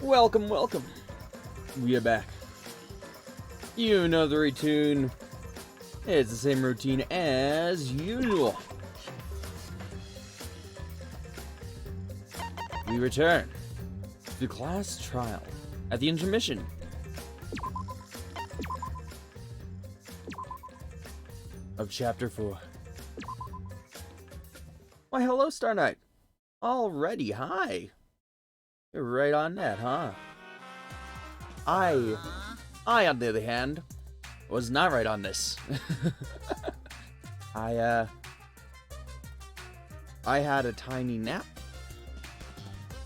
Welcome, welcome. We are back. You know the routine. It's the same routine as usual. We return to the class trial at the intermission. Of Chapter 4. Why, hello, Star Knight. Already, hi. You're right on that, huh? I, on the other hand, was not right on this. I had a tiny nap.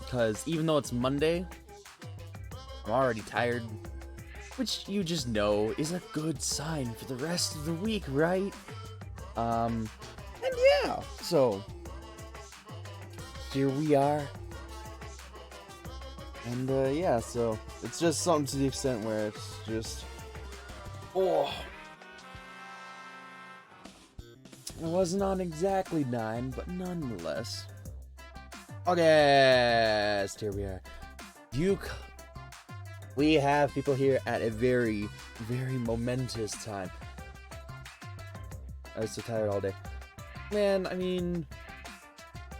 Because even though it's Monday, I'm already tired. Which you just know is a good sign for the rest of the week, right? And yeah, so here we are. And yeah, so it's just something to the extent where it's just, oh, it wasn't on exactly 9, but nonetheless. August, here we are. We have people here at a very, very momentous time. I was so tired all day. Man, I mean,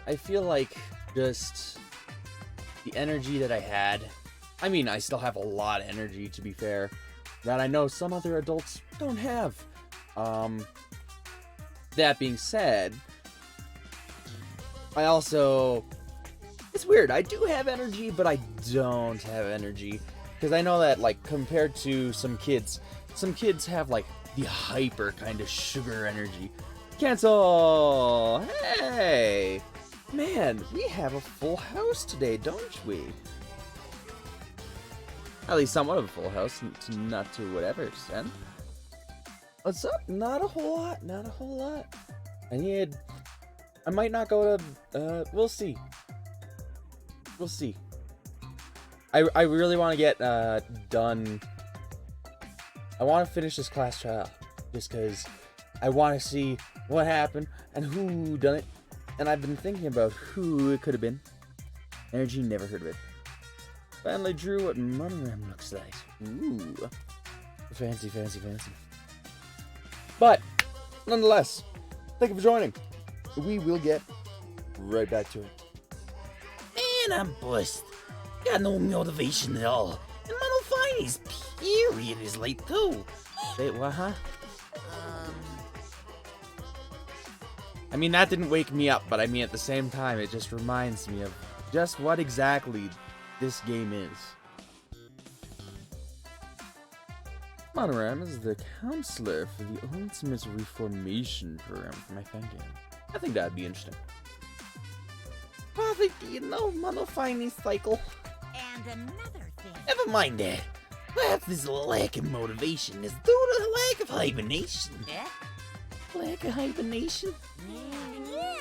I feel like just the energy that I had, I mean, I still have a lot of energy, to be fair, that I know some other adults don't have. That being said, I also, it's weird, I do have energy, but I don't have energy. Because I know that, like, compared to some kids have, like, the hyper kind of sugar energy. Cancel! Hey! Man, we have a full house today, don't we? At least somewhat of a full house, not to whatever extent. What's up? Not a whole lot, not a whole lot. I might not go to, we'll see. We'll see. I really want to get done. I want to finish this class trial just because I want to see what happened and who done it. And I've been thinking about who it could have been. Energy, never heard of it. Finally drew what monogram looks like. Ooh, fancy, fancy, fancy. But nonetheless, thank you for joining. We will get right back to it. Man, I'm blessed. Got no motivation at all. And Monofine's period is late too. Wait, what, huh? I mean, that didn't wake me up, but I mean, at the same time, it just reminds me of just what exactly this game is. Monoram is the counselor for the Ultimate Reformation program for my fan game. I think that'd be interesting. Father, do you know Monofine's cycle? And another thing. Never mind that. Perhaps this lack of motivation is due to the lack of hibernation. Yeah? Lack of hibernation? Yeah.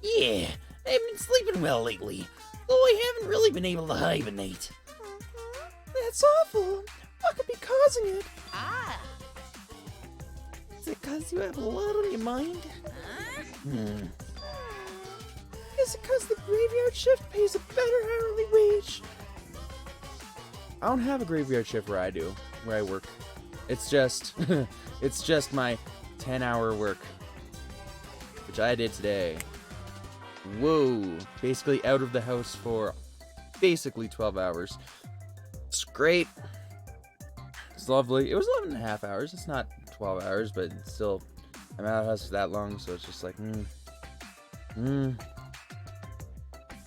Yeah, I haven't been sleeping well lately, though I haven't really been able to hibernate. That's awful. What could be causing it? Ah. Is it because you have a lot on your mind? Is it because the graveyard shift pays a better hourly wage? I don't have a graveyard shift where I work. It's just, it's just my 10-hour work, which I did today. Whoa, basically out of the house for basically 12 hours. It's great. It's lovely. It was 11 and a half hours. It's not 12 hours, but still, I'm out of the house for that long, so it's just like,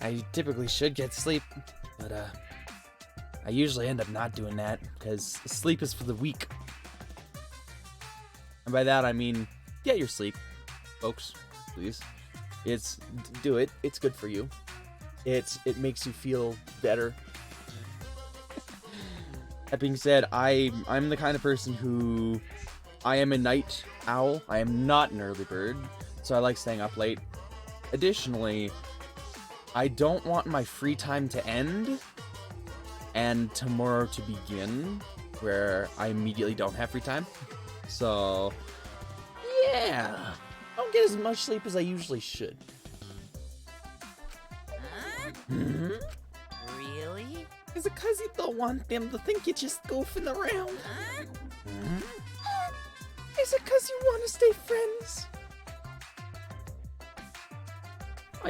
I typically should get sleep, but I usually end up not doing that because sleep is for the weak. And by that I mean, get your sleep, folks, please. Do it. It's good for you. It makes you feel better. That being said, I'm the kind of person who, I am a night owl. I am not an early bird, so I like staying up late. Additionally, I don't want my free time to end and tomorrow to begin, where I immediately don't have free time. So, yeah, I don't get as much sleep as I usually should. Huh? Hmm? Really? Is it because you don't want them to think you're just goofing around? Huh? Is it because you want to stay friends? Oh,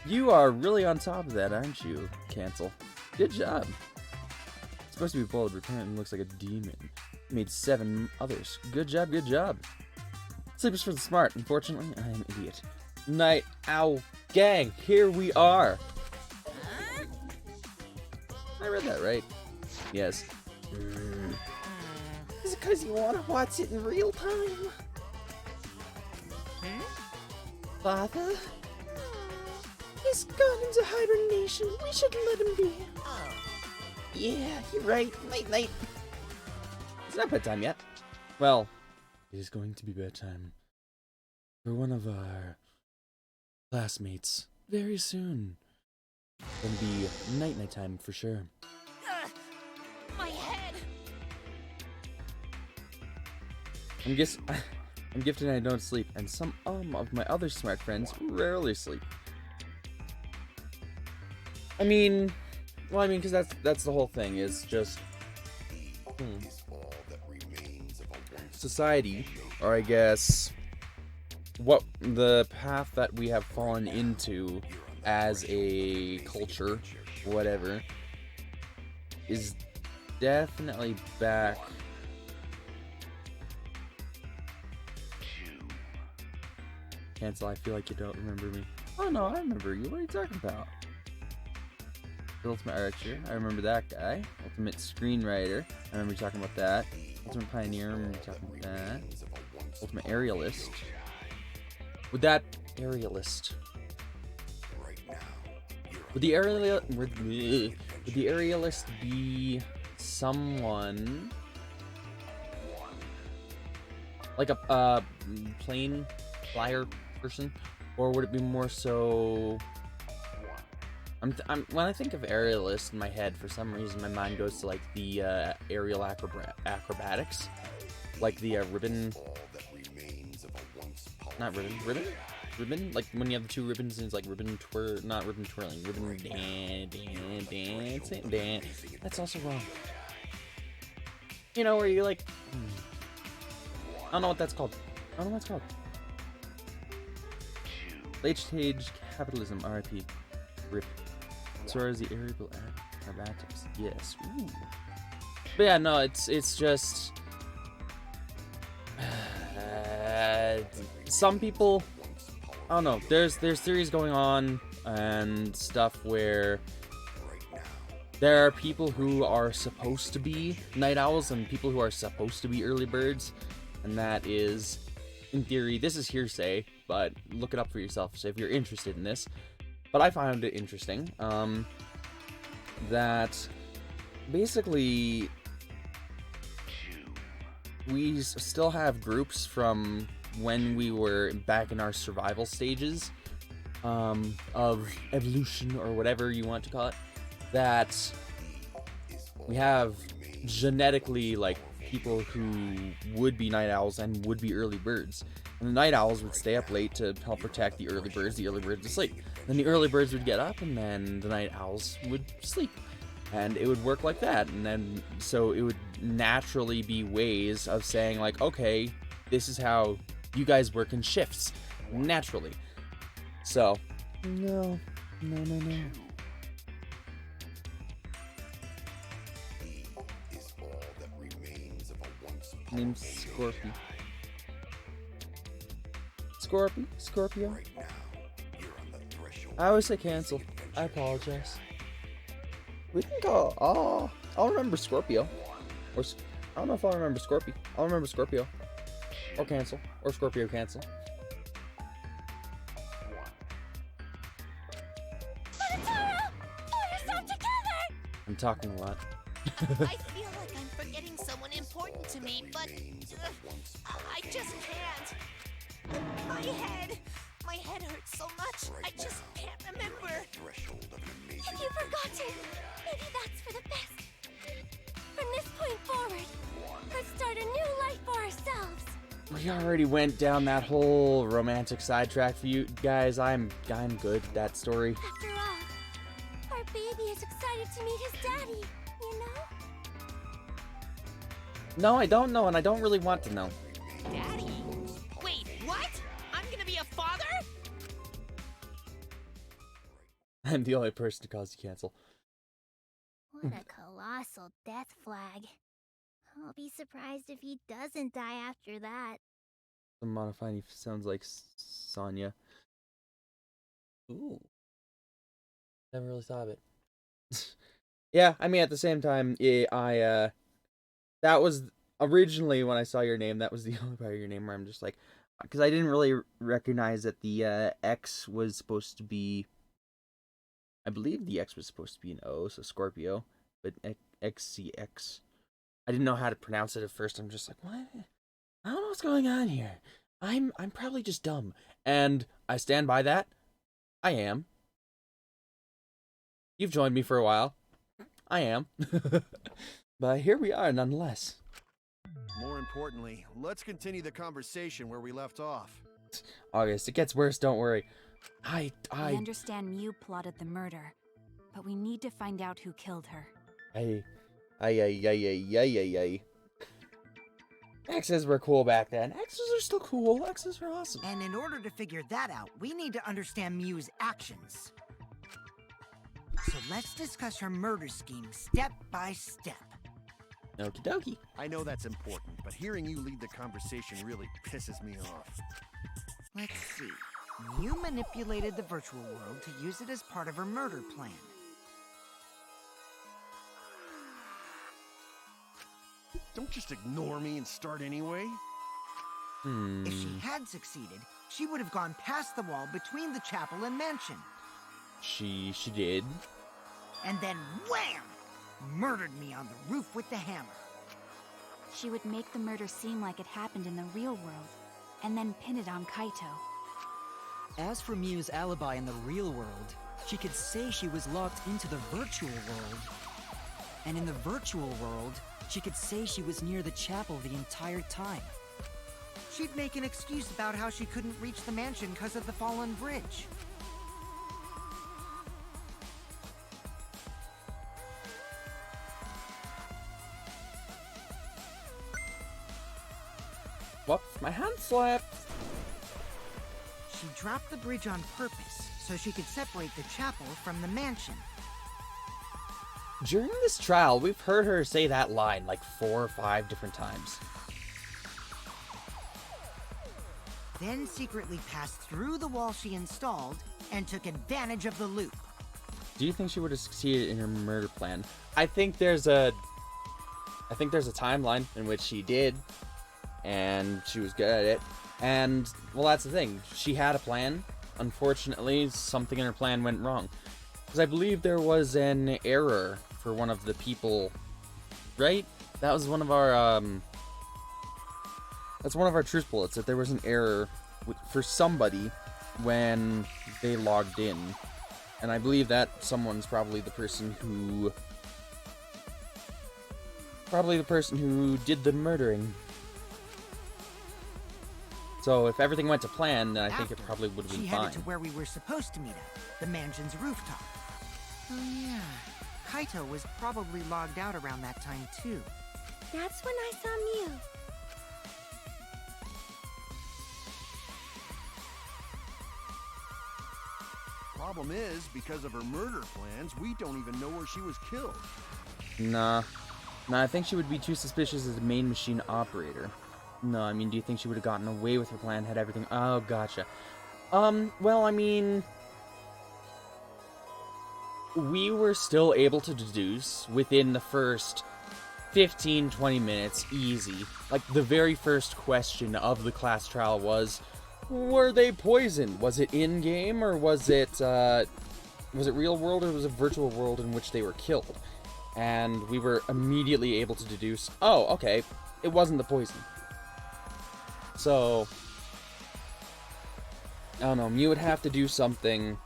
you are really on top of that, aren't you, Cancel? Good job. It's supposed to be bold, but apparently looks like a demon. You made 7 others. Good job, good job. Sleepers for the smart. Unfortunately, I am an idiot. Night Owl Gang, here we are. Huh? I read that right. Yes. Is it because you want to watch it in real time? Father? He's gone into hibernation. We should let him be. Oh. Yeah, you're right. Night night. It's not bedtime yet. Well, it is going to be bedtime for one of our classmates very soon. Gonna be night time for sure. My head. I'm gifted and I don't sleep, and some of my other smart friends rarely sleep. I mean, because that's the whole thing, is just society, or I guess what the path that we have fallen into as a culture, whatever, is definitely back. Cancel, I feel like you don't remember me. Oh no, I remember you. What are you talking about? The Ultimate Archer, I remember that guy. Ultimate Screenwriter, I remember you talking about that. Ultimate Pioneer, I remember you talking about that. Ultimate Aerialist. Would that Aerialist? Would the Aerialist be someone like a plane flyer person, or would it be more so? When I think of aerialist in my head, for some reason my mind goes to like the aerial acrobatics, like the ribbon. Not ribbon. Like when you have the 2 ribbons and it's like ribbon twirling, ribbon dance. That's also wrong. You know, where you like, I don't know what that's called. Late stage capitalism, RIP. RIP. So as the aerial acrobatics. Yes. Ooh. But yeah, no, it's just some people, I don't know, there's theories going on and stuff where there are people who are supposed to be night owls and people who are supposed to be early birds, and that is, in theory, this is hearsay, but look it up for yourself so if you're interested in this. But I found it interesting that basically we still have groups from when we were back in our survival stages of evolution, or whatever you want to call it, that we have genetically like people who would be night owls and would be early birds. And the night owls would stay up late to help protect the early birds would sleep. Then the early birds would get up, and then the night owls would sleep. And it would work like that. And then, so it would naturally be ways of saying like, okay, this is how you guys work in shifts. Naturally. So, no. Name's Scorpion. Scorpio. I always say cancel. I apologize. We can go. Oh, I'll remember Scorpio. Or I don't know if I'll remember Scorpio. I'll remember Scorpio. Or cancel. Or Scorpio cancel. I'm talking a lot. I feel like I'm forgetting someone important to me, but I just can't. My head hurts so much. I just can't remember. Have you forgotten? Maybe that's for the best. From this point forward, let's start a new life for ourselves. We already went down that whole romantic sidetrack for you guys. I'm good with that story. After all, our baby is excited to meet his daddy, you know? No, I don't know, and I don't really want to know. Daddy? Wait, what? I'm gonna be a father? I'm the only person to cause you cancel. What a colossal death flag. I'll be surprised if he doesn't die after that. The modifying sounds like Sonya. Ooh. Never really thought of it. Yeah, I mean, at the same time, that was originally when I saw your name, that was the only part of your name where I'm just like, because I didn't really recognize that the X was supposed to be, I believe the X was supposed to be an O, so Scorpio, but XCX. I didn't know how to pronounce it at first. I'm just like, what? I don't know what's going on here. I'm probably just dumb. And I stand by that. I am. You've joined me for a while. I am. But here we are nonetheless. More importantly, let's continue the conversation where we left off. August, it gets worse, don't worry. I We understand Mew plotted the murder, but we need to find out who killed her. X's were cool back then. X's are still cool. X's are awesome. And in order to figure that out, we need to understand Mew's actions. So let's discuss her murder scheme step by step. Okie dokie. I know that's important, but hearing you lead the conversation really pisses me off. Let's see. Mew manipulated the virtual world to use it as part of her murder plan. Don't just ignore me and start anyway. If she had succeeded, she would have gone past the wall between the chapel and mansion. She did. And then wham! Murdered me on the roof with the hammer. She would make the murder seem like it happened in the real world, and then pin it on Kaito. As for Mew's alibi in the real world, she could say she was locked into the virtual world. And in the virtual world, she could say she was near the chapel the entire time. She'd make an excuse about how she couldn't reach the mansion because of the fallen bridge. Whoops, my hand slipped. She dropped the bridge on purpose so she could separate the chapel from the mansion. During this trial, we've heard her say that line like 4 or 5 different times. Then secretly passed through the wall she installed and took advantage of the loop. Do you think she would have succeeded in her murder plan? I think there's a timeline in which she did, and she was good at it. And, well, that's the thing. She had a plan. Unfortunately, something in her plan went wrong. Because I believe there was an error for one of the people, right? That was one of our, that's one of our truth bullets, that there was an error for somebody when they logged in. And I believe that someone's probably the person who did the murdering. So if everything went to plan, then I think it probably would have been she fine. headed to where we were supposed to meet at, the mansion's rooftop. Oh yeah, Kaito was probably logged out around that time too. That's when I saw Mew. Problem is, because of her murder plans, we don't even know where she was killed. Nah, I think she would be too suspicious as a main machine operator. No, I mean, do you think she would have gotten away with her plan, had everything... Oh, gotcha. Well, I mean... We were still able to deduce within the first 15-20 minutes, easy. Like, the very first question of the class trial was, were they poisoned? Was it in-game, or was it real world, or was it virtual world in which they were killed? And we were immediately able to deduce, oh, okay, it wasn't the poison. So, I don't know, Mew would have to do something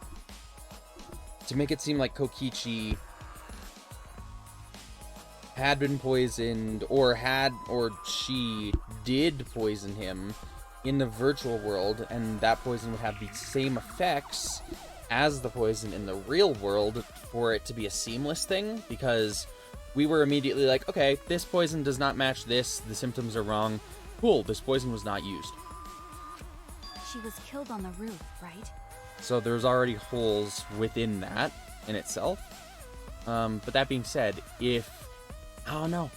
to make it seem like Kokichi had been poisoned, or she did poison him in the virtual world, and that poison would have the same effects as the poison in the real world for it to be a seamless thing, because we were immediately like, okay, this poison does not match this, the symptoms are wrong. Cool, this poison was not used. She was killed on the roof, right? So there's already holes within that in itself. But that being said, I don't know.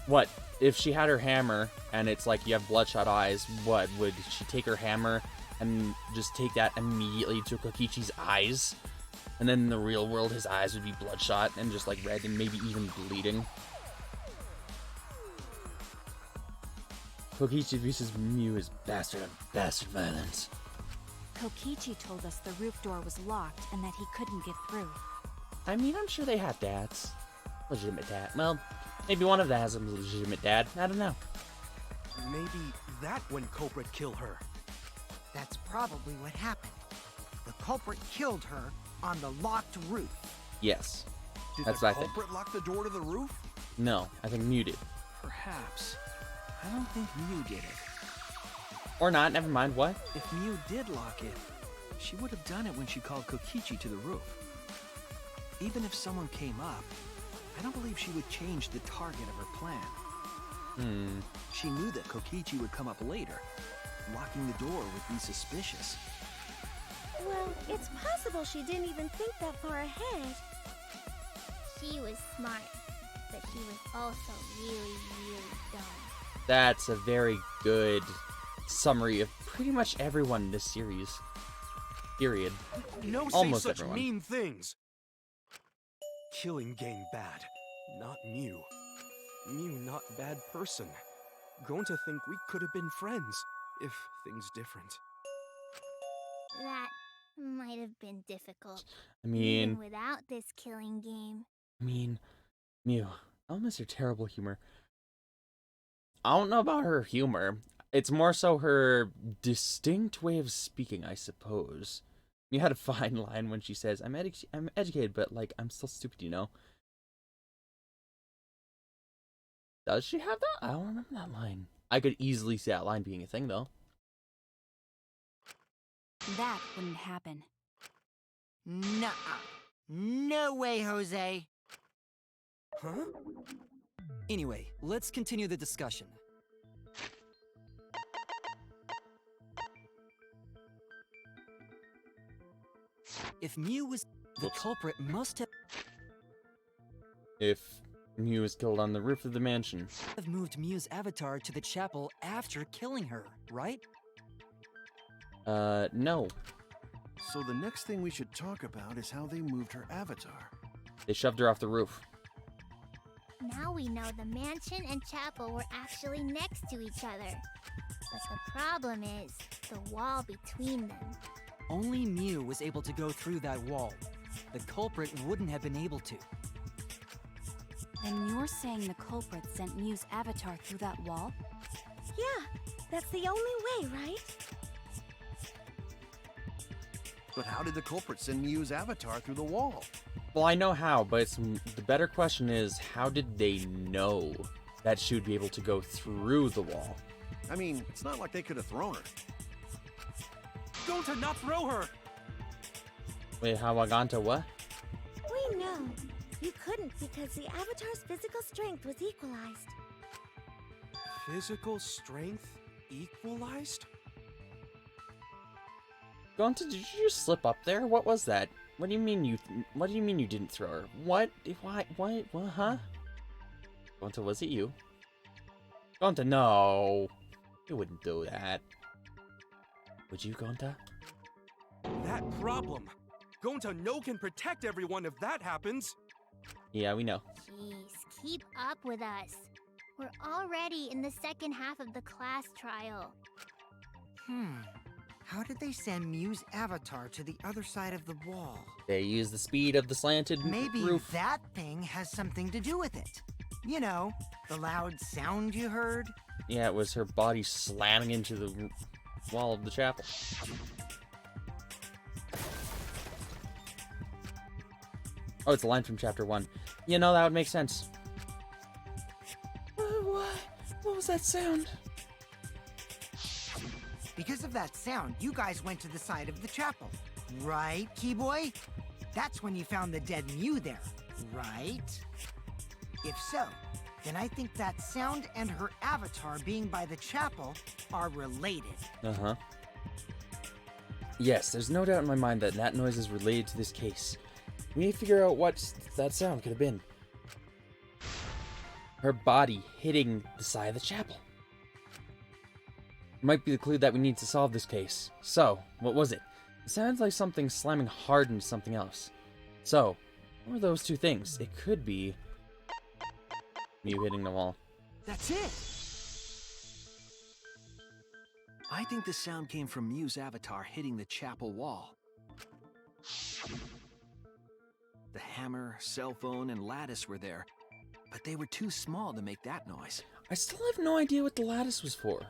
What? If she had her hammer and it's like you have bloodshot eyes, what? Would she take her hammer and just take that immediately to Kokichi's eyes? And then in the real world, his eyes would be bloodshot and just like red and maybe even bleeding. Kokichi vs. Mew is bastard violence. Kokichi told us the roof door was locked and that he couldn't get through. I mean, I'm sure they have dads. Legitimate dad. Well, maybe one of them has a legitimate dad. I don't know. Maybe that when culprit killed her. That's probably what happened. The culprit killed her on the locked roof. Yes. Did That's the what I think. culprit lock the door to the roof? No, I think Mew did. Perhaps. I don't think Mew did it. Or not, never mind, what? If Mew did lock it, she would have done it when she called Kokichi to the roof. Even if someone came up, I don't believe she would change the target of her plan. She knew that Kokichi would come up later. Locking the door would be suspicious. Well, it's possible she didn't even think that far ahead. She was smart, but she was also really, really dumb. That's a very good summary of pretty much everyone in this series. Period. No Almost say such everyone. mean things. Killing game bad, not Mew. Mew not bad person. Going to think we could have been friends if things different. That might have been difficult. I mean, Even without this killing game. Mew, I'll miss your terrible humor. I don't know about her humor. It's more so her distinct way of speaking, I suppose. You had a fine line when she says, I'm educated, but, like, I'm still stupid, you know? Does she have that? I don't remember that line. I could easily see that line being a thing, though. That wouldn't happen. Nuh-uh. No way, Jose. Huh? Anyway, let's continue the discussion. If Mew was the culprit, must If Mew was killed on the roof of the mansion. have moved Mew's avatar to the chapel after killing her, right? No. So the next thing we should talk about is how they moved her avatar. They shoved her off the roof. Now we know the mansion and chapel were actually next to each other. But the problem is the wall between them. Only Mew was able to go through that wall. The culprit wouldn't have been able to. Then you're saying the culprit sent Mew's avatar through that wall? Yeah, that's the only way, right? But how did the culprit send Mew's avatar through the wall? Well, I know how, but the better question is, how did they know that she would be able to go through the wall? I mean, it's not like they could have thrown her. Don't to not throw her! Wait, how Aganta what? We know. You couldn't because the avatar's physical strength was equalized. Physical strength equalized? Aganta, did you just slip up there? What was that? What do you mean you didn't throw her? What? Why? What? Huh? Aganta, was it you? Aganta, no. You wouldn't do that. Would you, Aganta? That problem! Gonta no can protect everyone if that happens! Yeah, we know. Jeez, keep up with us. We're already in the second half of the class trial. How did they send Mew's avatar to the other side of the wall? They use the speed of the slanted Maybe roof. that thing has something to do with it. You know, the loud sound you heard? Yeah, it was her body slamming into the wall of the chapel. Oh, it's a line from chapter 1. You know, that would make sense. What was that sound? Because of that sound, you guys went to the side of the chapel. Right, Keyboy? That's when you found the dead Mew there, right? If so, then I think that sound and her avatar being by the chapel are related. Uh-huh. Yes, there's no doubt in my mind that that noise is related to this case. We need to figure out what that sound could have been. Her body hitting the side of the chapel. Might be the clue that we need to solve this case. So, what was it? It sounds like something slamming hard into something else. So, what were those two things? It could be Mew hitting the wall. That's it! I think the sound came from Mew's avatar hitting the chapel wall. The hammer, cell phone, and lattice were there, but they were too small to make that noise. I still have no idea what the lattice was for.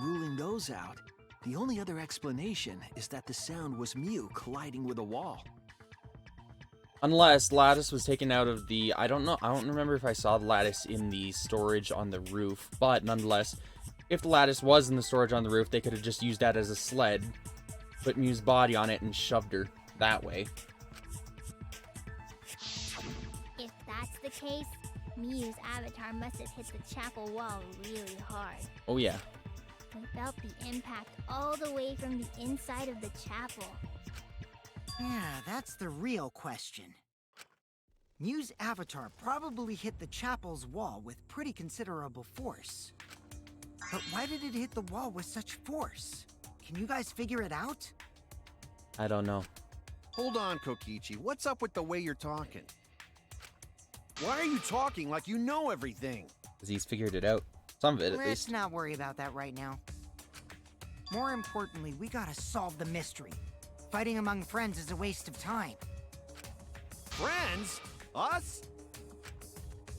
Ruling those out, the only other explanation is that the sound was Mew colliding with a wall. Unless lattice was taken out of the... I don't know. I don't remember if I saw the lattice in the storage on the roof. But nonetheless, if the lattice was in the storage on the roof, they could have just used that as a sled, put Mew's body on it, and shoved her that way. If that's the case, Mew's avatar must have hit the chapel wall really hard. Oh yeah. We felt the impact all the way from the inside of the chapel. Yeah, that's the real question. Mew's avatar probably hit the chapel's wall with pretty considerable force. But why did it hit the wall with such force? Can you guys figure it out? I don't know. Hold on, Kokichi. What's up with the way you're talking? Why are you talking like you know everything? Because he's figured it out. Some of it, at Let's least. not worry about that right now. More importantly, we gotta solve the mystery. Fighting among friends is a waste of time. Friends? Us?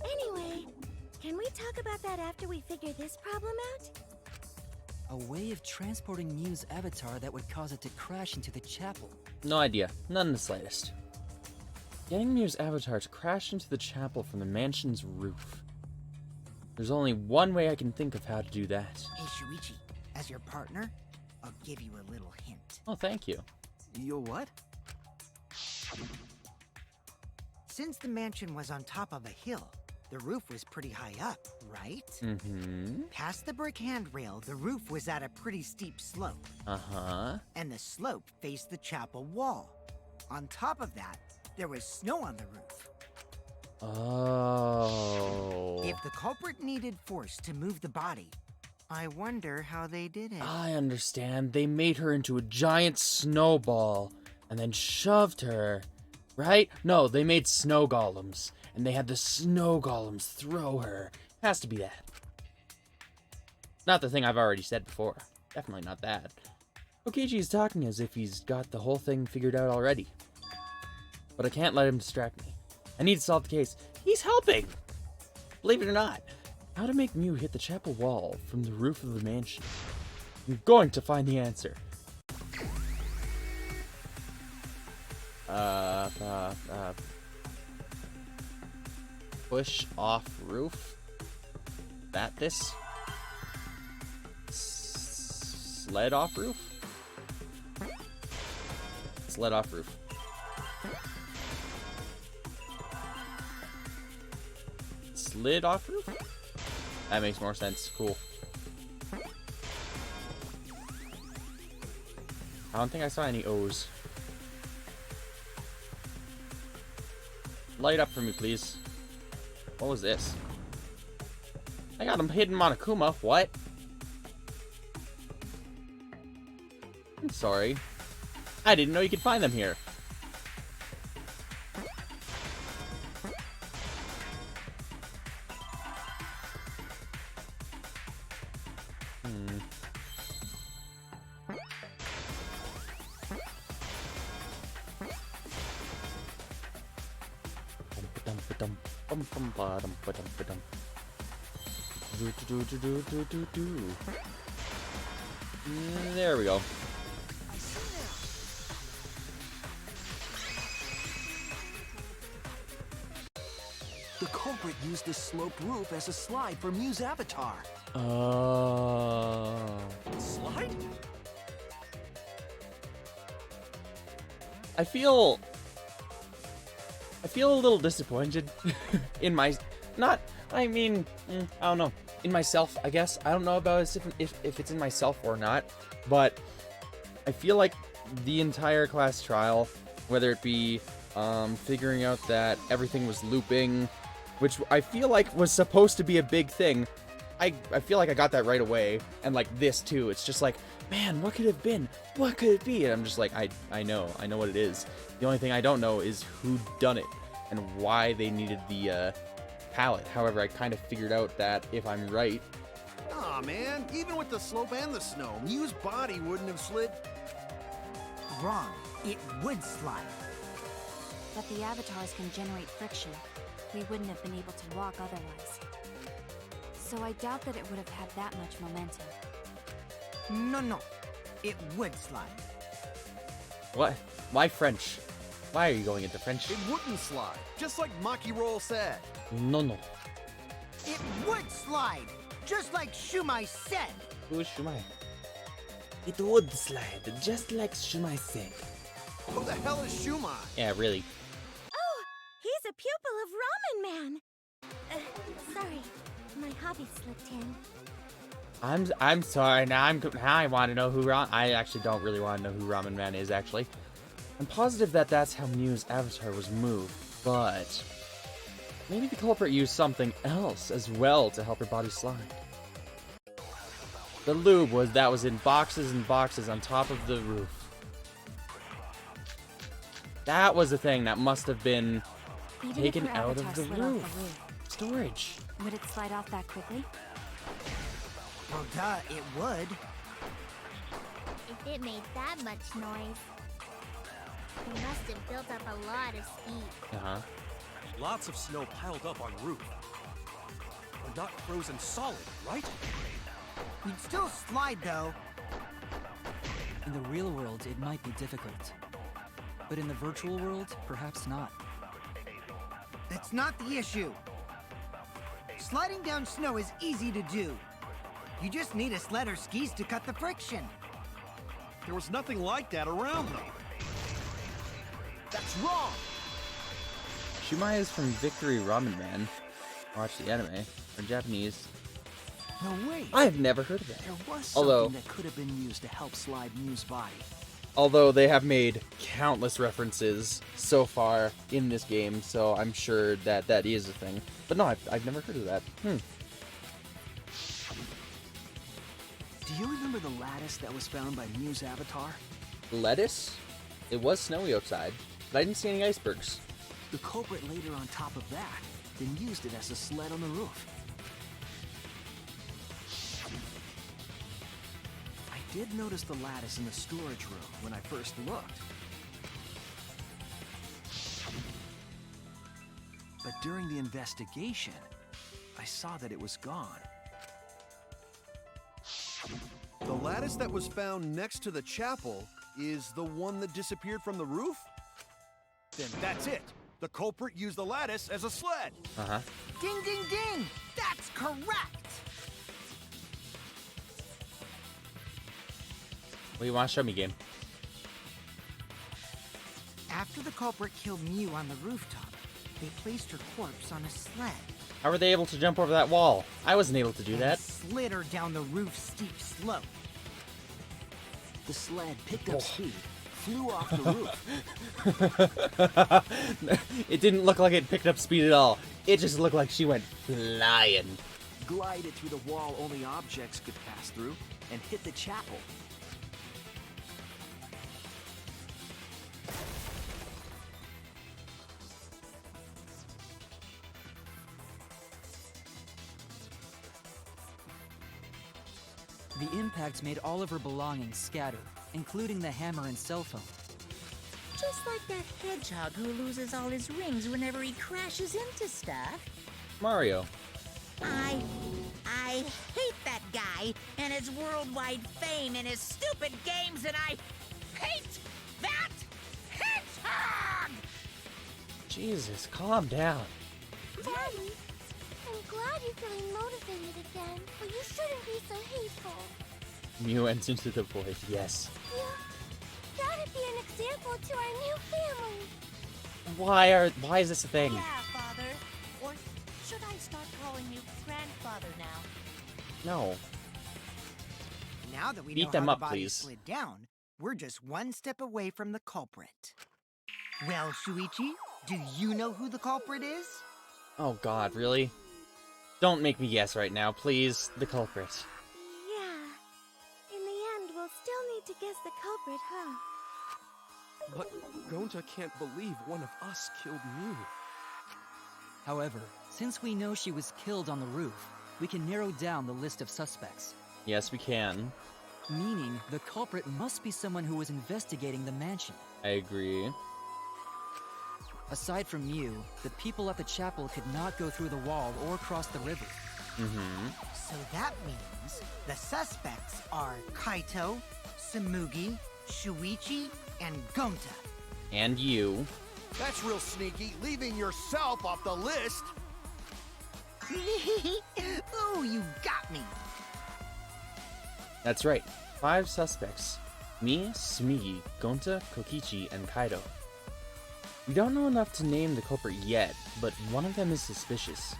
Anyway, can we talk about that after we figure this problem out? A way of transporting Mew's avatar that would cause it to crash into the chapel. No idea. None in the slightest. Getting Mew's avatar to crash into the chapel from the mansion's roof. There's only one way I can think of how to do that. Hey, Shuichi, as your partner, I'll give you a little hint. Oh, thank you. Yo, what? Since the mansion was on top of a hill, the roof was pretty high up, right? Mm-hmm. Past the brick handrail, the roof was at a pretty steep slope, Uh-huh. and the slope faced the chapel wall. On top of that, there was snow on the roof. Oh. If the culprit needed force to move the body, I wonder how they did it. I understand. They made her into a giant snowball and then shoved her, right? No, they made snow golems, and they had the snow golems throw her. Has to be that. Not the thing I've already said before. Definitely not that. Okichi is talking as if he's got the whole thing figured out already. But I can't let him distract me. I need to solve the case. He's helping! Believe it or not. How to make Mew hit the chapel wall from the roof of the mansion. I'm going to find the answer. Push off roof? This? Sled off roof? Sled off roof. Slid off roof? That makes more sense. Cool. I don't think I saw any O's. Light up for me, please. What was this? I got him hidden Monokuma. What? I'm sorry. I didn't know you could find them here. There we go. The culprit used this sloped roof as a slide for Mew's avatar. Oh. Slide? I feel a little disappointed in my, I don't know, in myself, I guess. I don't know about if it's in myself or not, but I feel like the entire class trial, whether it be figuring out that everything was looping, which I feel like was supposed to be a big thing, I feel like I got that right away, and like this too, it's just like, man, what could it have been? What could it be? And I'm just like, I know what it is. The only thing I don't know is who done it and why they needed the palette. However, I kind of figured out that if I'm right. Aw, man, even with the slope and the snow, Mew's body wouldn't have slid. Wrong. It would slide. But the avatars can generate friction. We wouldn't have been able to walk otherwise. So I doubt that it would have had that much momentum. No. It would slide. What? Why French? Why are you going into French? It wouldn't slide, just like Maki Roll said. No. It would slide, just like Shumai said. Who is Shumai? It would slide, just like Shumai said. Who the hell is Shumai? Yeah, really. Oh, he's a pupil of Ramen Man. Sorry, my hobby slipped in. I'm sorry. Now I want to know who I actually don't really want to know who Ramen Man is. Actually, I'm positive that that's how Mew's avatar was moved, but maybe the culprit used something else as well to help her body slide. The lube was in boxes and boxes on top of the roof. That was the thing that must have been Even taken if her out of avatar the slid off roof. Storage. would it slide off that quickly? Well, duh, it would. If it made that much noise, it must have built up a lot of speed. Uh-huh. Lots of snow piled up on roof. But not frozen solid, right? We'd still slide, though. In the real world, it might be difficult. But in the virtual world, perhaps not. That's not the issue. Sliding down snow is easy to do. You just need a sled or skis to cut the friction. There was nothing like that around them. That's wrong! Shumai is from Victory Ramen Man. Watch the anime. Or Japanese. No way. I've never heard of that. There was Although- something that could have been used to help slide Mew's body. Although they have made countless references so far in this game, so I'm sure that that is a thing. But no, I've never heard of that. Do you remember the lattice that was found by Mew's avatar? Lettuce? It was snowy outside, but I didn't see any icebergs. The culprit laid her on top of that, then used it as a sled on the roof. I did notice the lattice in the storage room when I first looked. But during the investigation, I saw that it was gone. The lattice that was found next to the chapel is the one that disappeared from the roof? Then that's it. The culprit used the lattice as a sled. Uh-huh. Ding, ding, ding! That's correct! What do you want to show me, game? After the culprit killed Mew on the rooftop, they placed her corpse on a sled. How were they able to jump over that wall? I wasn't able to do and that. slid her down the roof's steep slope. The sled picked up speed, flew off the roof, It didn't look like it picked up speed at all. It just looked like she went flying. glided through the wall only objects could pass through, and hit the chapel. The impact made all of her belongings scatter, including the hammer and cell phone. Just like that hedgehog who loses all his rings whenever he crashes into stuff. Mario. I hate that guy and his worldwide fame and his stupid games, and I hate that hedgehog! Jesus, calm down. Daddy, I'm glad you're feeling motivated again, but you shouldn't be so hateful. Mew went into the void, yes. Yeah, Daddy be an example to our new family. Why is this a thing? Yeah, Father. Or should I start calling you Grandfather now? No. Now that we Beat know them how up, the body please. slid down, we're just one step away from the culprit. Well, Shuichi, do you know who the culprit is? Oh god, really? Don't make me guess right now, please. The culprit. Yeah. In the end, we'll still need to guess the culprit, huh? But Gonta can't believe one of us killed Mew. However, since we know she was killed on the roof, we can narrow down the list of suspects. Yes, we can. Meaning, the culprit must be someone who was investigating the mansion. I agree. Aside from Mew, the people at the chapel could not go through the wall or cross the river. Mm-hmm. So that means the suspects are Kaito, Samugi, Shuichi, and Gonta. And you. That's real sneaky, leaving yourself off the list. Oh, you got me. That's right. 5 suspects. Me, Sumigi, Gonta, Kokichi, and Kaido. We don't know enough to name the culprit yet, but one of them is suspicious.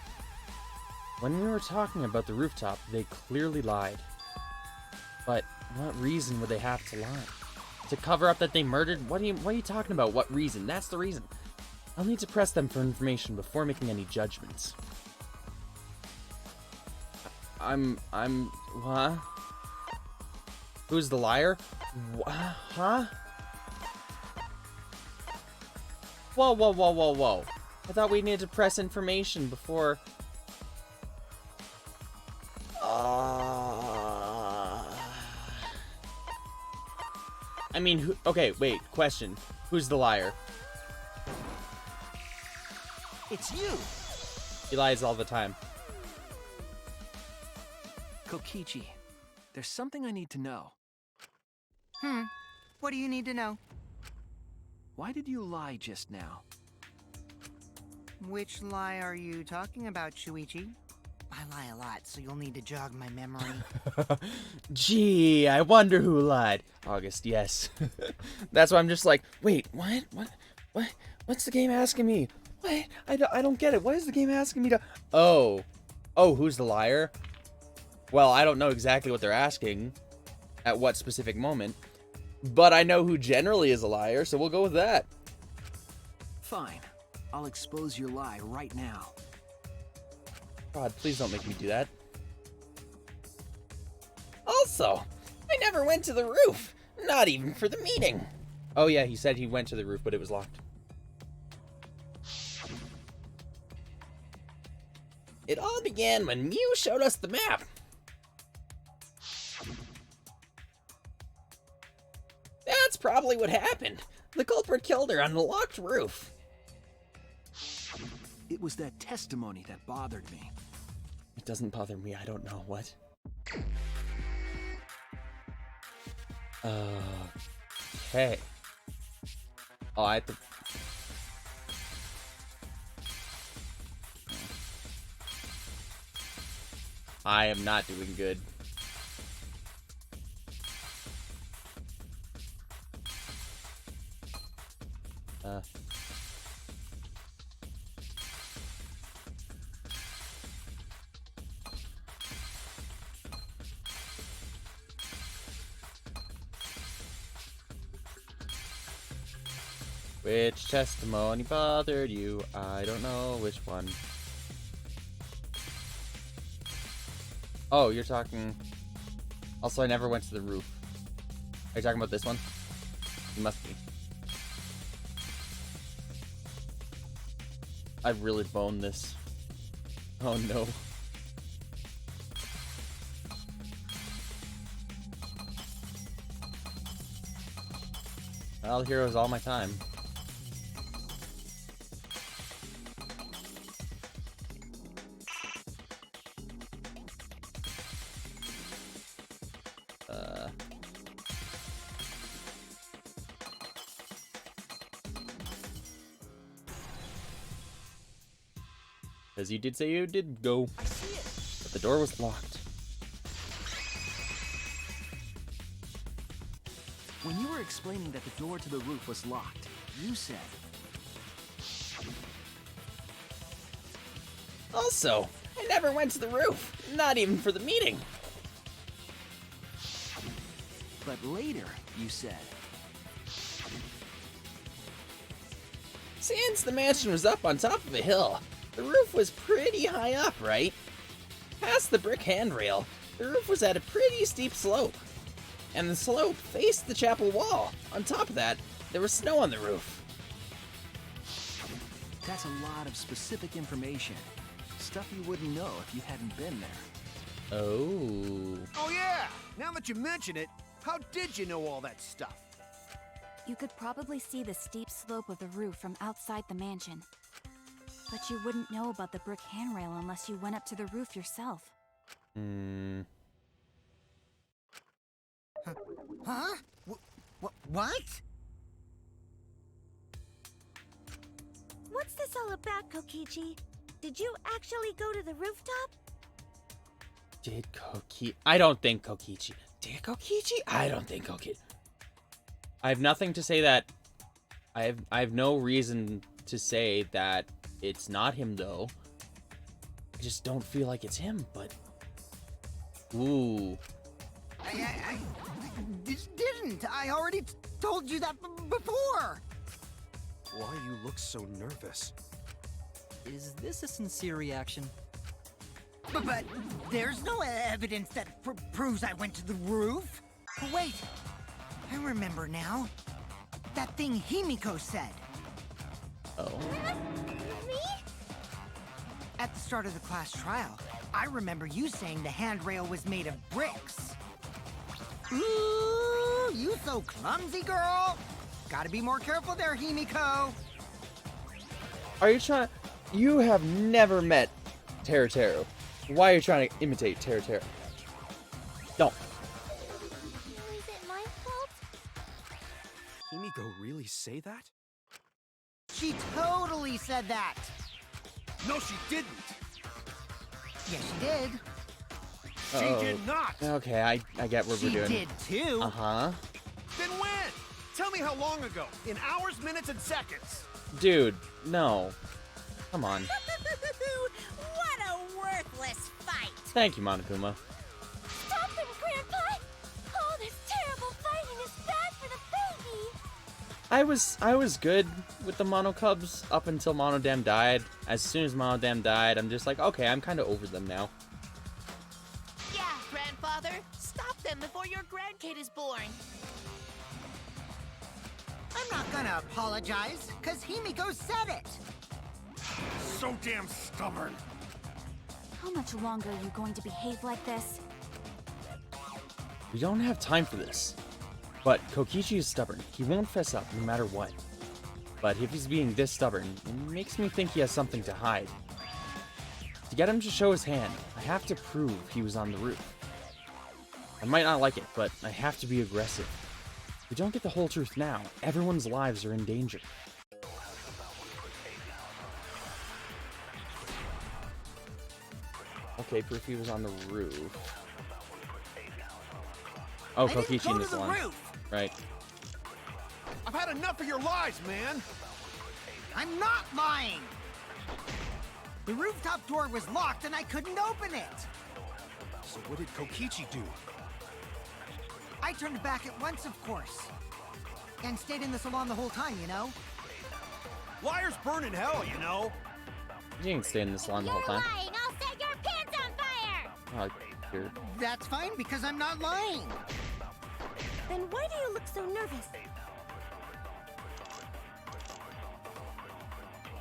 When we were talking about the rooftop, they clearly lied. But what reason would they have to lie? To cover up that they murdered? What are you talking about? What reason? That's the reason. I'll need to press them for information before making any judgments. What? Who's the liar? Huh? Whoa. I thought we needed to press information before... I mean, okay, wait, question. Who's the liar? It's you. He lies all the time. Kokichi, there's something I need to know. What do you need to know? Why did you lie just now? Which lie are you talking about, Shuichi? I lie a lot, so you'll need to jog my memory. Gee, I wonder who lied. August, yes. That's why I'm just like, wait, what? What's the game asking me? What? I don't get it. What is the game asking me to... Oh, who's the liar? Well, I don't know exactly what they're asking at what specific moment, but I know who generally is a liar, so we'll go with that. Fine. I'll expose your lie right now. God, please don't make me do that. Also, I never went to the roof. Not even for the meeting. Oh yeah, he said he went to the roof, but it was locked. It all began when Mew showed us the map. That's probably what happened. The culprit killed her on the locked roof. It was that testimony that bothered me. It doesn't bother me, I don't know what. Okay. Oh, I have to... I am not doing good. Which testimony bothered you? I don't know which one. Oh, you're talking... Also, I never went to the roof. Are you talking about this one? You must be. I really boned this. Oh no. Well, heroes all my time. Because you did say you did go. I see it. But the door was locked. When you were explaining that the door to the roof was locked, you said... Also, I never went to the roof, not even for the meeting. But later, you said... Since the mansion was up on top of a hill, the roof was pretty high up, right? Past the brick handrail, the roof was at a pretty steep slope. And the slope faced the chapel wall. On top of that, there was snow on the roof. That's a lot of specific information. Stuff you wouldn't know if you hadn't been there. Oh. Oh yeah! Now that you mention it, how did you know all that stuff? You could probably see the steep slope of the roof from outside the mansion. But you wouldn't know about the brick handrail unless you went up to the roof yourself. Huh? What? What's this all about, Kokichi? Did you actually go to the rooftop? Did Kokichi? I don't think Kokichi. Did Kokichi? I don't think Kokichi. I have nothing to say that. I have no reason to say that it's not him though. I just don't feel like it's him. But ooh. I didn't. I already told you that before. Why you look so nervous? Is this a sincere reaction? But there's no evidence that proves I went to the roof. Wait, I remember now. That thing Himiko said. Oh. Me? At the start of the class trial, I remember you saying the handrail was made of bricks. Ooh, you so clumsy, girl. Gotta be more careful there, Himiko. Are you trying? You have never met Teru. Why are you trying to imitate Teru? Don't. Is it my fault? Himiko really say that? She totally said that. No, she didn't! Yes, she did. She did not! Okay, I get what we're doing. She did too. Uh-huh. Then when? Tell me how long ago. In hours, minutes, and seconds. Dude, no. Come on. What a worthless fight! Thank you, Monokuma. Stop him, Grandpa! Oh, this terrible fighting is bad for the baby! I was good with the Mono Cubs up until Monodam died. As soon as Monodam died, I'm just like, okay, I'm kind of over them now. Yeah, Grandfather! Stop them before your grandkid is born! I'm not gonna apologize, because Himiko said it. So damn stubborn. How much longer are you going to behave like this? We don't have time for this. But Kokichi is stubborn. He won't fess up no matter what. But if he's being this stubborn, it makes me think he has something to hide. To get him to show his hand, I have to prove he was on the roof. I might not like it, but I have to be aggressive. If we don't get the whole truth now, everyone's lives are in danger. Okay, proof he was on the roof. Oh, Kokichi in this one. Right. I've had enough of your lies, man! I'm not lying. The rooftop door was locked and I couldn't open it. So what did Kokichi do? I turned back at once, of course. And stayed in the salon the whole time, you know? Liars burn in hell, you know? You didn't stay in the salon the whole time. Lying, I'll set your pants on fire! Oh, you're... That's fine, because I'm not lying. Then why do you look so nervous?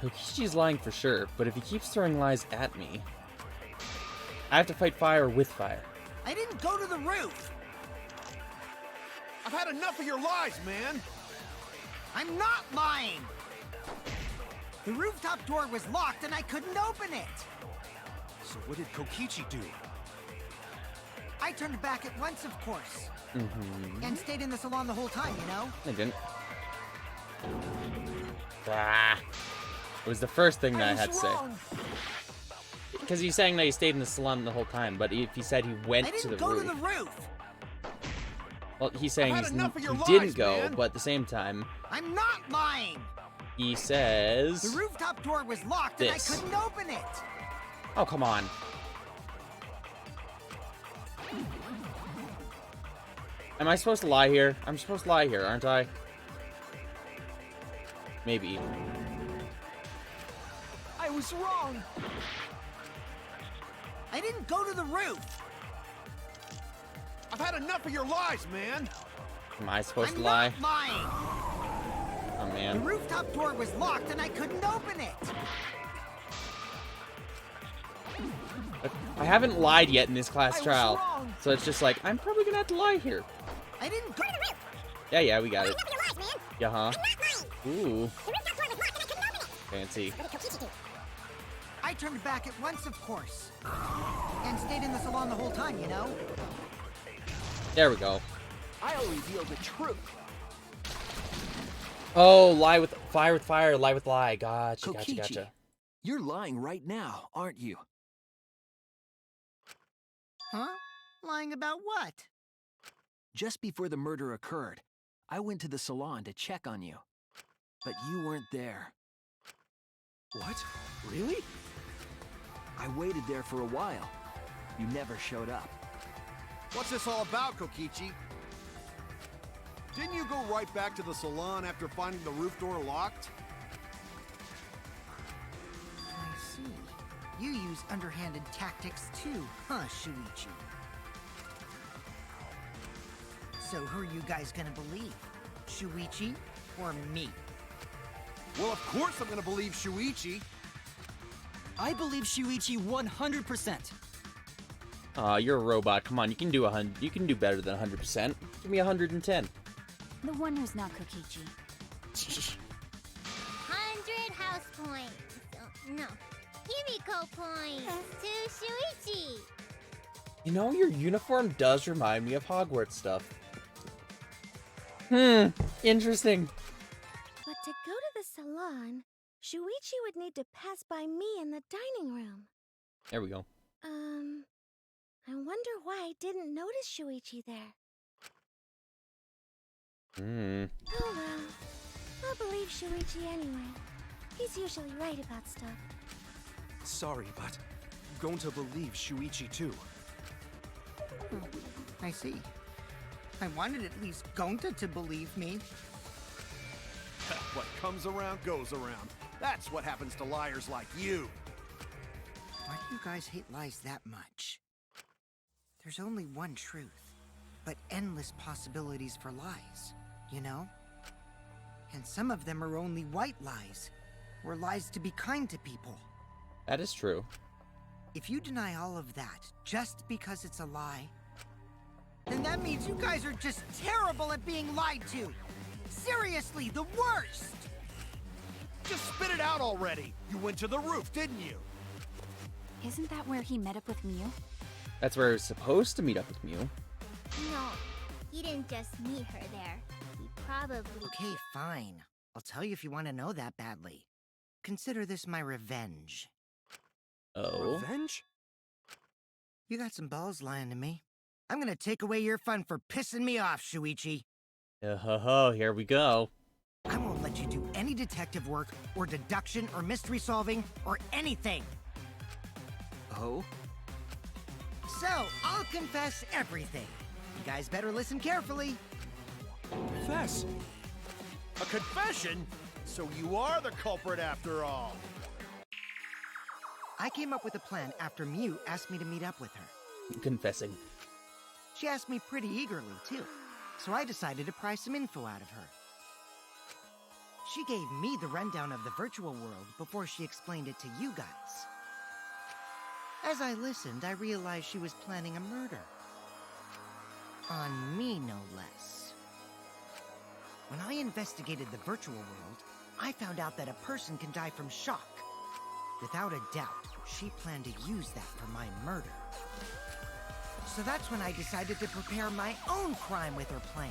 Kokichi's lying for sure, but if he keeps throwing lies at me, I have to fight fire with fire. I didn't go to the roof. I've had enough of your lies, man! I'm not lying. The rooftop door was locked and I couldn't open it. So what did Kokichi do? I turned back at once, of course. And stayed in the salon the whole time, you know? I didn't. Ah. It was the first thing that I had to say. Because he's saying that he stayed in the salon the whole time, but if he said he went to the roof... to the roof. Well, he's saying I've had enough of your he lies, didn't go, man. but at the same time, I'm not lying! he says... The rooftop door was locked This. and I couldn't open it! Oh, come on. Am I supposed to lie here? I'm supposed to lie here, aren't I? Maybe. I was wrong. I didn't go to the roof! I've had enough of your lies, man. Am I supposed I'm to lie? not lying! Oh, The man. rooftop door was locked and I couldn't open it! I haven't lied yet in this class I was trial. wrong. So it's just like, I'm probably gonna have to lie here. I didn't go to the roof! Yeah, we got it. Yeah, huh? Ooh. Fancy. I turned back at once, of course. And stayed in the salon the whole time, you know? There we go. I'll reveal the truth. Oh, lie with fire, lie with lie. Gotcha, Kokichi, gotcha. you're lying right now, aren't you? Huh? Lying about what? Just before the murder occurred, I went to the salon to check on you. But you weren't there. What? Really? I waited there for a while. You never showed up. What's this all about, Kokichi? Didn't you go right back to the salon after finding the roof door locked? I see. You use underhanded tactics too, huh, Shuichi? So who are you guys gonna believe? Shuichi or me? Well, of course I'm gonna believe Shuichi. I believe Shuichi 100%. Aw, you're a robot. Come on, you can do 100. You can do better than 100%. Give me 110. The one who's not Kokichi. 100 house points. Oh, no. Himiko points to Shuichi. You know, your uniform does remind me of Hogwarts stuff. Interesting. But to go to the salon, Shuichi would need to pass by me in the dining room. There we go. I wonder why I didn't notice Shuichi there. Hmm. Oh well. I'll believe Shuichi anyway. He's usually right about stuff. Sorry, but I'm going to believe Shuichi too. I see. I wanted at least Gonta to believe me. What comes around goes around. That's what happens to liars like you. Why do you guys hate lies that much? There's only one truth, but endless possibilities for lies, you know? And some of them are only white lies, or lies to be kind to people. That is true. If you deny all of that just because it's a lie, then that means you guys are just terrible at being lied to. Seriously, the worst! Just spit it out already. You went to the roof, didn't you? Isn't that where he met up with Mew? That's where I was supposed to meet up with Mew. No, he didn't just meet her there. He probably... Okay, fine. I'll tell you if you want to know that badly. Consider this my revenge. Oh. Revenge? You got some balls lying to me. I'm gonna take away your fun for pissing me off, Shuichi. Here we go. I won't let you do any detective work, or deduction, or mystery solving, or anything. Oh? So, I'll confess everything. You guys better listen carefully. Confess. A confession? So you are the culprit after all. I came up with a plan after Mew asked me to meet up with her. Confessing. She asked me pretty eagerly, too. So I decided to pry some info out of her. She gave me the rundown of the virtual world before she explained it to you guys. As I listened, I realized she was planning a murder. On me, no less. When I investigated the virtual world, I found out that a person can die from shock. Without a doubt, she planned to use that for my murder. So that's when I decided to prepare my own crime with her plan.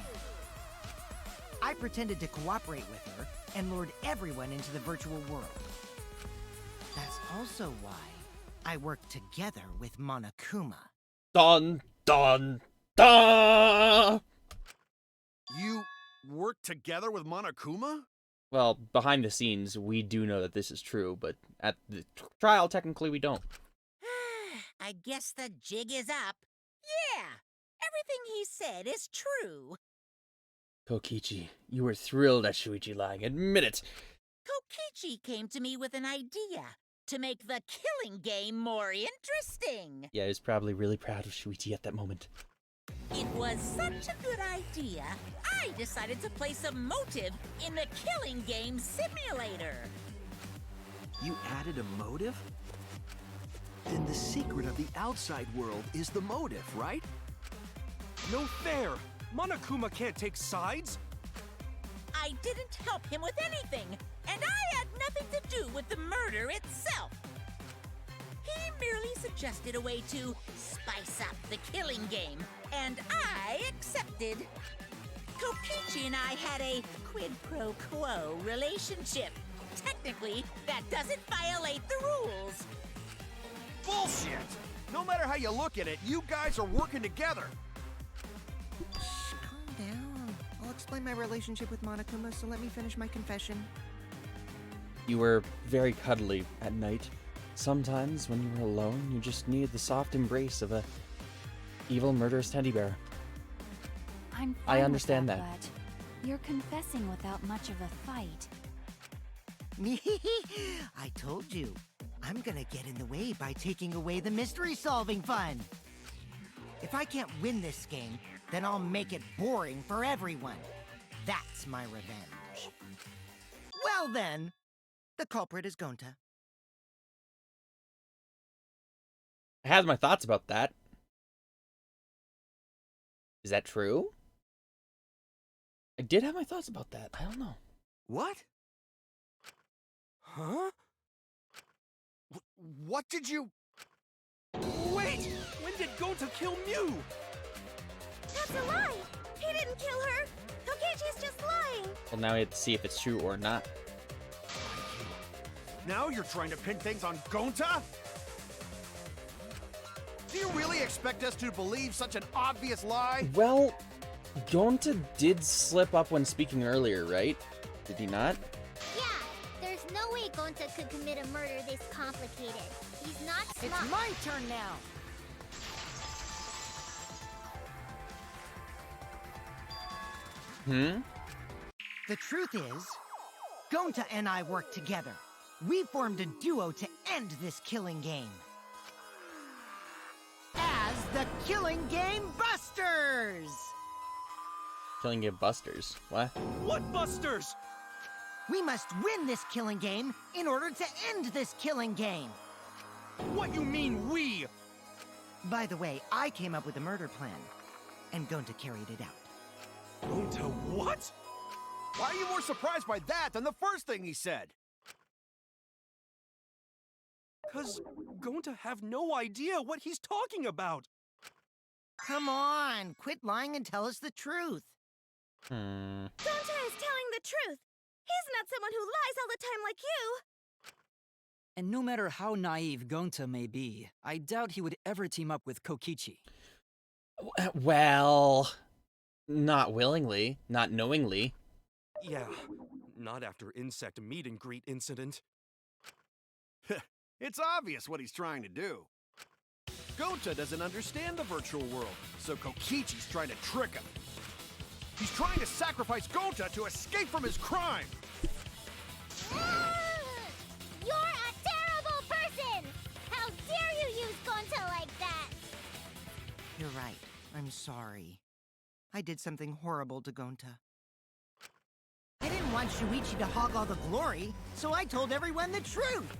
I pretended to cooperate with her and lured everyone into the virtual world. That's also why I worked together with Monokuma. Dun, dun, dun! You work together with Monokuma? Well, behind the scenes, we do know that this is true, but at the trial, technically, we don't. I guess the jig is up. Yeah, everything he said is true. Kokichi, you were thrilled at Shuichi lying. Admit it. Kokichi came to me with an idea to make the killing game more interesting. Yeah, he was probably really proud of Shuichi at that moment. It was such a good idea, I decided to place a motive in the killing game simulator. You added a motive? Then the secret of the outside world is the motive, right? No fair! Monokuma can't take sides! I didn't help him with anything, and I had nothing to do with the murder itself. He merely suggested a way to spice up the killing game, and I accepted. Kokichi and I had a quid pro quo relationship. Technically, that doesn't violate the rules. Bullshit! No matter how you look at it, you guys are working together. Shh, calm down. I'll explain my relationship with Monokuma, so let me finish my confession. You were very cuddly at night. Sometimes, when you were alone, you just needed the soft embrace of a evil, murderous teddy bear. I'm I fine understand with that. But you're confessing without much of a fight. I told you. I'm gonna get in the way by taking away the mystery-solving fun. If I can't win this game, then I'll make it boring for everyone. That's my revenge. Well then, the culprit is Gonta. I had my thoughts about that. Is that true? I did have my thoughts about that. I don't know. What? Huh? What did you... Wait! When did Gonta kill Mew? That's a lie! He didn't kill her! Kokichi's just lying! Well, now we have to see if it's true or not. Now you're trying to pin things on Gonta? Do you really expect us to believe such an obvious lie? Well, Gonta did slip up when speaking earlier, right? Did he not? Yeah, there's no way Gonta could commit a murder this complicated. He's not smart. It's my turn now! The truth is, Gonta and I worked together. We formed a duo to end this killing game. As the Killing Game Busters! Killing Game Busters. What? What busters? We must win this killing game in order to end this killing game. What you mean, we? By the way, I came up with a murder plan, and Gonta carried it out. Gonta what? Why are you more surprised by that than the first thing he said? 'Cause Gonta have no idea what he's talking about. Come on, quit lying and tell us the truth. Gonta is telling the truth! He's not someone who lies all the time like you! And no matter how naive Gonta may be, I doubt he would ever team up with Kokichi. Well, not willingly, not knowingly. Yeah, not after insect meet and greet incident. It's obvious what he's trying to do. Gonta doesn't understand the virtual world, so Kokichi's trying to trick him. He's trying to sacrifice Gonta to escape from his crime! You're a terrible person! How dare you use Gonta like that? You're right. I'm sorry. I did something horrible to Gonta. I didn't want Shuichi to hog all the glory, so I told everyone the truth!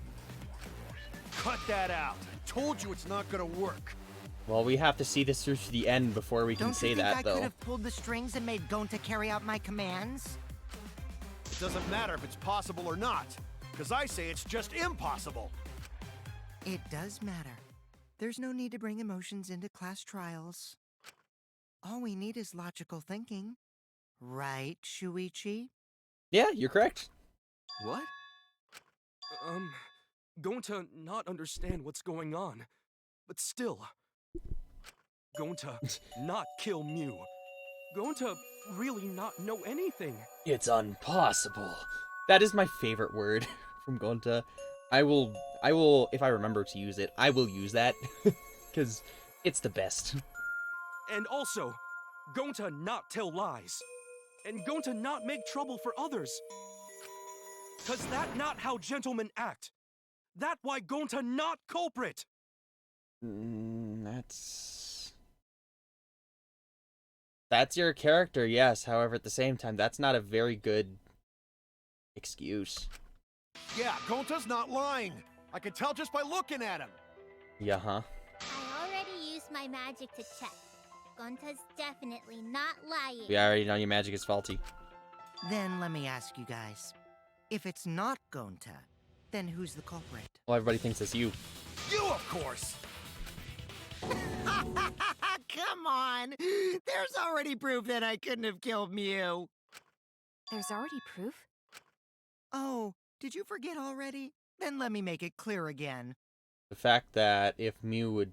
Cut that out! I told you it's not gonna work! Well, we have to see this through to the end before we can Don't say you think that, I though. could have pulled the strings and made Gonta carry out my commands? It doesn't matter if it's possible or not, because I say it's just impossible! It does matter. There's no need to bring emotions into class trials. All we need is logical thinking. Right, Shuichi? Yeah, you're correct. What? Gonta not understand what's going on. But still, Gonta not kill Mew. Gonta really not know anything? It's impossible. That is my favorite word from Gonta. I will, if I remember to use it, I will use that. Because it's the best. And also, Gonta not tell lies. And Gonta not make trouble for others. Cause that not how gentlemen act. That why Gonta not culprit. That's your character, yes. However, at the same time, that's not a very good excuse. Yeah, Gonta's not lying. I can tell just by looking at him. Yeah, huh? I already used my magic to check. Gonta's definitely not lying. We already know your magic is faulty. Then let me ask you guys. If it's not Gonta, then who's the culprit? Well, everybody thinks it's you. You, of course. Come on! There's already proof that I couldn't have killed Mew. There's already proof? Oh, did you forget already? Then let me make it clear again. The fact that if Mew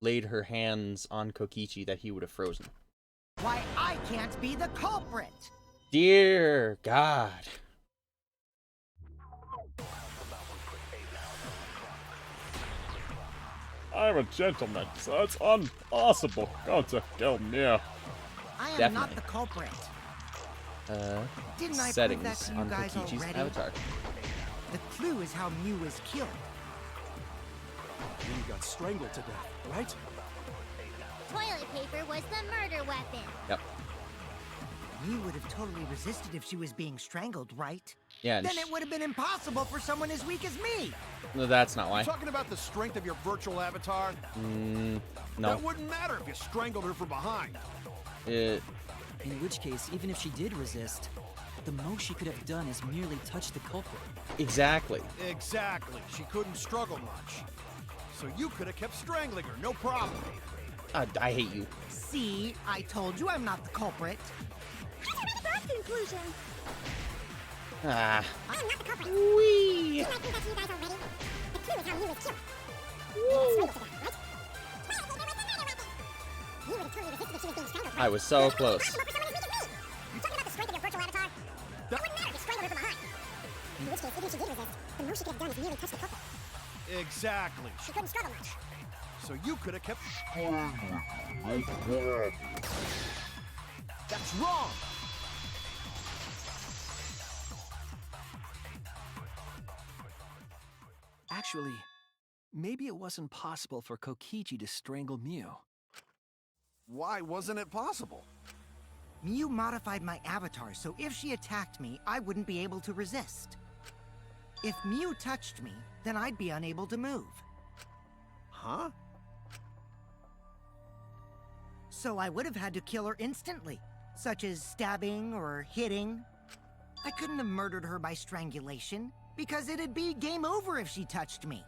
laid her hands on Kokichi, that he would have frozen. Why, I can't be the culprit! Dear God. I'm a gentleman, so it's impossible. Go to kill me. I am Definitely. not the culprit. Didn't I prove that Settings to you on guys Kokichi's already? avatar. The clue is how Mew was killed. Mew got strangled to death, right? Toilet paper was the murder weapon. Yep. Mew would have totally resisted if she was being strangled, right? Yeah. Then it would have been impossible for someone as weak as me. No, that's not why. You talking about the strength of your virtual avatar? No. That wouldn't matter if you strangled her from behind. It, In which case, even if she did resist, the most she could have done is merely touch the culprit. exactly. Exactly. She couldn't struggle much. So you could have kept strangling her, no problem. I hate you. See, I told you I'm not the culprit. That conclusion. Ah. I'm not the culprit. Wee. Didn't I prove that to you guys already? The clue is how Mew was killed. Mew was strangled to death, right? Toilet paper was the murder weapon. Mew would have totally resisted if she was being strangled, right? I was so close. Impossible for someone as weak as me. You talking about the strength of your virtual avatar? That wouldn't matter if you strangled her from behind. In which case, even if she did resist, the most she could have done is merely touch the culprit. Exactly. She couldn't struggle much. So you could have kept... That's wrong! Actually, maybe it wasn't possible for Kokichi to strangle Mew. Why wasn't it possible? Mew modified my avatar, so if she attacked me, I wouldn't be able to resist. If Mew touched me, then I'd be unable to move. Huh? So I would have had to kill her instantly, such as stabbing or hitting. I couldn't have murdered her by strangulation, because it'd be game over if she touched me.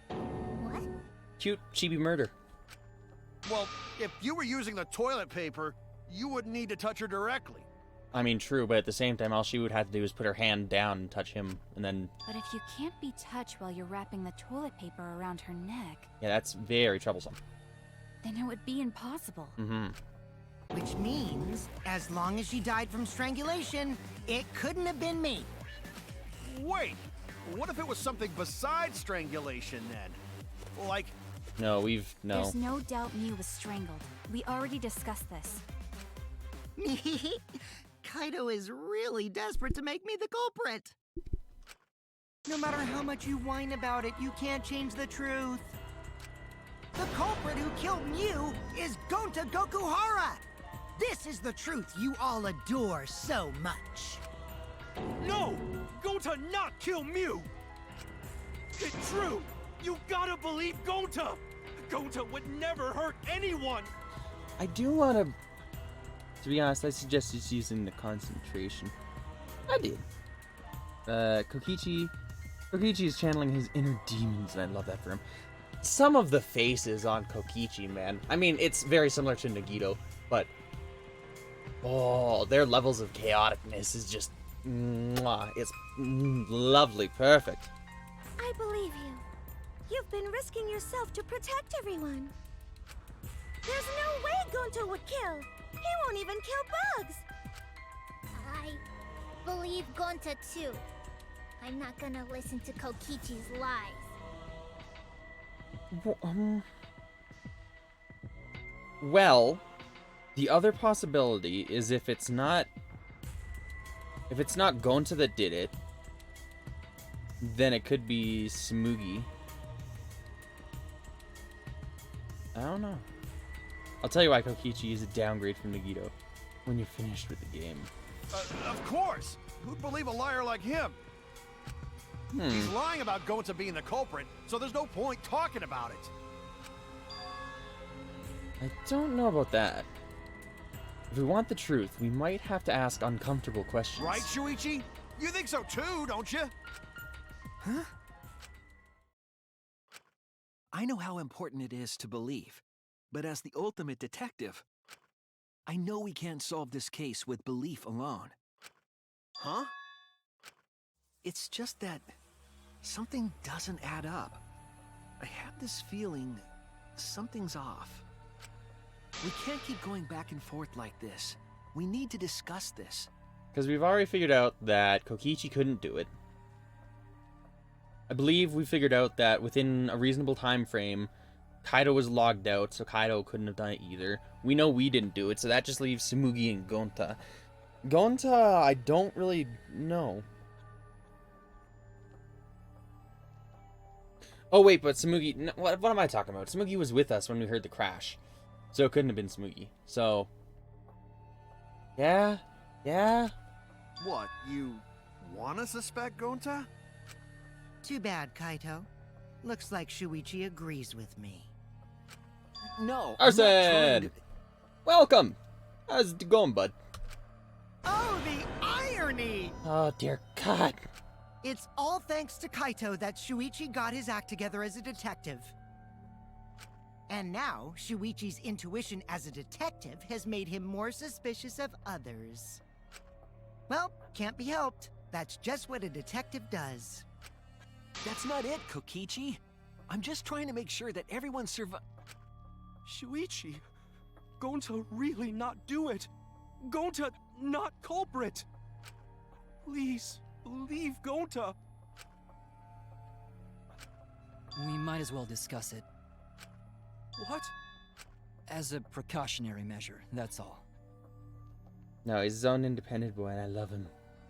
What? Cute chibi murder. Well, if you were using the toilet paper, you wouldn't need to touch her directly. I mean, true, but at the same time, all she would have to do is put her hand down and touch him, and then... But if you can't be touched while you're wrapping the toilet paper around her neck, Yeah, that's very troublesome. then it would be impossible. Mm-hmm. Which means, as long as she died from strangulation, it couldn't have been me. Wait, what if it was something besides strangulation then? Like, No, no. There's no doubt Mew was strangled. We already discussed this. Kaido is really desperate to make me the culprit. No matter how much you whine about it, you can't change the truth. The culprit who killed Mew is Gonta Gokuhara! This is the truth you all adore so much. No! Gonta not kill Mew! It's true! You gotta believe Gonta! Gonta would never hurt anyone! I do want to be honest, I suggest just using the concentration. I did. Kokichi is channeling his inner demons, and I love that for him. Some of the faces on Kokichi, man. I mean, it's very similar to Nagito, but... Oh, their levels of chaoticness is just... Mwah, it's lovely, perfect. I believe you. You've been risking yourself to protect everyone. There's no way Gonta would kill. He won't even kill bugs. I believe Gonta too. I'm not gonna listen to Kokichi's lies. Well, the other possibility is if it's not Gonta that did it, then it could be Smoogie. I don't know. I'll tell you why Kokichi is a downgrade from Nagito when you're finished with the game. Of course! Who'd believe a liar like him? He's lying about Gonta being the culprit, so there's no point talking about it. I don't know about that. If we want the truth, we might have to ask uncomfortable questions. Right, Shuichi? You think so too, don't you? Huh? I know how important it is to believe, but as the ultimate detective, I know we can't solve this case with belief alone. Huh? It's just that something doesn't add up. I have this feeling something's off. We can't keep going back and forth like this. We need to discuss this. Because we've already figured out that Kokichi couldn't do it. I believe we figured out that within a reasonable time frame, Kaido was logged out, so Kaido couldn't have done it either. We know we didn't do it, so that just leaves Tsumugi and Gonta. Gonta, I don't really know. Oh wait, but Tsumugi... No, what am I talking about? Tsumugi was with us when we heard the crash. So it couldn't have been Tsumugi. So... Yeah? What, you wanna suspect Gonta? Too bad, Kaito. Looks like Shuichi agrees with me. No, Arsene! Welcome! How's it going, bud? Oh, the irony! Oh, dear God. It's all thanks to Kaito that Shuichi got his act together as a detective. And now, Shuichi's intuition as a detective has made him more suspicious of others. Well, can't be helped. That's just what a detective does. That's not it, Kokichi. I'm just trying to make sure that everyone Shuichi, Gonta really not do it. Gonta not culprit. Please, believe Gonta. We might as well discuss it. What? As a precautionary measure, that's all. No, he's his own independent boy, and I love him.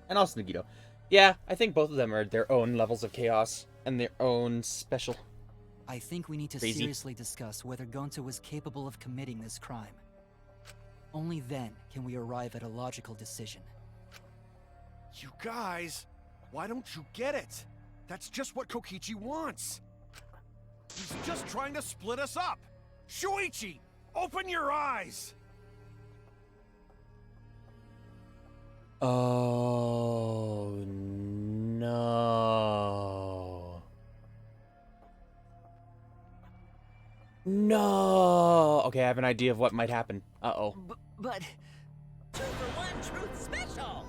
And also Nagito. Yeah, I think both of them are their own levels of chaos and their own special. I think we need to Crazy. seriously discuss whether Gonta was capable of committing this crime. Only then can we arrive at a logical decision. You guys, why don't you get it? That's just what Kokichi wants. He's just trying to split us up. Shuichi, open your eyes! Oh, no. No! Okay, I have an idea of what might happen. Uh-oh. But... 2 for 1 truth special!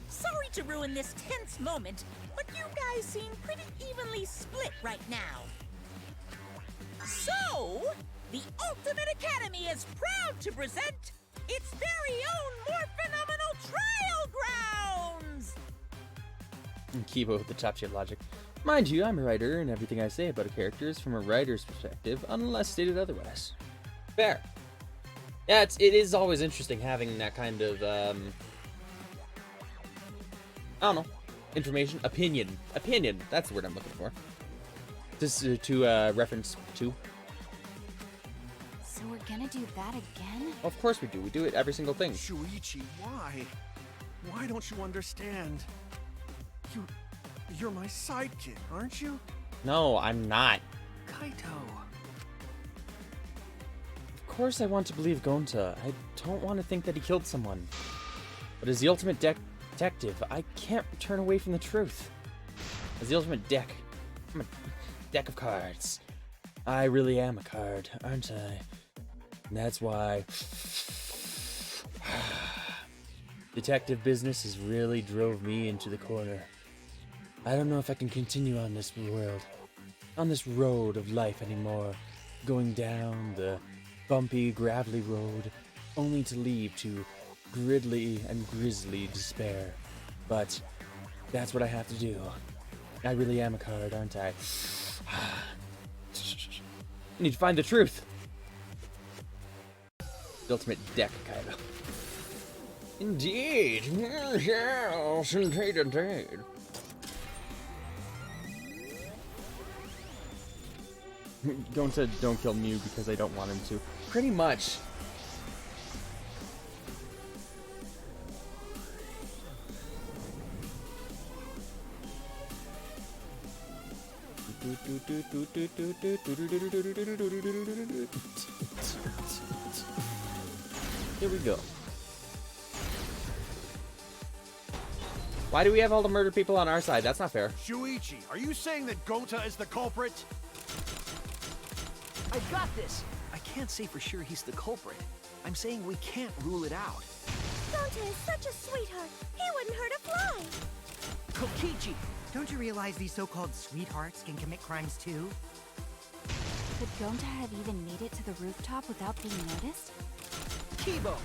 Sorry to ruin this tense moment, but you guys seem pretty evenly split right now. So, the Ultimate Academy is proud to present its very own more phenomenal trial grounds! Keep it with the top shit logic. Mind you, I'm a writer, and everything I say about a character is from a writer's perspective, unless stated otherwise. Fair. Yeah, it is always interesting having that kind of, I don't know, information, opinion, that's the word I'm looking for. Just to reference to. So we're gonna do that again? Of course we do it every single thing. Shuichi, why? Why don't you understand? You're my sidekick, aren't you? No, I'm not. Kaito... Of course I want to believe Gonta. I don't want to think that he killed someone. But as the ultimate detective, I can't turn away from the truth. As the ultimate deck, I'm a deck of cards. I really am a card, aren't I? And that's why... detective business has really drove me into the corner. I don't know if I can continue on this world, on this road of life anymore, going down the bumpy, gravelly road, only to lead to gridly and grisly despair. But that's what I have to do. I really am a card, aren't I? I need to find the truth. The ultimate deck, kind of. Indeed. Yes, indeed, indeed. Going to don't kill Mew because I don't want him to. Pretty much. Here we go. Why do we have all the murdered people on our side? That's not fair. Shuichi, are you saying that Gonta is the culprit? I got this! I can't say for sure he's the culprit. I'm saying we can't rule it out. Gonta is such a sweetheart. He wouldn't hurt a fly. Kokichi! Don't you realize these so-called sweethearts can commit crimes too? Could Gonta have even made it to the rooftop without being noticed? Kibo!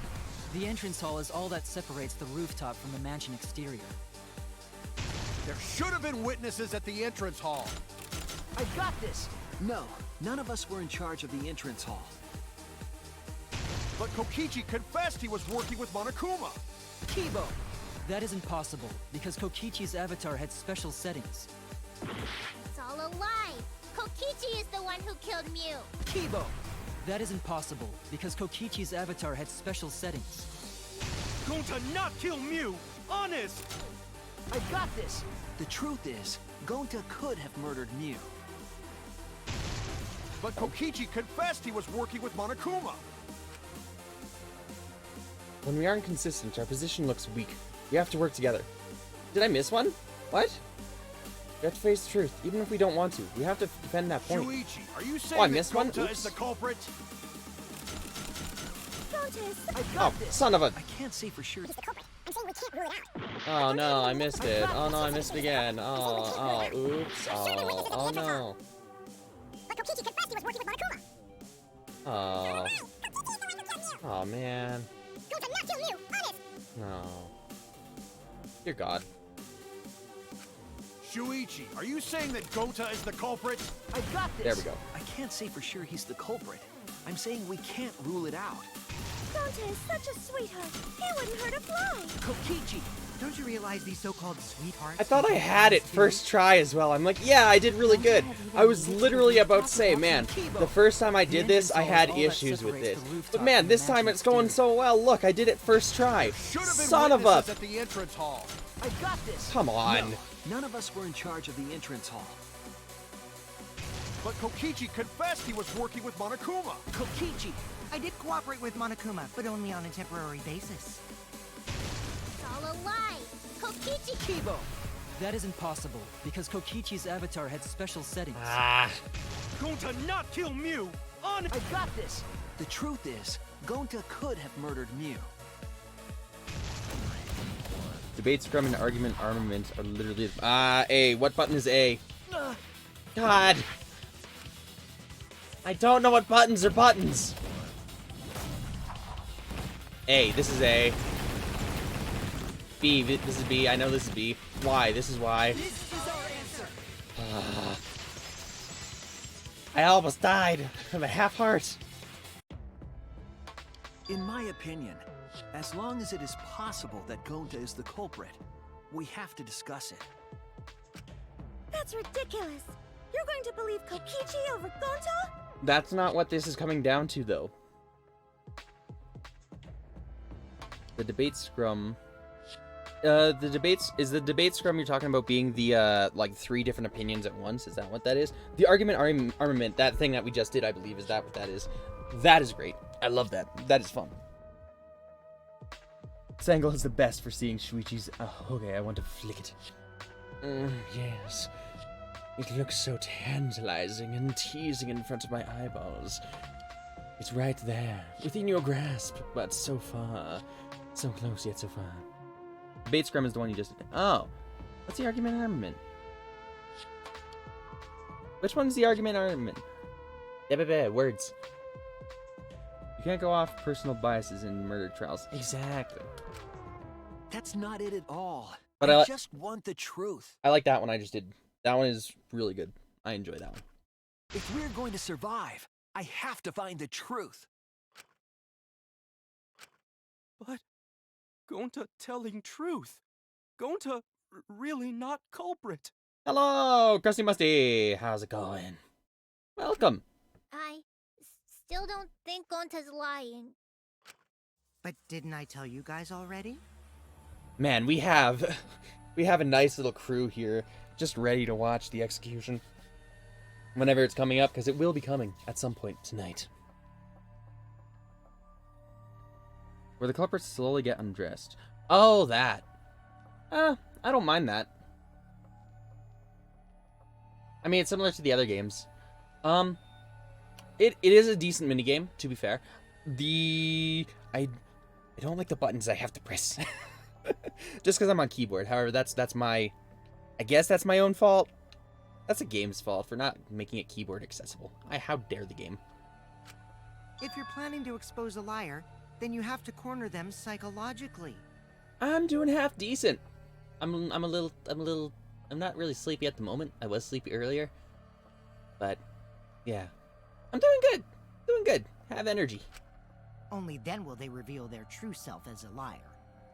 The entrance hall is all that separates the rooftop from the mansion exterior. There should have been witnesses at the entrance hall. I got this! No, none of us were in charge of the entrance hall. But Kokichi confessed he was working with Monokuma. Kibo! That isn't possible, because Kokichi's avatar had special settings. It's all a lie. Kokichi is the one who killed Mew. Kibo! That isn't possible, because Kokichi's avatar had special settings. Gonta not kill Mew! Honest! I got this! The truth is, Gonta could have murdered Mew. But Kokichi confessed he was working with Monokuma. When we aren't consistent, our position looks weak. We have to work together. Did I miss one? What? We have to face the truth, even if we don't want to. We have to defend that point. Shuichi, are you I saying that missed one? Gonta Oops. is the culprit? Gonta is I got Oh, this! son of a... I can't say for sure. Oh no, I missed it. Oh no, I missed it again. Oh, oops. Oh no. Oh. Oh man. No. Dear God. Shuichi, are you saying that Gonta is the culprit? I got this! There we go. I can't say for sure he's the culprit. I'm saying we can't rule it out. Gonta is such a sweetheart. He wouldn't hurt a fly. Kokichi! Don't you realize these so-called sweethearts? I thought I had it first try as well. I'm like, yeah, I did really good. I was literally about to say, man, the first time I did this, I had issues with this. But man, this time it's going so well. Look, I did it first try. Should have been Son of a... witnesses at the entrance hall. I got this! Come on. No, none of us were in charge of the entrance hall. But Kokichi confessed he was working with Monokuma. Kokichi! I did cooperate with Monokuma, but only on a temporary basis. It's all a lie. Kokichi. Kibo! That isn't possible, because Kokichi's avatar had special settings. Ah. Gonta not kill Mew! Honest! I got this! The truth is, Gonta could have murdered Mew. Debate, scrum, and argument armament are literally... A. What button is A? God. I don't know what buttons are buttons. A. This is A. B. This is B. I know this is B. Y. This is Y. This is our answer! I almost died of a half heart. In my opinion, as long as it is possible that Gonta is the culprit, we have to discuss it. That's ridiculous. You're going to believe Kokichi over Gonta? That's not what this is coming down to, though. The debate scrum... Is the debate scrum you're talking about being the, like, 3 different opinions at once? Is that what that is? The argument armament, that thing that we just did, I believe, is that what that is? That is great. I love that. That is fun. This angle is the best for seeing Shuichi's... Oh, okay, I want to flick it. Yes. It looks so tantalizing and teasing in front of my eyeballs. It's right there, within your grasp, but so far. So close, yet so far. Debate scrum is the one you just did. Oh. What's the argument armament? Which one's the argument armament? Words. You can't go off personal biases in murder trials. Exactly. That's not it at all. But I just want the truth. I like that one I just did. That one is really good. I enjoy that one. If we're going to survive, I have to find the truth. But Gonta telling truth. Gonta really not culprit. Hello, Krusty Musty. How's it going? Welcome. I still don't think Gonta's lying. But didn't I tell you guys already? Man, we have a nice little crew here, just ready to watch the execution whenever it's coming up, because it will be coming at some point tonight. Where the culprits slowly get undressed. Oh, that. I don't mind that. I mean, it's similar to the other games. It is a decent minigame, to be fair. I don't like the buttons I have to press. Just because I'm on keyboard. However, that's my... I guess that's my own fault. That's the game's fault for not making it keyboard accessible. How dare the game. If you're planning to expose a liar, then you have to corner them psychologically. I'm doing half decent. I'm not really sleepy at the moment. I was sleepy earlier. But, yeah. I'm doing good. Doing good. Have energy. Only then will they reveal their true self as a liar,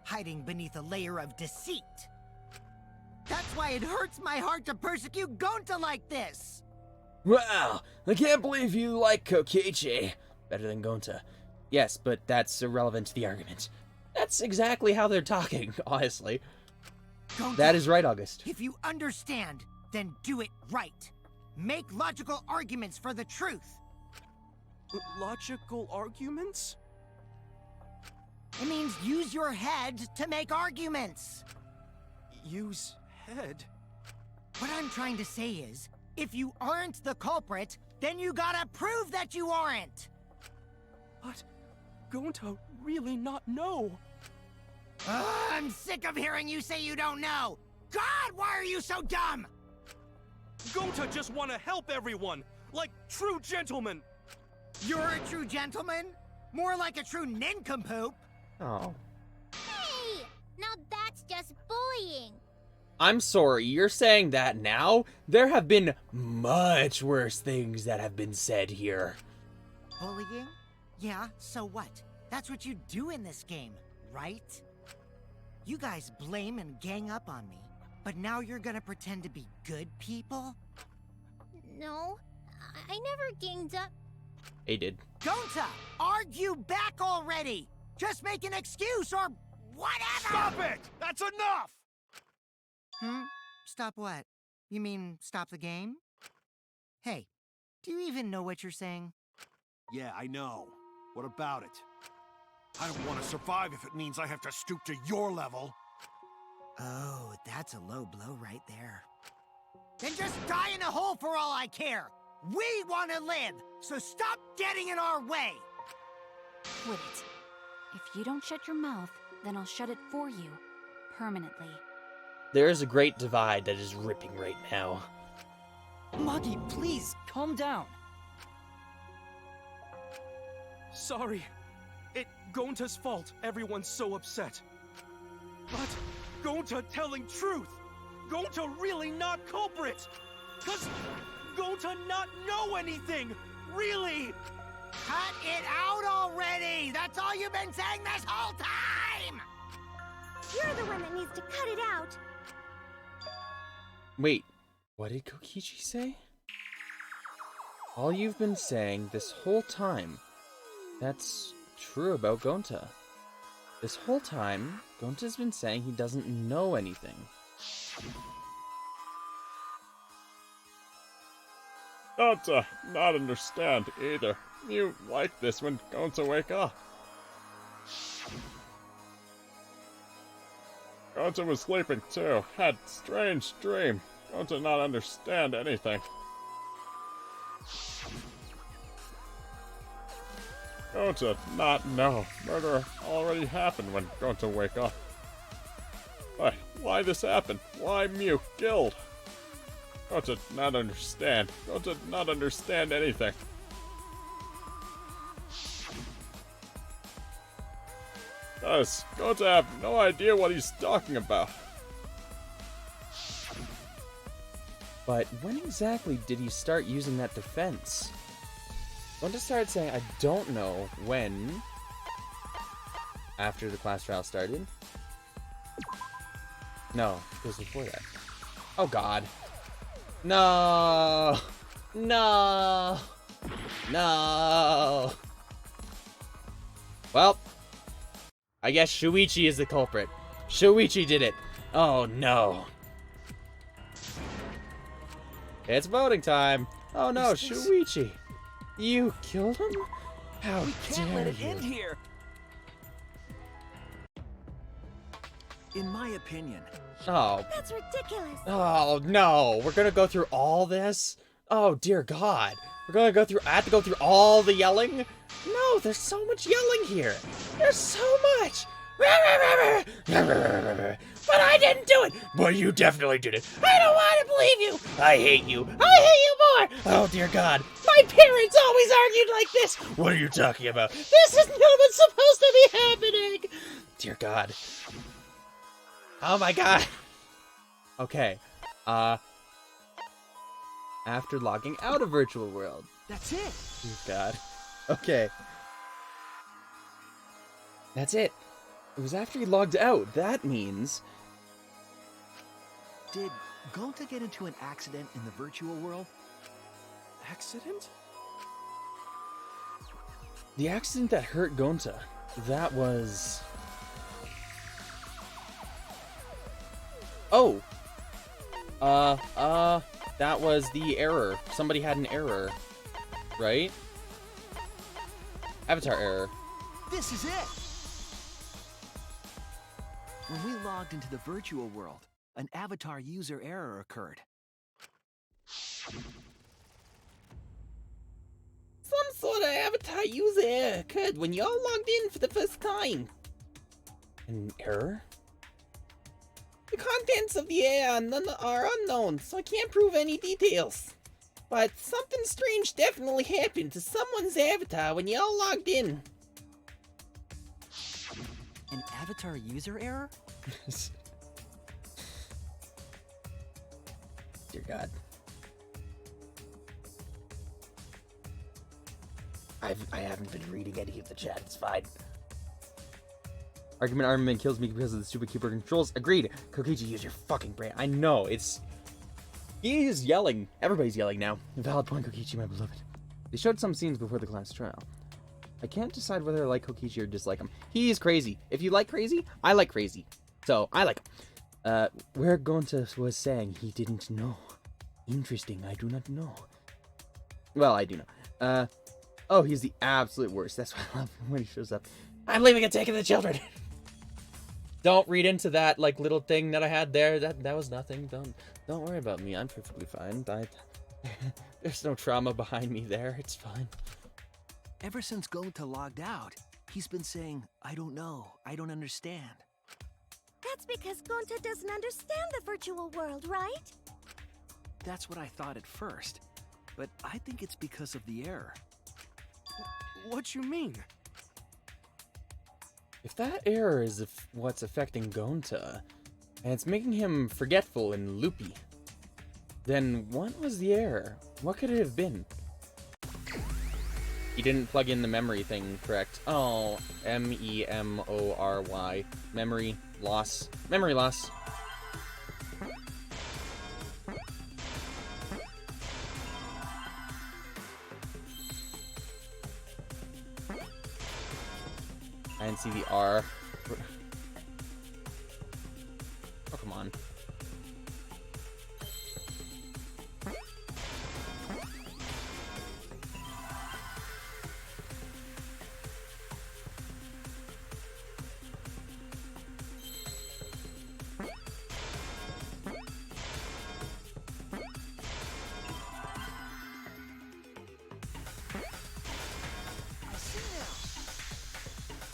hiding beneath a layer of deceit. That's why it hurts my heart to persecute Gonta like this! Wow, I can't believe you like Kokichi better than Gonta. Yes, but that's irrelevant to the argument. That's exactly how they're talking, honestly. Gonta, that is right, August. If you understand, then do it right. Make logical arguments for the truth. Logical arguments? It means use your head to make arguments. Use head? What I'm trying to say is, if you aren't the culprit, then you gotta prove that you aren't! But Gonta really not know. I'm sick of hearing you say you don't know! God, why are you so dumb? Gonta just want to help everyone, like true gentlemen. You're a true gentleman? More like a true nincompoop. Oh. Hey! Now that's just bullying. I'm sorry, you're saying that now? There have been much worse things that have been said here. Bullying? Yeah, so what? That's what you do in this game, right? You guys blame and gang up on me, but now you're gonna pretend to be good people? No, I never ganged up. They did. Gonta, argue back already! Just make an excuse or whatever! Stop it! That's enough! Stop what? You mean stop the game? Hey, do you even know what you're saying? Yeah, I know. What about it? I don't want to survive if it means I have to stoop to your level. Oh, that's a low blow right there. Then just die in a hole for all I care! We want to live, so stop getting in our way! Quit it. If you don't shut your mouth, then I'll shut it for you. Permanently. There is a great divide that is ripping right now. Magi, please, calm down. Sorry. It Gonta's fault everyone's so upset. But Gonta telling truth. Gonta really not culprit. Cause Gonta not know anything. Really. Cut it out already! That's all you've been saying this whole time! You're the one that needs to cut it out. Wait, what did Kokichi say? All you've been saying this whole time, that's true about Gonta. This whole time, Gonta's been saying he doesn't know anything. Gonta, not understand either. You like this when Gonta wake up. Gonta was sleeping too, had strange dream. Gonta not understand anything. Gonta not know. Murder already happened when Gonta wake up. Why this happened? Why Mew killed? Gonta not understand. Gonta not understand anything. Thus, going to have no idea what he's talking about. But when exactly did he start using that defense? Gonta started saying, I don't know when. After the class trial started? No, it was before that. Oh god. No! No! No! Well, I guess Shuichi is the culprit. Shuichi did it. Oh no. It's voting time. Oh no, Shuichi. You killed him? How We can't dare let it you. end here. In my opinion, Oh. That's ridiculous. Oh no, we're gonna go through all this? Oh dear God. We're gonna go through, I have to go through all the yelling? No, there's so much yelling here. There's so much. But I didn't do it. But you definitely did it. I don't want to believe you. I hate you. I hate you more. Oh dear God. My parents always argued like this. What are you talking about? This is not what's supposed to be happening. Dear God. Oh my God. Okay. After logging out of Virtual World. that's it. Dear God. Okay. That's it. It was after he logged out. That means... Did Gonta get into an accident in the virtual world? Accident? The accident that hurt Gonta. That was... Oh! That was the error. Somebody had an error. Right? Avatar error. This is it! When we logged into the virtual world, an avatar user error occurred. Some sort of avatar user error occurred when y'all logged in for the first time. An error? The contents of the error are unknown, so I can't prove any details. But something strange definitely happened to someone's avatar when y'all logged in. An avatar user error? Dear God. I haven't been reading any of the chat, it's fine. Armament kills me because of the stupid keyboard controls. Agreed. Kokichi, use your fucking brain. I know, it's... He is yelling. Everybody's yelling now. Valid point, Kokichi, my beloved. They showed some scenes before the class trial. I can't decide whether I like Kokichi or dislike him. He is crazy. If you like crazy, I like crazy. So, I like him. Where Gonta was saying he didn't know. Interesting, I do not know. Well, I do know. Oh, he's the absolute worst. That's why I love him when he shows up. I'm leaving a take of the children. Don't read into that like little thing that I had there. That was nothing. Don't worry about me. I'm perfectly fine. There's no trauma behind me there. It's fine. Ever since Gonta logged out, he's been saying, I don't know, I don't understand. That's because Gonta doesn't understand the virtual world, right? That's what I thought at first, but I think it's because of the error. What you mean? If that error is what's affecting Gonta, and it's making him forgetful and loopy, then what was the error? What could it have been? He didn't plug in the memory thing correct. Oh, M-E-M-O-R-Y. Memory loss. Memory loss. I didn't see the R. Oh, come on.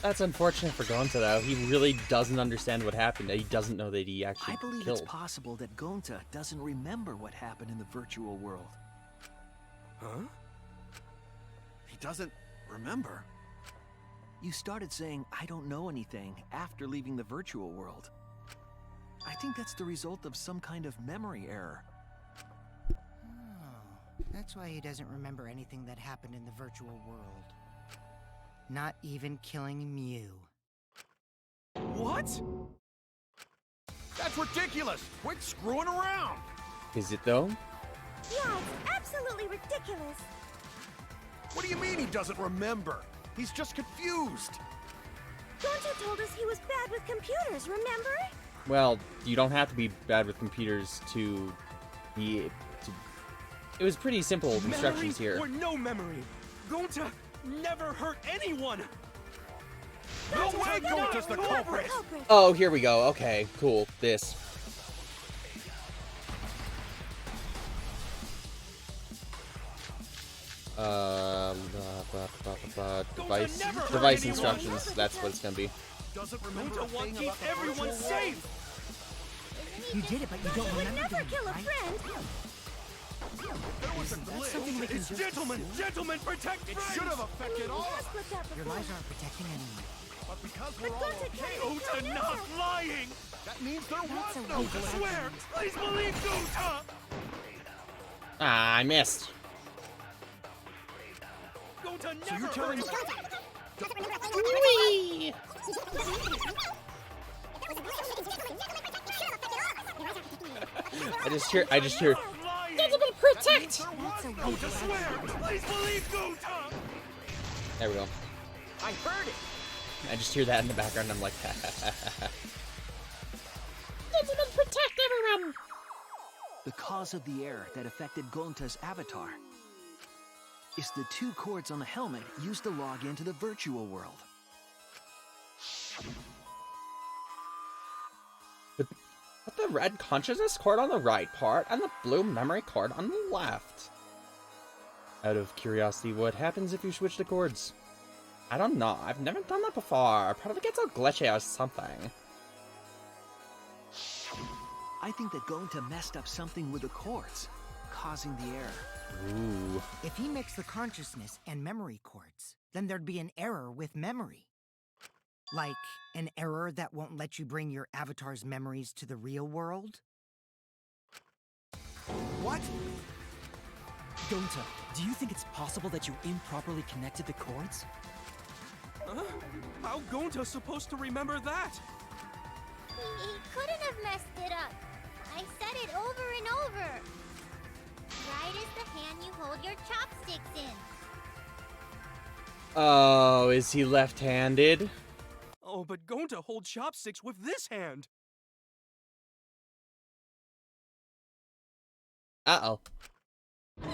That's unfortunate for Gonta, though. He really doesn't understand what happened. He doesn't know that he actually I believe killed. it's possible that Gonta doesn't remember what happened in the virtual world. Huh? He doesn't remember? You started saying, I don't know anything, after leaving the virtual world. I think that's the result of some kind of memory error. Oh, that's why he doesn't remember anything that happened in the virtual world. Not even killing Mew. What? That's ridiculous! Quit screwing around! Is it though? Yeah, it's absolutely ridiculous. What do you mean he doesn't remember? He's just confused. Gonta told us he was bad with computers, remember? Well, you don't have to be bad with computers to be. It was pretty simple instructions Memory here. or no memory, Gonta never hurt anyone. No way Gonta's the culprit! Oh, here we go. Okay, cool. This. Device instructions. That's what it's gonna be. Doesn't remember Gonta a wants thing to keep about the everyone virtual safe. You did it, but you don't He would remember never doing kill it, a right? friend. There was a That's something we glitch. can It's just... gentlemen, protect It friends. should have affected all He of has us. slipped out Your before. lies aren't protecting anyone. But because But we're all Gonta okay, can't Gonta kill not now. lying. that means there was That's a no weak I glitch. swear, please believe Gonta. Ah, I missed. Gonta So never you're telling me... I just hear. lying. Protect. There was no. I swear, please believe Gonta. There we go. I heard it! I just hear that in the background. And I'm like, Protect everyone! The cause of the error that affected Gonta's avatar is the 2 cords on the helmet used to log into the virtual world. Put the red consciousness cord on the right part and the blue memory cord on the left. Out of curiosity, what happens if you switch the cords? I don't know. I've never done that before. Probably gets all glitchy or something. I think that Gonta messed up something with the cords, causing the error. Ooh. If he mixed the consciousness and memory cords, then there'd be an error with memory. Like an error that won't let you bring your avatar's memories to the real world? What? Gonta, do you think it's possible that you improperly connected the cords? Huh? How Gonta supposed to remember that? He couldn't have messed it up. I said it over and over. Right as the hand you hold your chopsticks in. Oh, is he left-handed? Oh, but Gonta holds chopsticks with this hand. Uh-oh. That's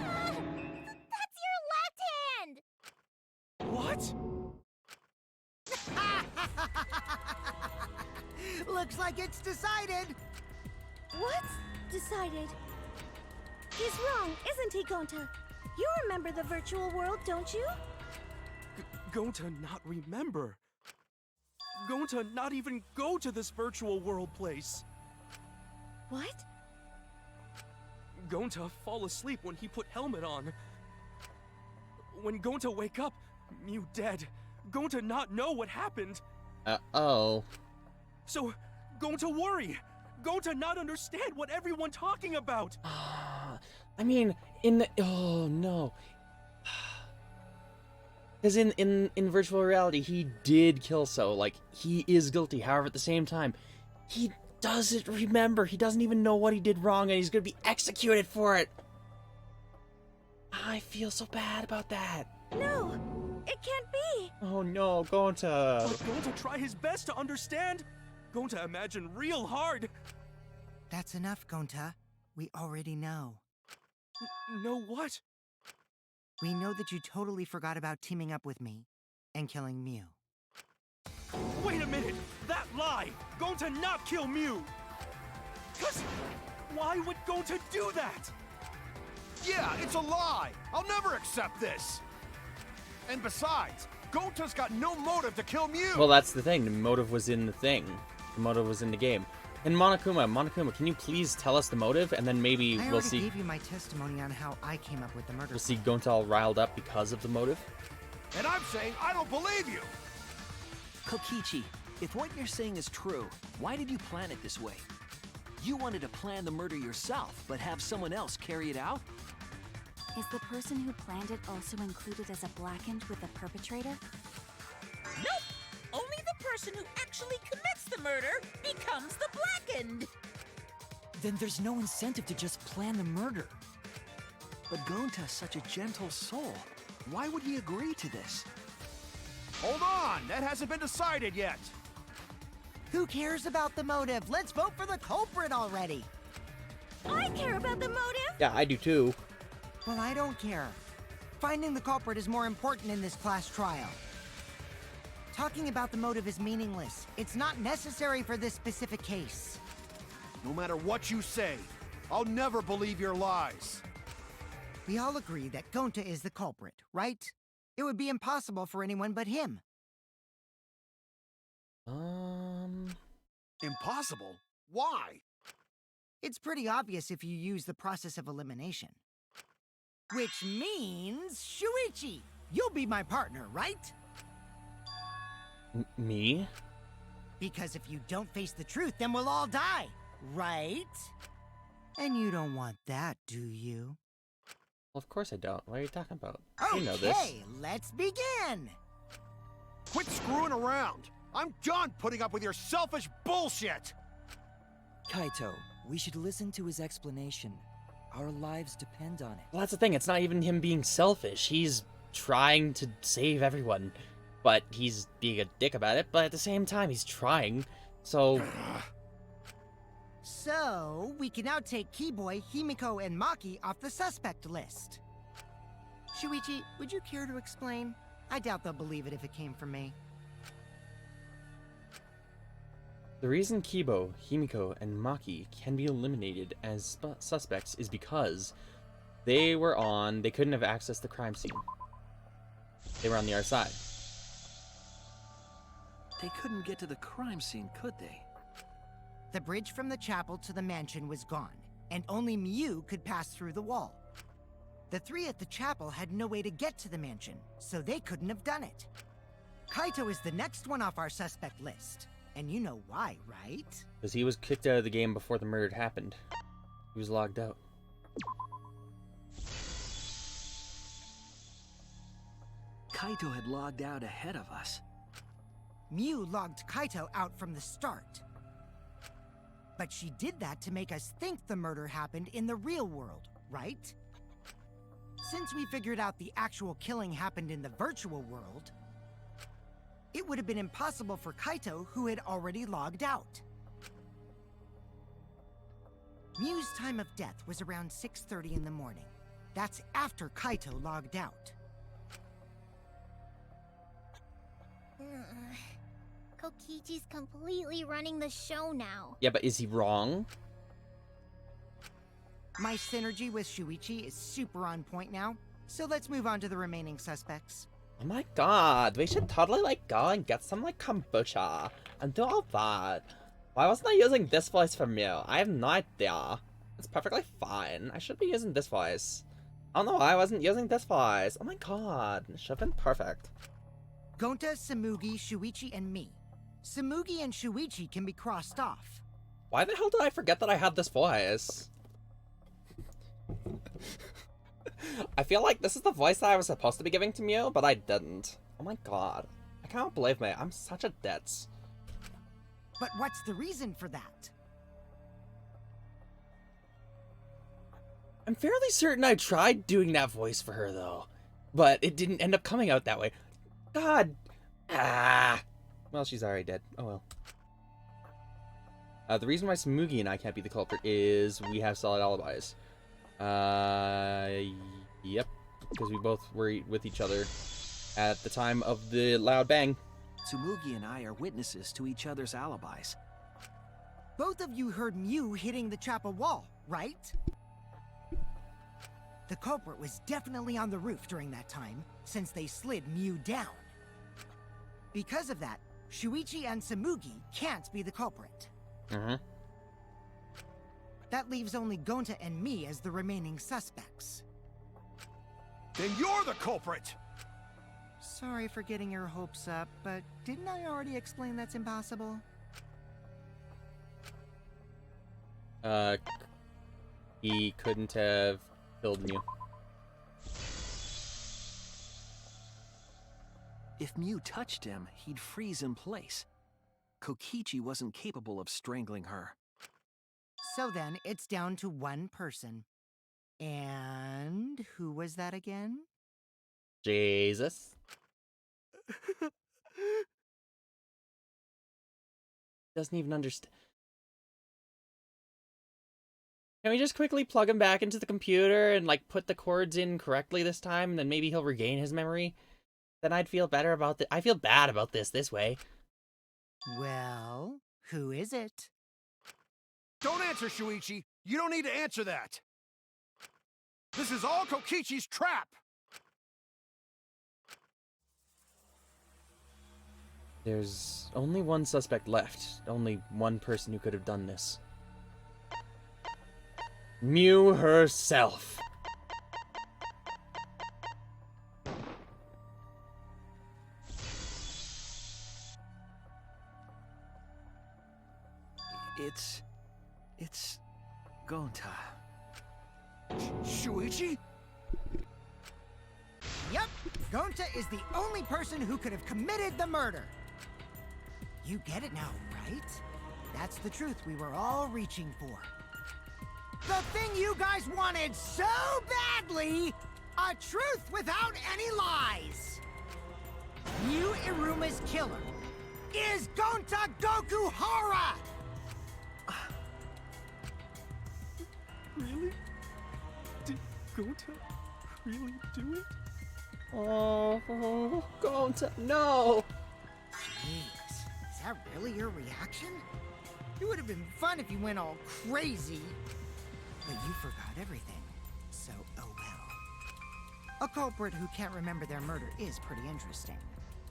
your left hand! What? Looks like it's decided! What? Decided. He's wrong, isn't he, Gonta? You remember the virtual world, don't you? Gonta not remember. Gonta not even go to this virtual world place. What? Gonta fall asleep when he put helmet on. When Gonta wake up, Mew dead. Gonta not know what happened. Uh-oh. So, Gonta worry. Gonta not understand what everyone talking about. I mean, oh no. Because in virtual reality, he did kill So. Like, he is guilty. However, at the same time, he doesn't remember. He doesn't even know what he did wrong, and he's gonna be executed for it. I feel so bad about that. No, it can't be. Oh no, Gonta. But Gonta try his best to understand. Gonta imagine real hard. That's enough, Gonta. We already know. Know what? We know that you totally forgot about teaming up with me and killing Mew. Wait a minute! That lie! Gonta not kill Mew! Cause why would Gonta do that? Yeah, it's a lie! I'll never accept this! And besides, Gonta's got no motive to kill Mew! Well, that's the thing. The motive was in the thing. The motive was in the game. And Monokuma, can you please tell us the motive, and then maybe I we'll already see. gave you my testimony on how I came up with the murder. We'll see Gonta all riled up because of the motive. And I'm saying I don't believe you! Kokichi, if what you're saying is true, why did you plan it this way? You wanted to plan the murder yourself, but have someone else carry it out? Is the person who planned it also included as a blackened with the perpetrator? Nope! Only the person who actually commits the murder becomes the blackened! Then there's no incentive to just plan the murder. But Gonta's such a gentle soul. Why would he agree to this? Hold on! That hasn't been decided yet! Who cares about the motive? Let's vote for the culprit already! I care about the motive! Yeah, I do too. Well, I don't care. Finding the culprit is more important in this class trial. Talking about the motive is meaningless. It's not necessary for this specific case. No matter what you say, I'll never believe your lies. We all agree that Gonta is the culprit, right? It would be impossible for anyone but him. Impossible? Why? It's pretty obvious if you use the process of elimination. Which means, Shuichi, you'll be my partner, right? Me? Because if you don't face the truth, then we'll all die, right? And you don't want that, do you? Well, of course I don't. What are you talking about? Okay, You know this. let's begin! Quit screwing around! I'm done putting up with your selfish bullshit! Kaito, we should listen to his explanation. Our lives depend on it. Well, that's the thing. It's not even him being selfish. He's trying to save everyone. But he's being a dick about it. But at the same time, he's trying. So... So, we can now take Keyboy, Himiko, and Maki off the suspect list. Shuichi, would you care to explain? I doubt they'll believe it if it came from me. The reason Kibo, Himiko, and Maki can be eliminated as suspects is because they couldn't have accessed the crime scene. They were on the other side. They couldn't get to the crime scene, could they? The bridge from the chapel to the mansion was gone, and only Miu could pass through the wall. The three at the chapel had no way to get to the mansion, so they couldn't have done it. Kaito is the next one off our suspect list. And you know why, right? Because he was kicked out of the game before the murder happened. He was logged out. Kaito had logged out ahead of us. Miu logged Kaito out from the start. But she did that to make us think the murder happened in the real world, right? Since we figured out the actual killing happened in the virtual world, it would have been impossible for Kaito, who had already logged out. Miu's time of death was around 6:30 in the morning. That's after Kaito logged out. Kokichi's completely running the show now. Yeah, but is he wrong? My synergy with Shuichi is super on point now, so let's move on to the remaining suspects. Oh my god, we should totally, like, go and get some, like, kombucha and do all that. Why wasn't I using this voice for Mew? I have no idea. It's perfectly fine. I should be using this voice. I don't know why I wasn't using this voice. Oh my god, it should have been perfect. Gonta, Samugi, Shuichi, and me. Samugi and Shuichi can be crossed off. Why the hell did I forget that I had this voice? I feel like this is the voice that I was supposed to be giving to Mew, but I didn't. Oh my god. I can't believe me. I'm such a ditz. But what's the reason for that? I'm fairly certain I tried doing that voice for her, though. But it didn't end up coming out that way. God. Ah. Well, she's already dead. Oh well. The reason why Samugi and I can't be the culprit is we have solid alibis. Yep. Because we both were with each other at the time of the loud bang. Tsumugi and I are witnesses to each other's alibis. Both of you heard Mew hitting the chapel wall, right? The culprit was definitely on the roof during that time, since they slid Mew down. Because of that, Shuichi and Samugi can't be the culprit. That leaves only Gonta and me as the remaining suspects. Then you're the culprit! Sorry for getting your hopes up, but didn't I already explain that's impossible? He couldn't have killed Mew. If Mew touched him, he'd freeze in place. Kokichi wasn't capable of strangling her. So then, it's down to one person. And who was that again? Jesus. Doesn't even understand. Can we just quickly plug him back into the computer and, like, put the cords in correctly this time, and then maybe he'll regain his memory? Then I'd feel better about I feel bad about this way. Well, who is it? Don't answer, Shuichi! You don't need to answer that! This is all Kokichi's trap! There's only one suspect left. Only one person who could have done this. Mew herself. It's Gonta. Shuichi? Yep, Gonta is the only person who could have committed the murder. You get it now, right? That's the truth we were all reaching for. The thing you guys wanted so badly! A truth without any lies! Mew Iruma's killer is Gonta Gokuhara! Really? Did Gonta really do it? Oh, Gonta, no! Jeez, is that really your reaction? It would have been fun if you went all crazy. But you forgot everything, so oh well. A culprit who can't remember their murder is pretty interesting.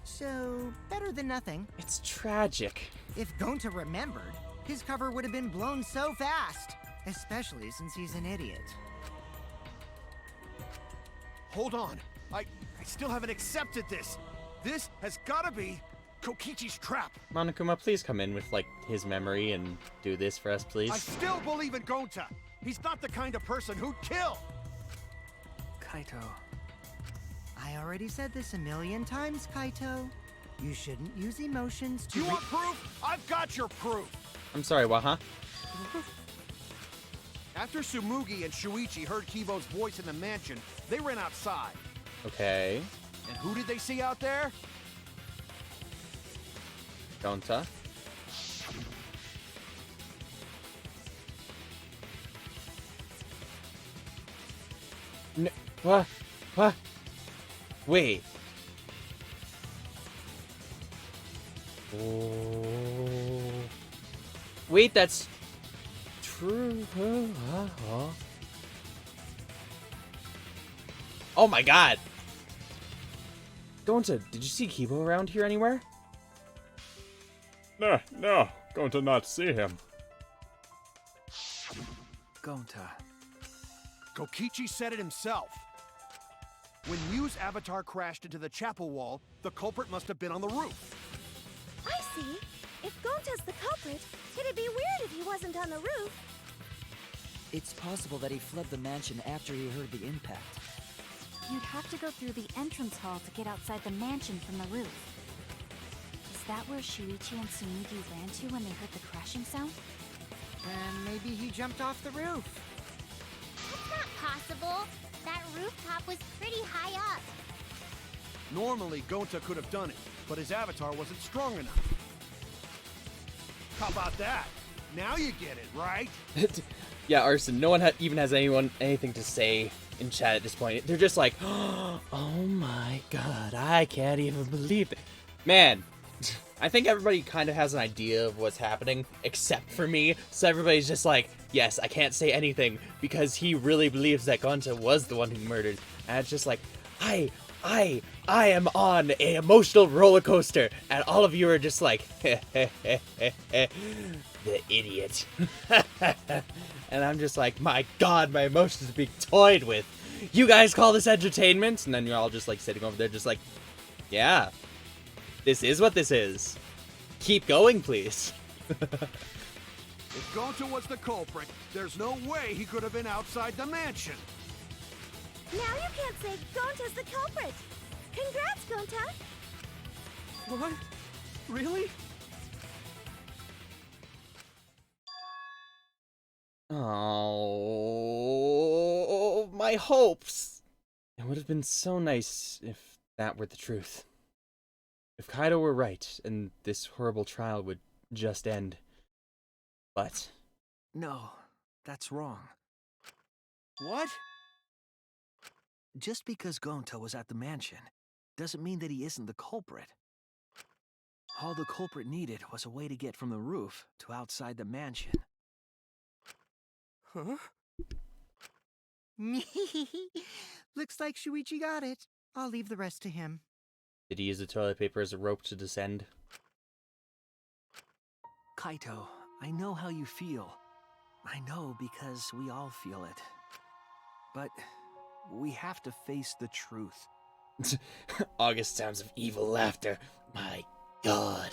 So, better than nothing. It's tragic. If Gonta remembered, his cover would have been blown so fast. Especially since he's an idiot. Hold on. I still haven't accepted this. This has gotta be Kokichi's trap. Monokuma, please come in with, like, his memory and do this for us, please. I still believe in Gonta. He's not the kind of person who'd kill. Kaito. I already said this a million times, Kaito. You shouldn't use emotions to— You want proof? I've got your proof. I'm sorry, what, huh? After Tsumugi and Shuichi heard Kibo's voice in the mansion, they ran outside. Okay. And who did they see out there? Gonta. No, what? What? Wait. Oh. Wait, that's true. Oh my god. Gonta, did you see Kibo around here anywhere? No, going to not see him. Gonta. Kokichi said it himself. When Mew's avatar crashed into the chapel wall, the culprit must have been on the roof. I see. If Gonta's the culprit, it'd be weird if he wasn't on the roof. It's possible that he fled the mansion after he heard the impact. You'd have to go through the entrance hall to get outside the mansion from the roof. Is that where Shuichi and Tsumugi ran to when they heard the crashing sound? And maybe he jumped off the roof. That's not possible. That rooftop was pretty high up. Normally, Gonta could have done it, but his avatar wasn't strong enough. How about that? Now you get it, right? Yeah, Arson, no one even has anything to say in chat at this point. They're just like, oh my god, I can't even believe it. Man, I think everybody kind of has an idea of what's happening, except for me. So everybody's just like, yes, I can't say anything because he really believes that Gonta was the one who murdered. And it's just like, I am on an emotional roller coaster, and all of you are just like, the idiot. And I'm just like, my god, my emotions are being toyed with. You guys call this entertainment? And then you're all just like sitting over there just like, Yeah. This is what this is. Keep going, please. If Gonta was the culprit, there's no way he could have been outside the mansion. Now you can't say Gonta's the culprit. Congrats, Gonta. What? Really? Oh, my hopes. It would have been so nice if that were the truth. If Kaido were right, and this horrible trial would just end. But... No, that's wrong. What? Just because Gonta was at the mansion doesn't mean that he isn't the culprit. All the culprit needed was a way to get from the roof to outside the mansion. Huh? Looks like Shuichi got it. I'll leave the rest to him. did he use the toilet paper as a rope to descend? Kaito, I know how you feel. I know because we all feel it. But we have to face the truth. August sounds of evil laughter. My God.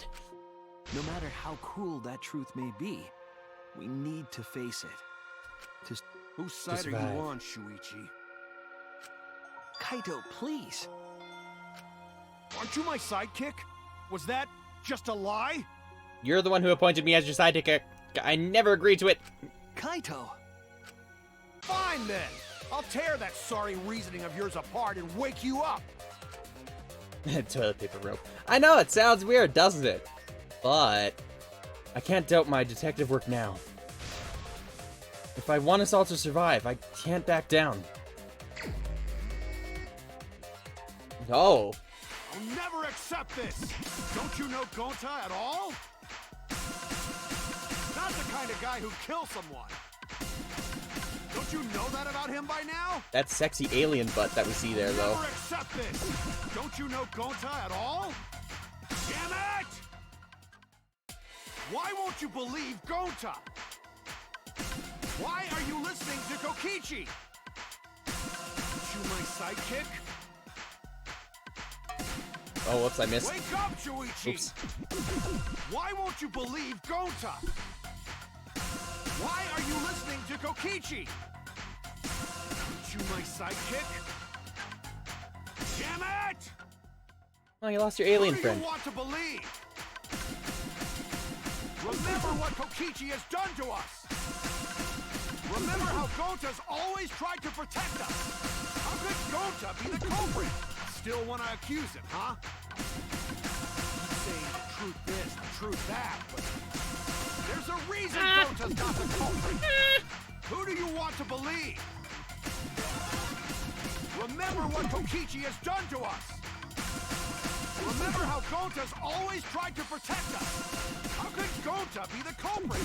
No matter how cruel that truth may be, we need to face it. Whose side are survive. you on, Shuichi? Kaito, please. Aren't you my sidekick? Was that just a lie? You're the one who appointed me as your sidekick. I never agreed to it. Kaito! Fine then! I'll tear that sorry reasoning of yours apart and wake you up! Toilet paper rope. I know, it sounds weird, doesn't it? But I can't doubt my detective work now. If I want us all to survive, I can't back down. Oh. I'll never accept this! Don't you know Gonta at all? Not the kind of guy who kills someone. Don't you know that about him by now? That sexy alien butt that we see there, though. Never accept this! Don't you know Gonta at all? Damn it! Why won't you believe Gonta? Why are you listening to Kokichi? Aren't you my sidekick? Oh, whoops, I missed. Wake up, Shuichi! Oops. Why won't you believe Gonta? Why are you listening to Kokichi? Aren't you my sidekick? Damn it! Oh, you lost your alien Who do friend. you want to believe? Remember what Kokichi has done to us! Remember how Gonta's always tried to protect us! How could Gonta be the culprit? Still want to accuse him, huh? You say the truth this, the truth that, but there's a reason Gonta's not the culprit! Who do you want to believe? Remember what Kokichi has done to us! Remember how Gonta's always tried to protect us! How could Gonta be the culprit?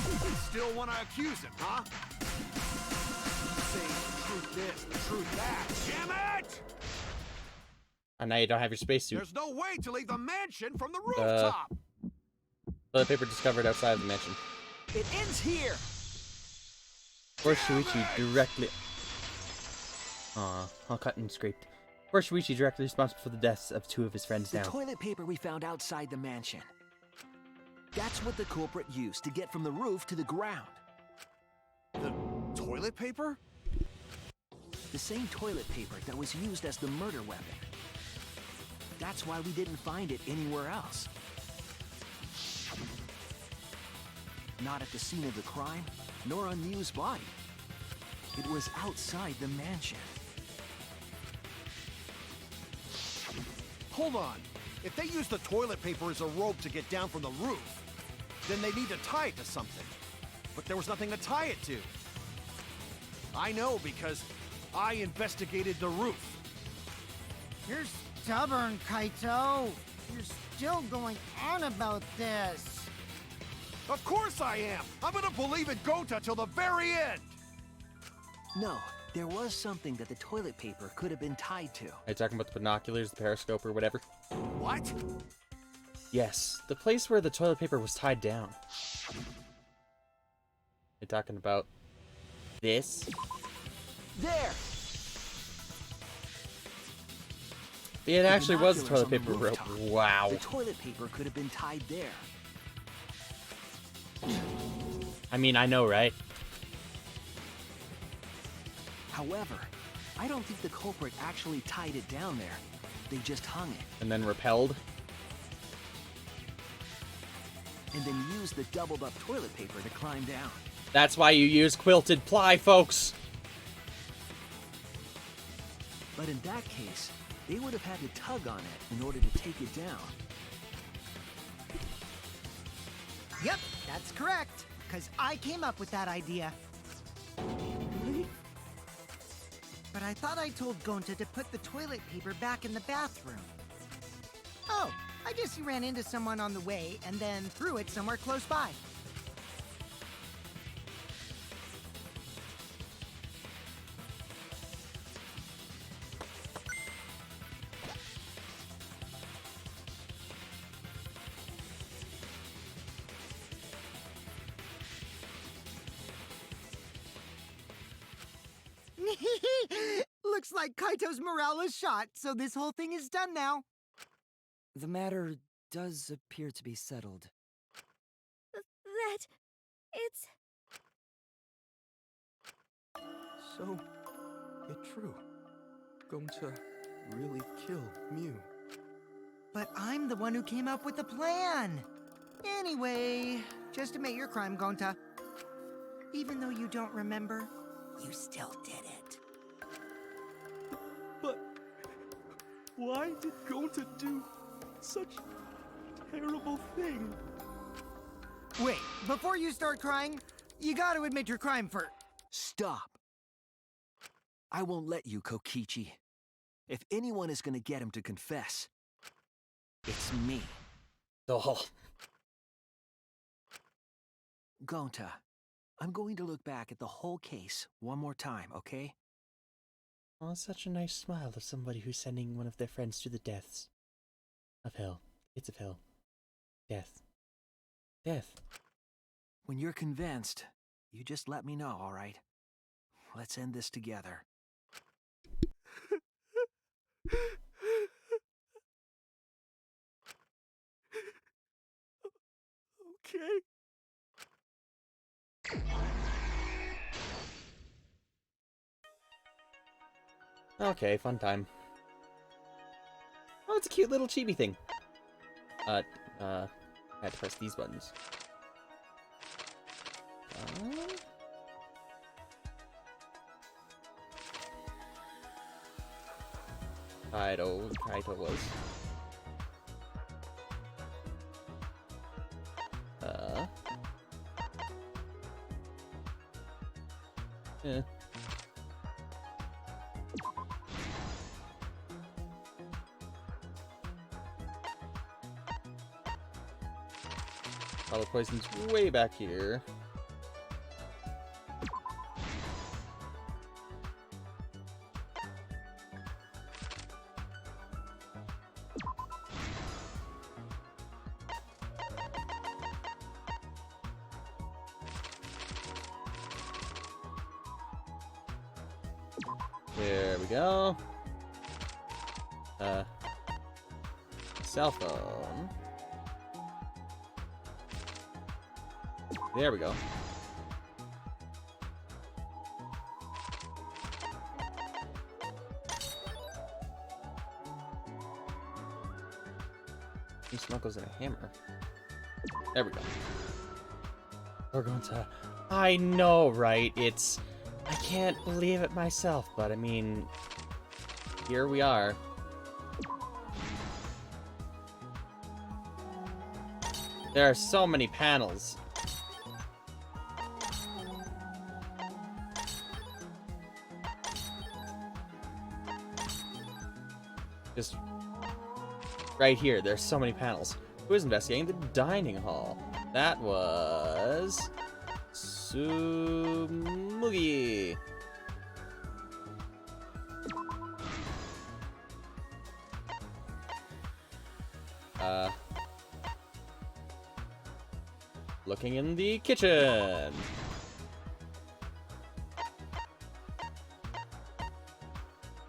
Still want to accuse him, huh? You say the truth this, the truth that. Damn it! And now you don't have your spacesuit. There's no way to leave the mansion from the rooftop! Toilet paper discovered outside of the mansion. It ends here! Poor Shuichi directly... Aw, all cut and scraped. Poor Shuichi directly responsible for the deaths of two of his friends The now. toilet paper we found outside the mansion. That's what the culprit used to get from the roof to the ground. The toilet paper? The same toilet paper that was used as the murder weapon. That's why we didn't find it anywhere else. Not at the scene of the crime, nor on Miu's body. It was outside the mansion. Hold on. If they use the toilet paper as a rope to get down from the roof, then they need to tie it to something. But there was nothing to tie it to. I know because I investigated the roof. You're stubborn, Kaito. You're still going on about this. Of course I am! I'm gonna believe in Gonta till the very end! No, there was something that the toilet paper could have been tied to. Are you talking about the binoculars, the periscope, or whatever? What? Yes, the place where the toilet paper was tied down. You're talking about this? There! It actually was binoculars toilet on the paper rope. rooftop. Wow. The toilet paper could have been tied there. I mean, I know, right? However, I don't think the culprit actually tied it down there. They just hung it. And then repelled. And then used the doubled up toilet paper to climb down. That's why you use quilted ply, folks. But in that case, they would have had to tug on it in order to take it down. Yep, that's correct. Because I came up with that idea. But I thought I told Gonta to put the toilet paper back in the bathroom. Oh, I guess he ran into someone on the way and then threw it somewhere close by. Looks like Kaito's morale is shot, so this whole thing is done now. The matter does appear to be settled. That... it's... So, it's true. Gonta really killed Mew. But I'm the one who came up with the plan. Anyway, just admit your crime, Gonta. Even though you don't remember, you still did it. But why did Gonta do such a terrible thing? Wait, before you start crying, you gotta admit your crime first. Stop! I won't let you, Kokichi. If anyone is gonna get him to confess, it's me. Oh. Gonta, I'm going to look back at the whole case one more time, okay? Oh, such a nice smile of somebody who's sending one of their friends to the depths of hell. It's of hell. Death. Death. When you're convinced, you just let me know, all right? Let's end this together. Okay. Okay, fun time. Oh, it's a cute little chibi thing. I had to press these buttons. Kaito was. Yeah. Bottle poison's way back here. There we go. Cell phone. There we go. Two snuggles and a hammer. There we go. We're going to... I know, right? It's... I can't believe it myself, but I mean... Here we are. There are so many panels. Just right here, there's so many panels. Who is investigating the dining hall? That was Sumugi. Looking in the kitchen.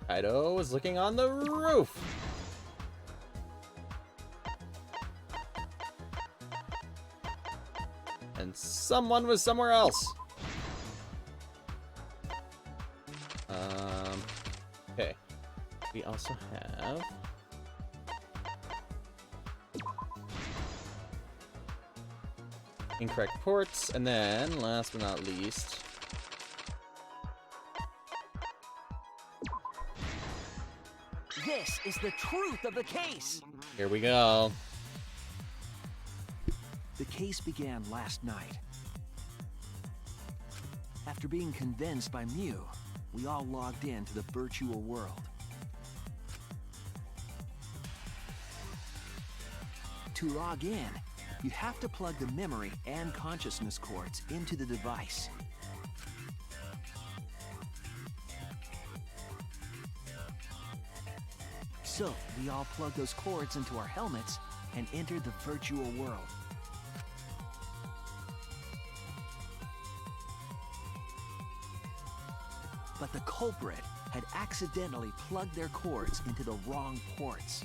Kaido is looking on the roof. someone was somewhere else. Okay. We also have... incorrect ports, and then, last but not least... This is the truth of the case! here we go. The case began last night. After being convinced by Mew, we all logged into the virtual world. To log in, you have to plug the memory and consciousness cords into the device. So, we all plugged those cords into our helmets and entered the virtual world. But the culprit had accidentally plugged their cords into the wrong ports.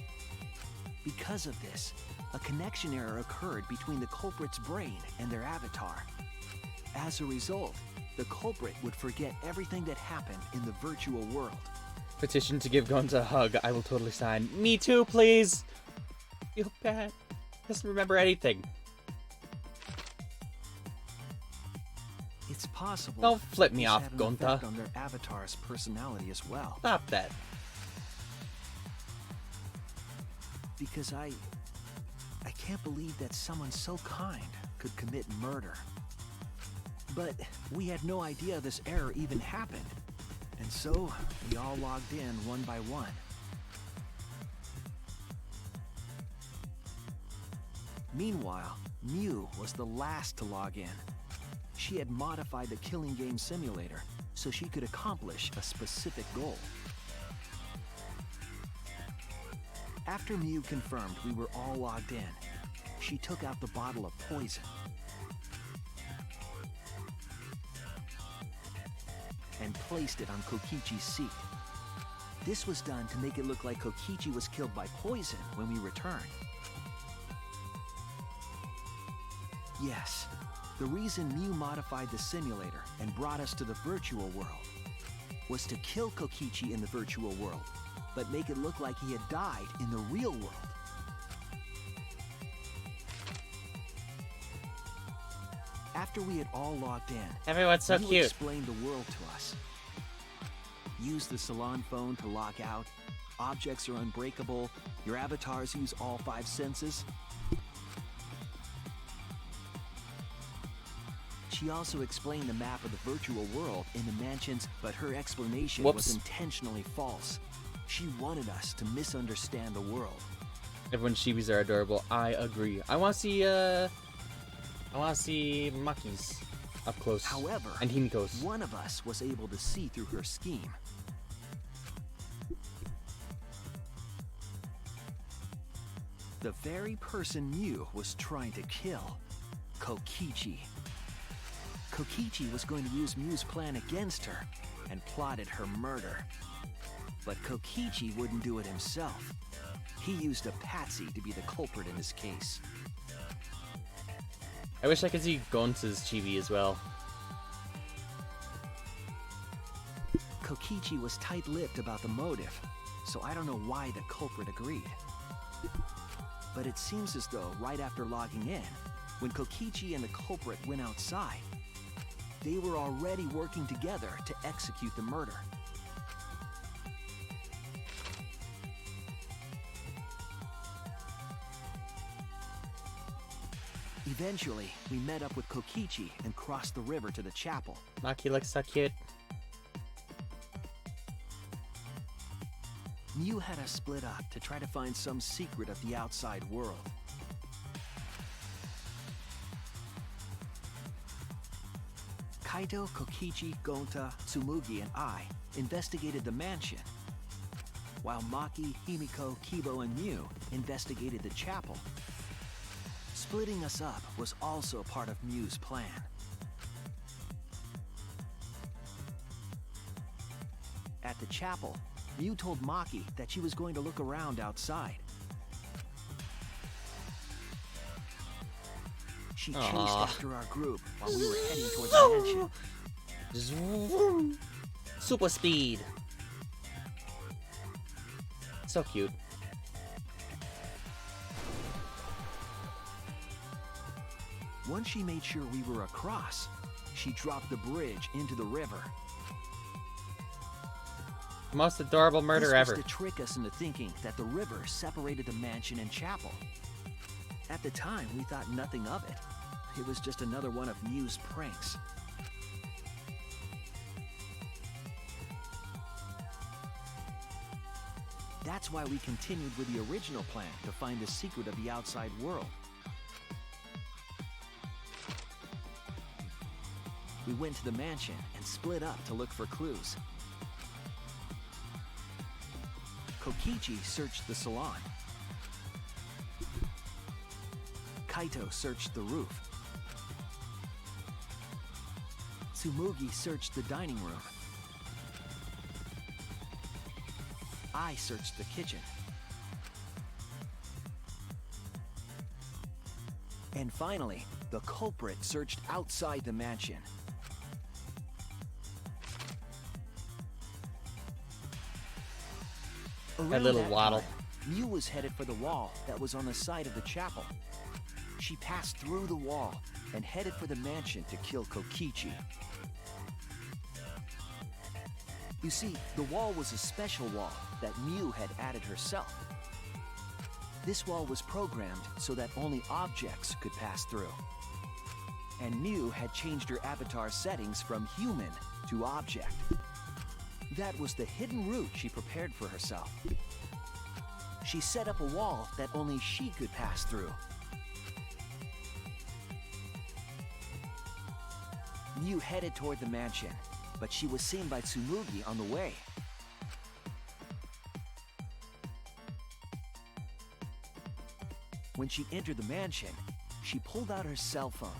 Because of this, a connection error occurred between the culprit's brain and their avatar. As a result, the culprit would forget everything that happened in the virtual world. Petition to give Gonta a hug. I will totally sign. Me too, please. Feel bad. Doesn't remember anything. It's possible. Don't flip me this off, had an Gonta. effect on their avatar's personality as well. Stop that. Because I can't believe that someone so kind could commit murder. But we had no idea this error even happened. And so, we all logged in one by one. Meanwhile, Mew was the last to log in. She had modified the killing game simulator so she could accomplish a specific goal. After Mew confirmed we were all logged in, she took out the bottle of poison. And placed it on Kokichi's seat. This was done to make it look like Kokichi was killed by poison when we returned. Yes, the reason Mew modified the simulator and brought us to the virtual world was to kill Kokichi in the virtual world, but make it look like he had died in the real world. After we had all logged in, Everyone's so Mew cute. explained the world to us. Use the salon phone to log out. Objects are unbreakable. Your avatars use all 5 senses. She also explained the map of the virtual world in the mansions, but her explanation Whoops. was intentionally false. She wanted us to misunderstand the world. Everyone's chibis are adorable. I agree. I want to see Maki's up close. However, and Himiko's. one of us was able to see through her scheme. The very person Mew was trying to kill, Kokichi. Kokichi was going to use Mew's plan against her and plotted her murder. But Kokichi wouldn't do it himself. He used a patsy to be the culprit in this case. I wish I could see Gonta's chibi as well. Kokichi was tight-lipped about the motive, so I don't know why the culprit agreed. But it seems as though right after logging in, when Kokichi and the culprit went outside, they were already working together to execute the murder. Eventually, we met up with Kokichi and crossed the river to the chapel. Maki looks so cute. Mew had us split up to try to find some secret of the outside world. Kaito, Kokichi, Gonta, Tsumugi, and I investigated the mansion, while Maki, Himiko, Kibo, and Mew investigated the chapel. Splitting us up was also part of Mew's plan. At the chapel, Mew told Maki that she was going to look around outside. She chased Aw. after our group while we were heading towards the mansion. Zoom. Super speed. So cute. Once she made sure we were across, she dropped the bridge into the river. Most adorable murder This ever. was to trick us into thinking that the river separated the mansion and chapel. At the time, we thought nothing of it. It was just another one of Mew's pranks. That's why we continued with the original plan to find the secret of the outside world. We went to the mansion and split up to look for clues. Kokichi searched the salon. Kaito searched the roof. Tsumugi searched the dining room. I searched the kitchen. And finally, the culprit searched outside the mansion. That little Around waddle. time, Mew was headed for the wall that was on the side of the chapel. She passed through the wall and headed for the mansion to kill Kokichi. You see, the wall was a special wall that Mew had added herself. This wall was programmed so that only objects could pass through. And Mew had changed her avatar settings from human to object. That was the hidden route she prepared for herself. She set up a wall that only she could pass through. Mew headed toward the mansion, but she was seen by Tsumugi on the way. When she entered the mansion, she pulled out her cell phone.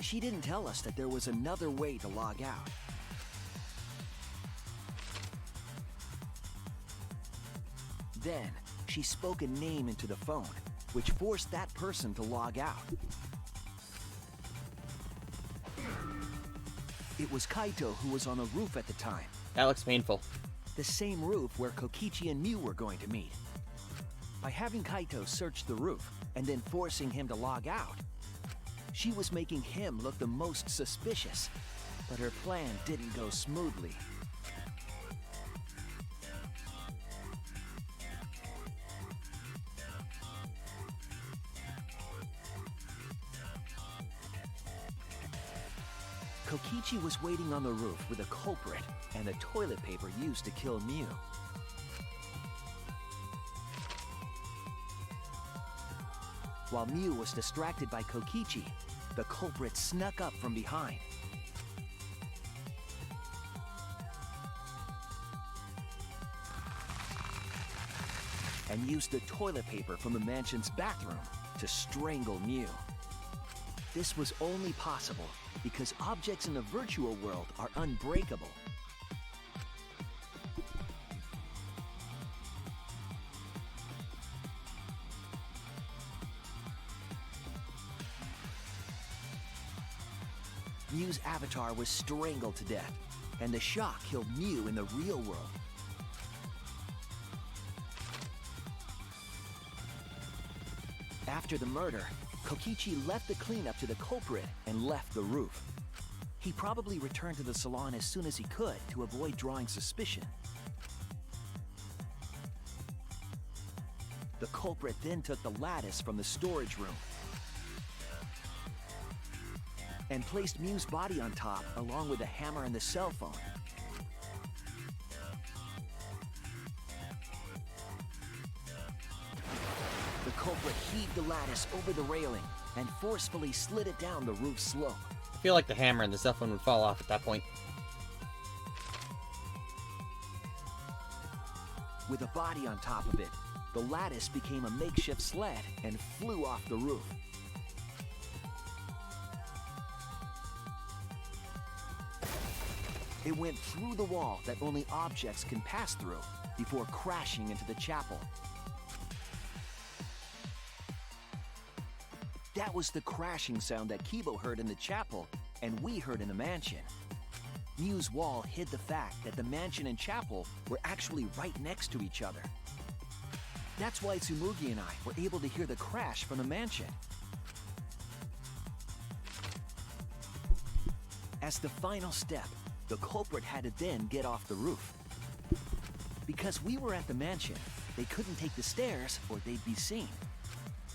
She didn't tell us that there was another way to log out. Then, she spoke a name into the phone, which forced that person to log out. It was Kaito who was on the roof at the time. That looks painful. The same roof where Kokichi and Mew were going to meet. By having Kaito search the roof and then forcing him to log out, she was making him look the most suspicious, but her plan didn't go smoothly. Kokichi was waiting on the roof with a culprit and the toilet paper used to kill Mew. While Mew was distracted by Kokichi, the culprit snuck up from behind. And used the toilet paper from the mansion's bathroom to strangle Mew. This was only possible because objects in the virtual world are unbreakable. Mew's avatar was strangled to death, and the shock killed Mew in the real world. After the murder, Kokichi left the cleanup to the culprit and left the roof. He probably returned to the salon as soon as he could to avoid drawing suspicion. The culprit then took the lattice from the storage room and placed Mew's body on top along with the hammer and the cell phone. The culprit heaved the lattice over the railing and forcefully slid it down the roof slope. I feel like the hammer and the cell phone would fall off at that point. With a body on top of it, the lattice became a makeshift sled and flew off the roof. It went through the wall that only objects can pass through before crashing into the chapel. That was the crashing sound that Kibo heard in the chapel, and we heard in the mansion. Mew's wall hid the fact that the mansion and chapel were actually right next to each other. That's why Tsumugi and I were able to hear the crash from the mansion. As the final step, the culprit had to then get off the roof. Because we were at the mansion, they couldn't take the stairs or they'd be seen.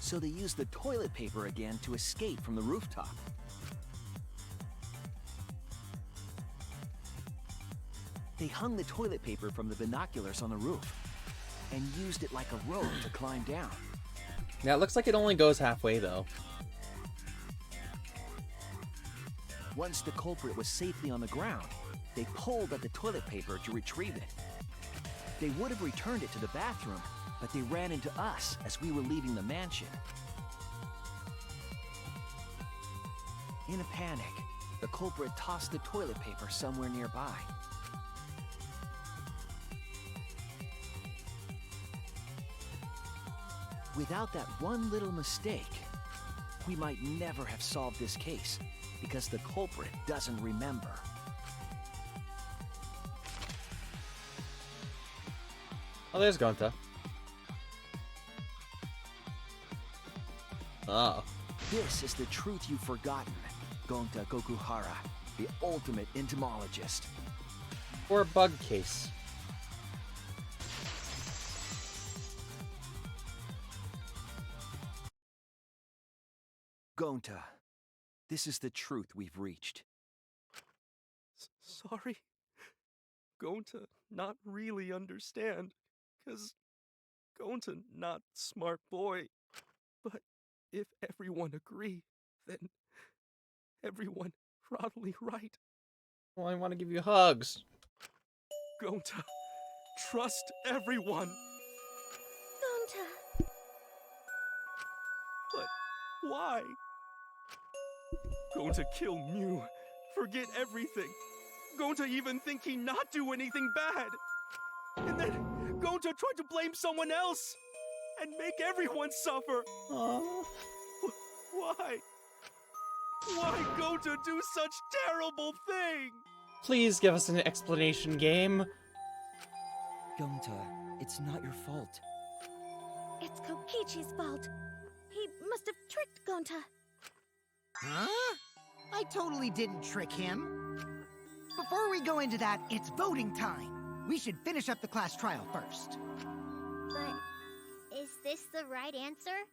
So they used the toilet paper again to escape from the rooftop. They hung the toilet paper from the binoculars on the roof and used it like a rope to climb down. Yeah, it looks like it only goes halfway though. Once the culprit was safely on the ground, they pulled at the toilet paper to retrieve it. They would have returned it to the bathroom, but they ran into us as we were leaving the mansion. In a panic, the culprit tossed the toilet paper somewhere nearby. Without that one little mistake, we might never have solved this case, because the culprit doesn't remember. Oh, there's Gonta. Oh. This is the truth you've forgotten, Gonta Gokuhara, the ultimate entomologist. Or a bug case. Gonta, this is the truth we've reached. Sorry. Going to not really understand, 'cause going to not smart boy. But if everyone agree, then everyone probably right. Well, I want to give you hugs. Going to trust everyone. Gonta. But why? Going to kill Mew, forget everything. Going to even think he not do anything bad. And then going to try to blame someone else and make everyone suffer. Aww. Why? Why go to do such terrible thing? Please give us an explanation, game. Gonta, it's not your fault. It's Kokichi's fault. He must have tricked Gonta. Huh? I totally didn't trick him. Before we go into that, it's voting time. We should finish up the class trial first. But is this the right answer?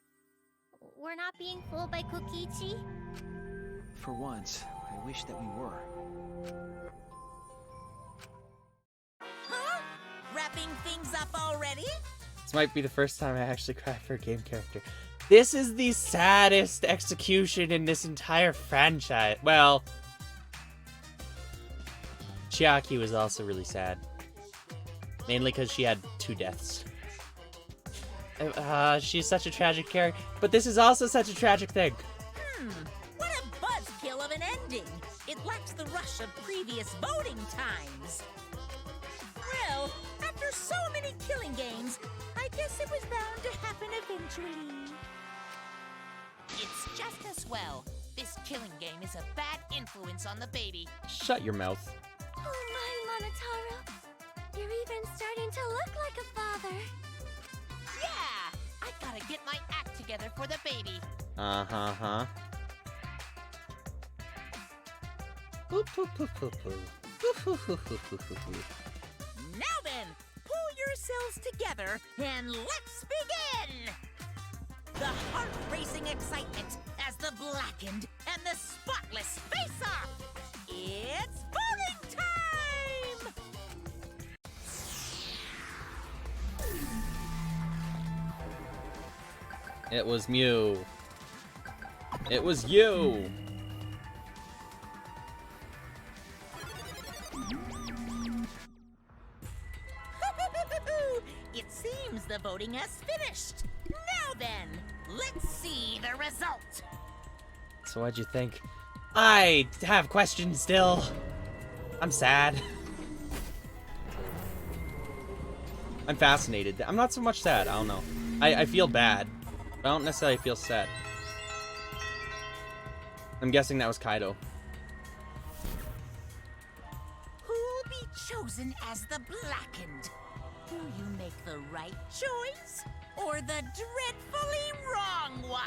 We're not being fooled by Kokichi? For once, I wish that we were. Huh? Wrapping things up already? This might be the first time I actually cried for a game character. This is the saddest execution in this entire franchise. Well, Chiaki was also really sad. Mainly because she had 2 deaths. She's such a tragic character. But this is also such a tragic thing. What a buzzkill of an ending. It lacks the rush of previous voting times. Well, after so many killing games, I guess it was bound to happen eventually. It's just as well. This killing game is a bad influence on the baby. Shut your mouth. Oh my, Monotaro. You're even starting to look like a father. Yeah! I gotta get my act together for the baby. Uh-huh. Now then, pull yourselves together and let's begin! The heart-racing excitement as the blackened and the spotless face off! It's voting time! It was Mew. It was you! It seems the voting has finished. Now then, let's see the result. So what'd you think? I have questions still. I'm sad. I'm fascinated. I'm not so much sad. I don't know. I feel bad. I don't necessarily feel sad. I'm guessing that was Kaido. Who'll be chosen as the Blackened? Do you make the right choice or the dreadfully wrong one?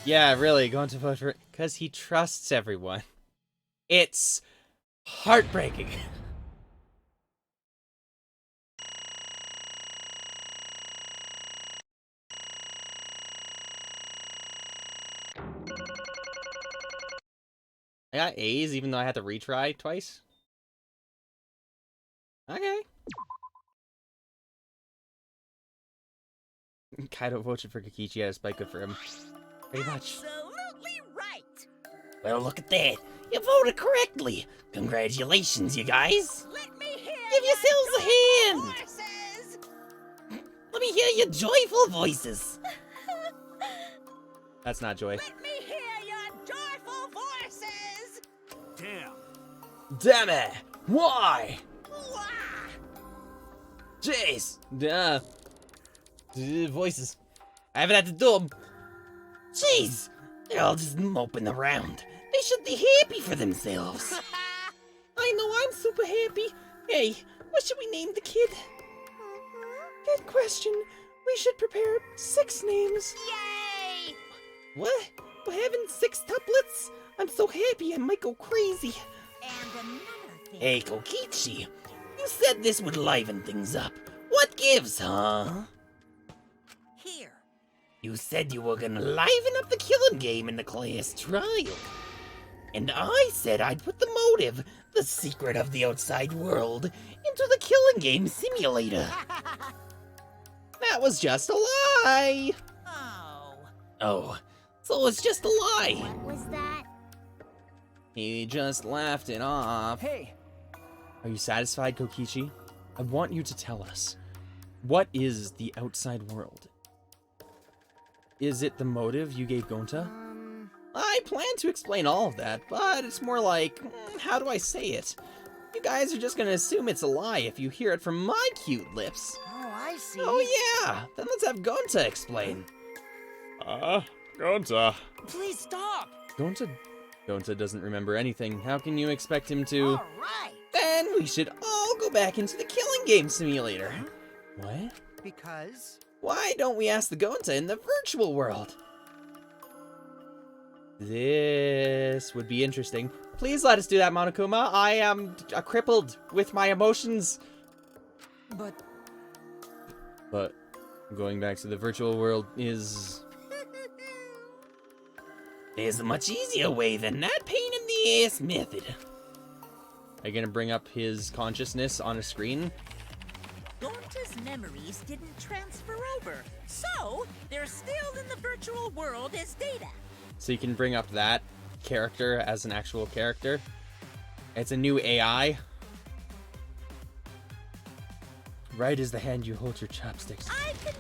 Yeah, really, going to vote for because he trusts everyone. It's heartbreaking. I got A's even though I had to retry twice. Okay. Kaido voted for Kokichi, yeah, despite good for him. Very much. Absolutely right. Well, look at that. You voted correctly. Congratulations, you guys. Let me hear Give yourselves a hand. voices. Let me hear your joyful voices. That's not joy. Let me hear your joyful voices. Damn. Damn it! Why? Wah! Jeez! Voices. I haven't had to do them. Jeez, they're all just moping around. They should be happy for themselves. I know I'm super happy. Hey, what should we name the kid? Good question. We should prepare 6 names. Yay! What? We're having 6 tuplets? I'm so happy I might go crazy. And another thing. Hey, Kokichi, you said this would liven things up. What gives, huh? Here. You said you were gonna liven up the killing game in the class trial. And I said I'd put the motive, the secret of the outside world, into the killing game simulator. That was just a lie! Oh. Oh, so it's just a lie. What was that? He just laughed it off. Hey, Are you satisfied, Kokichi? I want you to tell us. What is the outside world? Is it the motive you gave Gonta? I plan to explain all of that, but it's more like, how do I say it? You guys are just gonna assume it's a lie if you hear it from my cute lips. Oh, I see. Oh yeah, then let's have Gonta explain. Gonta. please stop. Gonta doesn't remember anything. How can you expect him to? All right. Then we should all go back into the killing game simulator. What? Because... Why don't we ask the Gonta in the virtual world? This would be interesting. Please let us do that, Monokuma. I am crippled with my emotions. But going back to the virtual world is... There's a much easier way than that pain in the ass method. Are you gonna bring up his consciousness on a screen? Gonta's memories didn't transfer over, so they're still in the virtual world as data. So you can bring up that character as an actual character. It's a new AI. Right is the hand you hold your chopsticks.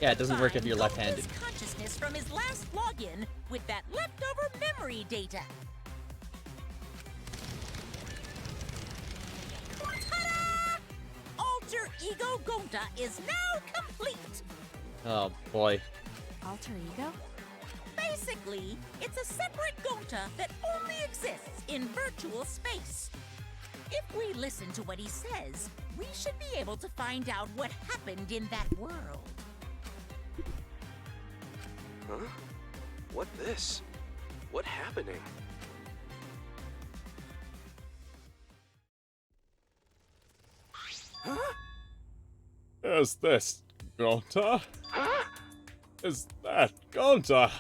Yeah, it doesn't work if you're left-handed. Gonta's consciousness from his last login with that leftover memory data. Ta-da! Alter Ego Gonta is now complete. Oh boy. Alter ego? Basically, it's a separate Gonta that only exists in virtual space. If we listen to what he says, we should be able to find out what happened in that world. Huh? What this? What happening? Is this Gonta? Is that Gonta?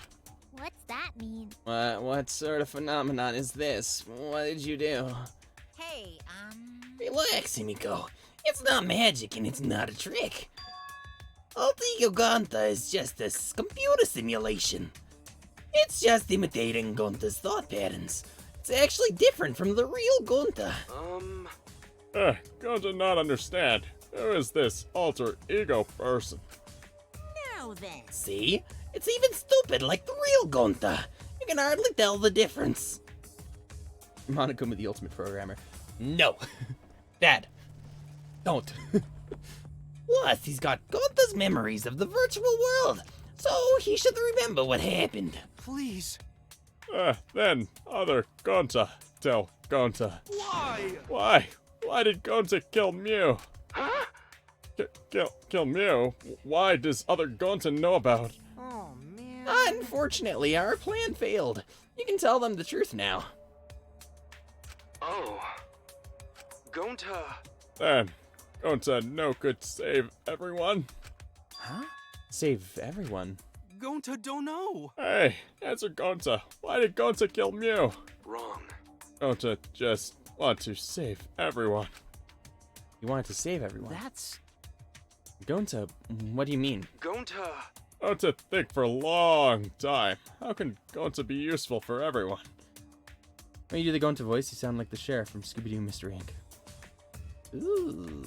What's that mean? What sort of phenomenon is this? What did you do? Hey, Relax, Himiko. It's not magic and it's not a trick. Alter Ego Gonta is just a computer simulation. It's just imitating Gonta's thought patterns. It's actually different from the real Gonta. Gonta not understand. Who is this alter ego person? now then. See? It's even stupid like the real Gonta. You can hardly tell the difference. Monokuma, the ultimate programmer. No. Dad. Don't. Plus, he's got Gonta's memories of the virtual world, so he should remember what happened. Please. Then other Gonta tell Gonta. Why? Why? Why did Gonta kill Mew? Huh? Kill Mew? Why does other Gonta know about? Oh, man. Unfortunately, our plan failed. You can tell them the truth now. Oh. Gonta. Then Gonta no could save everyone? Huh? Save everyone? Gonta don't know. Hey, answer Gonta. Why did Gonta kill Mew? Wrong. Gonta just want to save everyone. You wanted to save everyone. That's... Gonta, what do you mean? Gonta. Gonta think for a long time. How can Gonta be useful for everyone? When you do the Gonta voice, you sound like the sheriff from Scooby-Doo Mystery Inc. Ooh.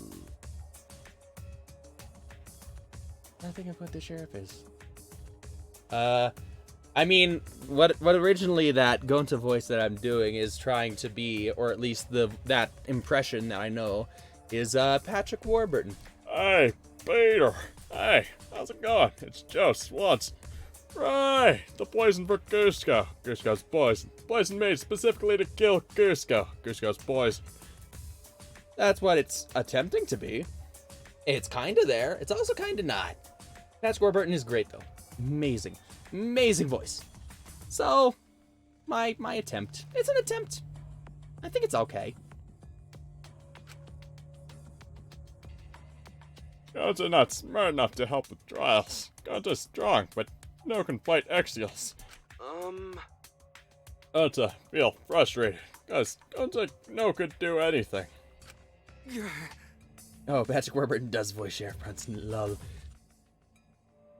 I think of what the sheriff is. I mean, what originally that Gonta voice that I'm doing is trying to be, or at least that impression that I know, is Patrick Warburton. Hey, Peter. Hey, how's it going? It's Joe Swanson. Right, the poison for Cusco. Cusco's poison. Poison made specifically to kill Cusco. Cusco's poison. That's what it's attempting to be. It's kinda there. It's also kinda not. Patrick Warburton is great though. Amazing. Amazing voice. So, my attempt. It's an attempt. I think it's okay. Gonta not smart enough to help with trials. Gonta's strong, but no can fight Exials. Gonta feel frustrated, cause Gonta no could do anything. Oh, Patrick Warburton does voice Sheriff Brunson. Lol.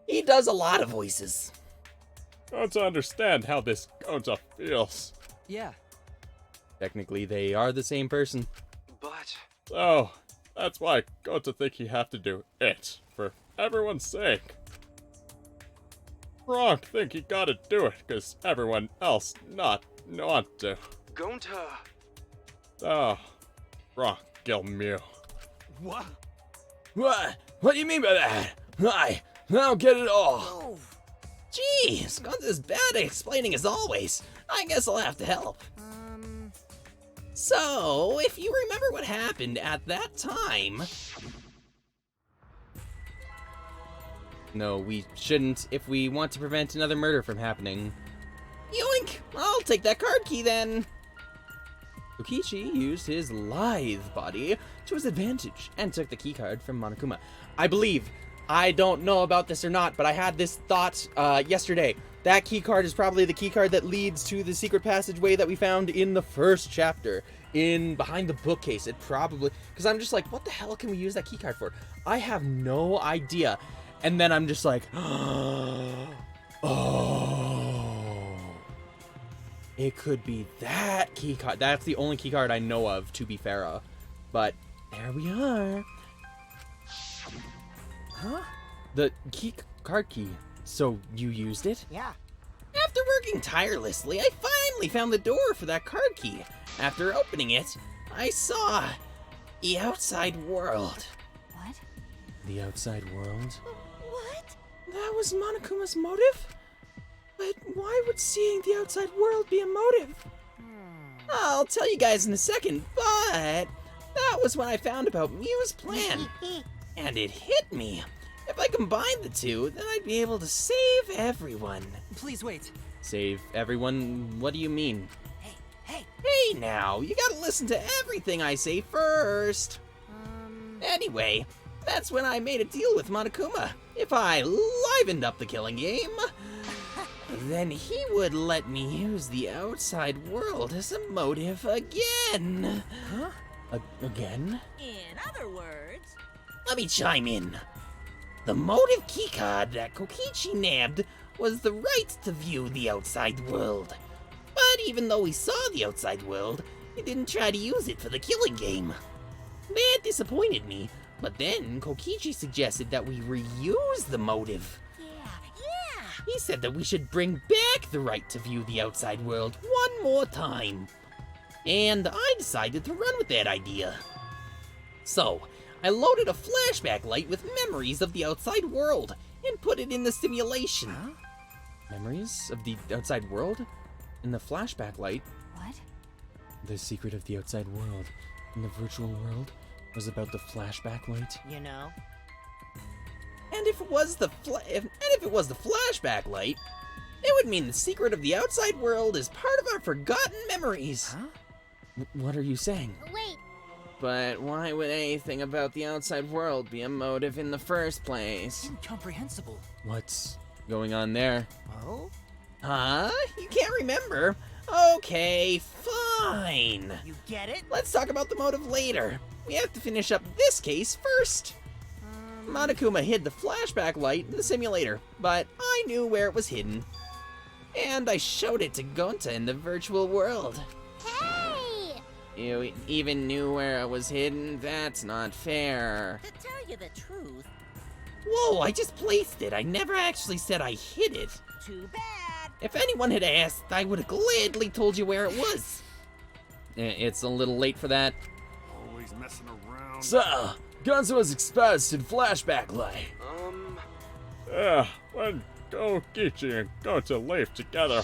He does a lot of voices. Gonta understand how this Gonta feels. Yeah. Technically, they are the same person. But... So, that's why Gonta think he have to do it, for everyone's sake. Wrong think he gotta do it, cause everyone else not want to. Gonta. So, wrong kill Mew. What? What? What do you mean by that? I don't get it all. Jeez, Gonta's bad at explaining as always. I guess I'll have to help. So, if you remember what happened at that time... No, we shouldn't if we want to prevent another murder from happening. Yoink! I'll take that card key then. Kokichi used his lithe body to his advantage and took the keycard from Monokuma. I believe, I don't know about this or not, but I had this thought yesterday. That keycard is probably the keycard that leads to the secret passageway that we found in the first chapter, behind the bookcase. It probably, because I'm just like, what the hell can we use that keycard for? I have no idea. And then I'm just like, oh, it could be that keycard. That's the only keycard I know of, to be fair. But there we are. Huh? The card key. So you used it? Yeah. After working tirelessly, I finally found the door for that card key. After opening it, I saw the outside world. What? The outside world? What? That was Monokuma's motive? But why would seeing the outside world be a motive? I'll tell you guys in a second, but that was when I found about Mew's plan. And it hit me. If I combined the two, then I'd be able to save everyone. Please wait. Save everyone? What do you mean? Hey now, you gotta listen to everything I say first. Anyway, that's when I made a deal with Monokuma. If I livened up the killing game, then he would let me use the outside world as a motive again. Huh? Again? In other words, Let me chime in. The motive keycard that Kokichi nabbed was the right to view the outside world. But even though he saw the outside world, he didn't try to use it for the killing game. That disappointed me, but then Kokichi suggested that we reuse the motive. yeah. He said that we should bring back the right to view the outside world one more time. And I decided to run with that idea. So, I loaded a flashback light with memories of the outside world and put it in the simulation. Huh? Memories of the outside world? In the flashback light? What? The secret of the outside world in the virtual world was about the flashback light? You know? And if it was the flashback light, it would mean the secret of the outside world is part of our forgotten memories. Huh? What are you saying? Wait, But why would anything about the outside world be a motive in the first place? Incomprehensible. What's going on there? Oh? Huh? You can't remember? Okay, fine. You get it? Let's talk about the motive later. We have to finish up this case first. Monokuma hid the flashback light in the simulator, but I knew where it was hidden. And I showed it to Gonta in the virtual world. hey! You even knew where it was hidden? That's not fair. To tell you the truth, Whoa, I just placed it. I never actually said I hid it. too bad. If anyone had asked, I would have gladly told you where it was. It's a little late for that. Always messing around. So, Gonzo was exposed in flashback light. Yeah, when Kokichi and Gonta leave together.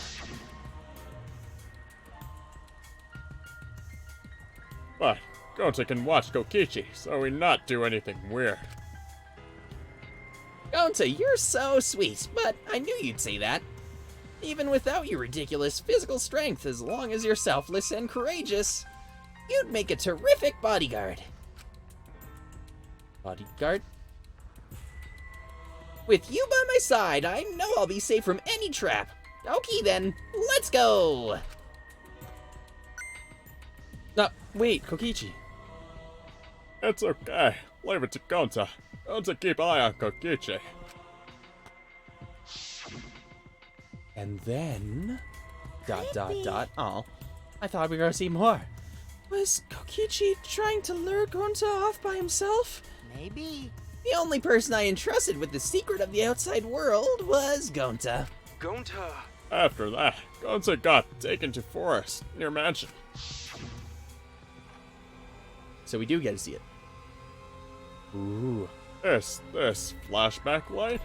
But Gonta can watch Kokichi, so we not do anything weird. Gonta, you're so sweet, but I knew you'd say that. Even without your ridiculous physical strength, as long as you're selfless and courageous, you'd make a terrific bodyguard. Bodyguard? With you by my side, I know I'll be safe from any trap. Okay then, let's go! Wait, Kokichi. It's okay. Leave it to Gonta. Gonta keep eye on Kokichi. And then... ... Oh, I thought we were gonna see more. Was Kokichi trying to lure Gonta off by himself? Maybe. The only person I entrusted with the secret of the outside world was Gonta. Gonta. After that, Gonta got taken to forest near mansion. So we do get to see it. Ooh. This flashback light?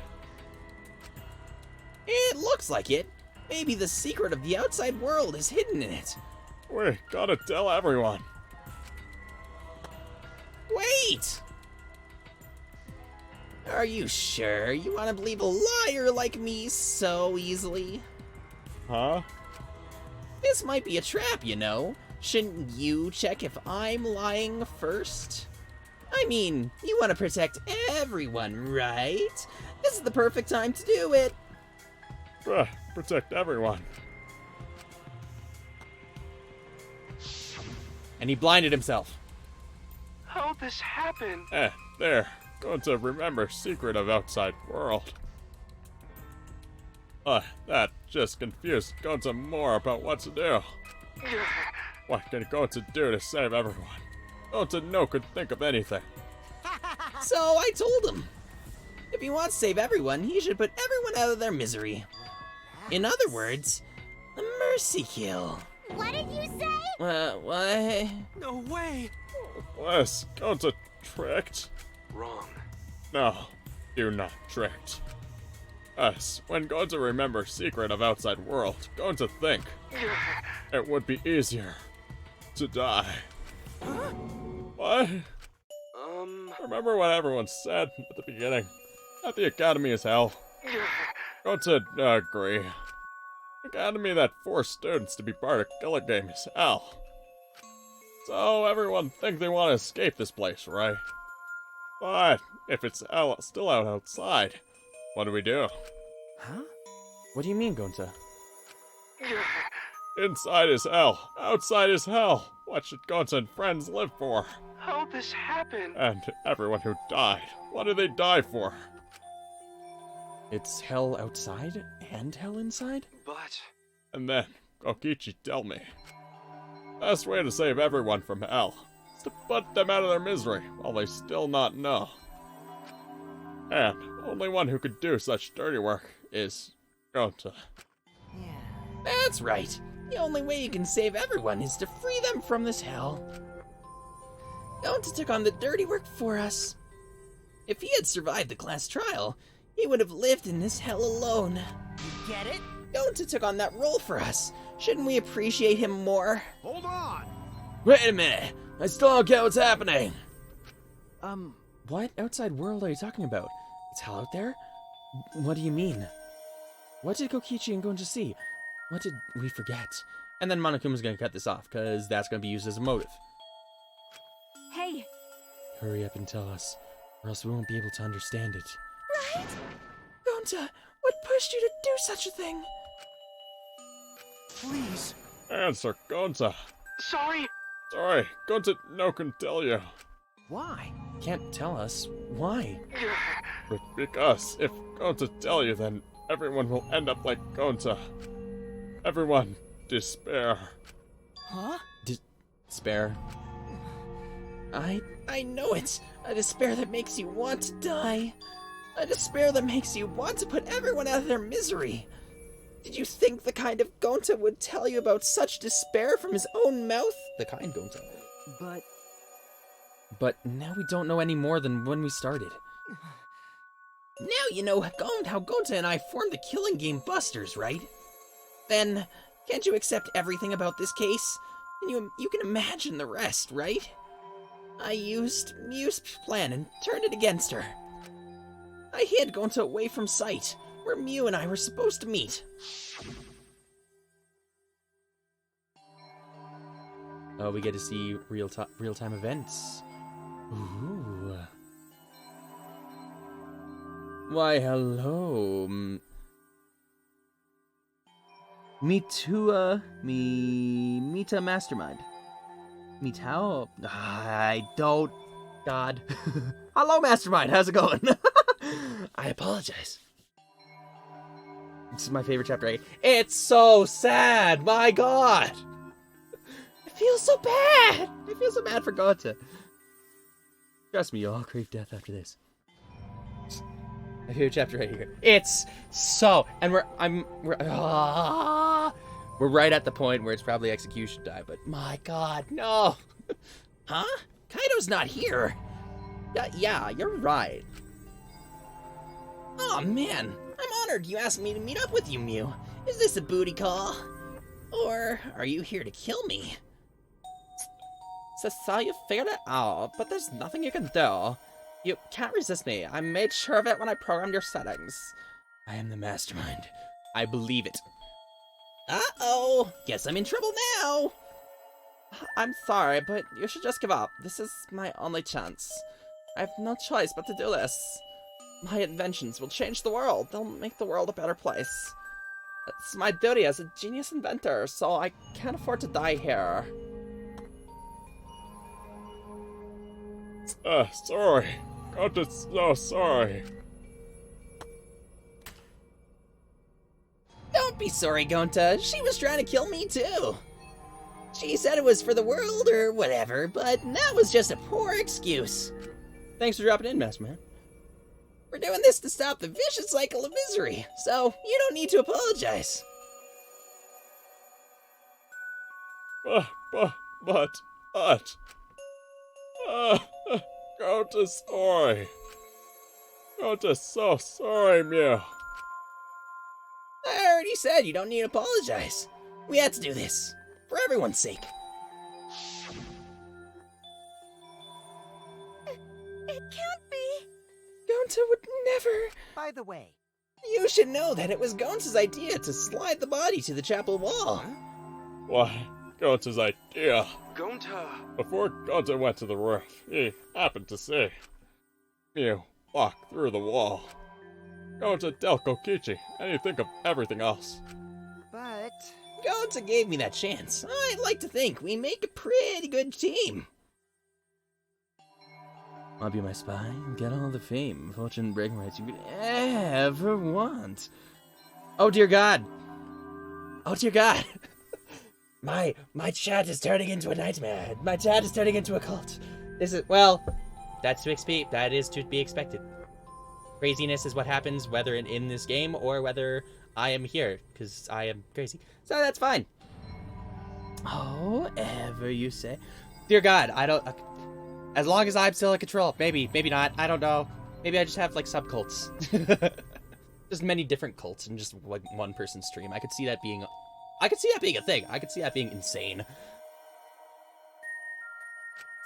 It looks like it. Maybe the secret of the outside world is hidden in it. We gotta tell everyone. Wait! Are you sure you want to believe a liar like me so easily? Huh? This might be a trap, you know. Shouldn't you check if I'm lying first? I mean, you want to protect everyone, right? This is the perfect time to do it. Protect everyone. And he blinded himself. How'd this happen? There. Gonta remember secret of outside world. That just confused Gonta more about what to do. What can Gonta do to save everyone? Gonta no could think of anything. So I told him, if he wants to save everyone, he should put everyone out of their misery. In other words, a mercy kill. What did you say? What? No way. Was Gonta tricked? Wrong. No, you're not tricked. When Gonta remembers secret of outside world, Gonta think it would be easier to die. What? Remember what everyone said at the beginning? That the Academy is hell. Gonta agree. Academy that forced students to be part of Killer Game is hell. So everyone think they want to escape this place, right? But if it's still out outside, what do we do? Huh? What do you mean, Gonta? Inside is hell, outside is hell. What should Gonta and friends live for? How'd this happen? And everyone who died, what did they die for? It's hell outside and hell inside? But... And then, Kokichi tell me. Best way to save everyone from hell is to put them out of their misery while they still not know. And only one who could do such dirty work is Gonta. Yeah. That's right. The only way you can save everyone is to free them from this hell. Gonta took on the dirty work for us. If he had survived the class trial, he would have lived in this hell alone. You get it? Gonta took on that role for us. Shouldn't we appreciate him more? Hold on! Wait a minute! I still don't get what's happening! What outside world are you talking about? It's hell out there? What do you mean? What did Kokichi and Gonja see? What did we forget? And then Monokuma's gonna cut this off, because that's gonna be used as a motive. Hey, Hurry up and tell us, or else we won't be able to understand it. Right? Gonta, what pushed you to do such a thing? Please. Answer, Gonta. Sorry. Sorry, Gonta no can tell you. Why? Can't tell us. Why? But because if Gonta tell you, then everyone will end up like Gonta. Everyone, despair. Huh? Despair. I know it. A despair that makes you want to die. A despair that makes you want to put everyone out of their misery. Did you think the kind of Gonta would tell you about such despair from his own mouth? The kind Gonta. But But now we don't know any more than when we started. Now you know how Gonta and I formed the killing game Busters, right? Then, can't you accept everything about this case? And you can imagine the rest, right? I used Miu's plan and turned it against her. I hid Gonta away from sight, where Miu and I were supposed to meet. Oh, we get to see real-time events. Ooh. Why, hello. Mita Mastermind. Mitao? I don't. God. Hello, Mastermind. How's it going? I apologize. This is my favorite chapter 8. It's so sad. My God. I feel so bad. I feel so bad for Gonta. Trust me, you'll all crave death after this. My favorite chapter right here. It's so, and we're right at the point where it's probably execution time, but my God, no. Huh? Kaido's not here. Yeah, you're right. Oh man, I'm honored you asked me to meet up with you, Miu. Is this a booty call? Or are you here to kill me? So you figured it out, but there's nothing you can do. You can't resist me. I made sure of it when I programmed your settings. I am the mastermind. I believe it. Uh-oh, guess I'm in trouble now. I'm sorry, but you should just give up. This is my only chance. I have no choice but to do this. My inventions will change the world. They'll make the world a better place. It's my duty as a genius inventor, so I can't afford to die here. Sorry. Gonta's so sorry. Don't be sorry, Gonta. She was trying to kill me, too. She said it was for the world or whatever, but that was just a poor excuse. Thanks for dropping in, Masterman. We're doing this to stop the vicious cycle of misery, so you don't need to apologize. Gonta's sorry. Gonta's so sorry, Miu. I already said you don't need to apologize. We had to do this, for everyone's sake. It can't be. Gonta would never. by the way, You should know that it was Gonta's idea to slide the body to the chapel wall. Why, Gonta's idea. Gonta. Before Gonta went to the roof, he happened to see Miu walk through the wall. Gonta tell Kokichi, and you think of everything else. but Gonta gave me that chance. I'd like to think we make a pretty good team. I'll be my spy and get all the fame, fortune, bragging rights you could ever want. Oh dear God! Oh dear God! My chat is turning into a nightmare. My chat is turning into a cult. This is, well, that is to be expected. craziness is what happens whether in this game or whether I am here, because I am crazy. So that's fine. Oh, ever you say. Dear God, I don't... as long as I'm still in control. Maybe, maybe not. I don't know. Maybe I just have, like, subcults. Just many different cults in just, like, one person's stream. I could see that being... I could see that being a thing. I could see that being insane.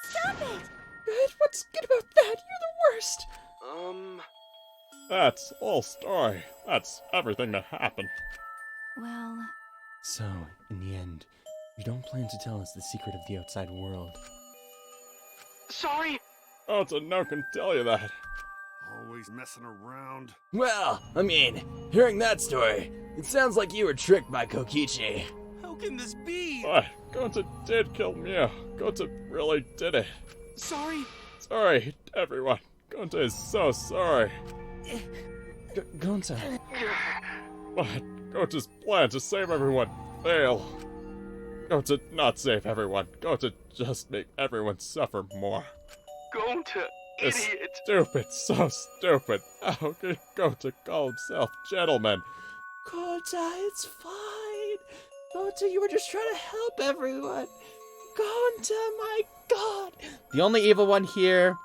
Stop it! Good? What's good about that? You're the worst! That's all story. That's everything that happened. Well, So, in the end, you don't plan to tell us the secret of the outside world. Sorry! Gonta no can tell you that. Always messing around. Well, I mean, hearing that story, it sounds like you were tricked by Kokichi. How can this be? But Gonta did kill Mew. Gonta really did it. Sorry? Sorry, everyone. Gonta is so sorry. Gonta. But Gonta's plan to save everyone failed. Gonta not save everyone. Gonta just make everyone suffer more. Gonta, It's idiot! stupid, so stupid. How could Gonta call himself gentleman? Gonta, it's fine. Gonta, you were just trying to help everyone. Gonta, my God. The only evil one here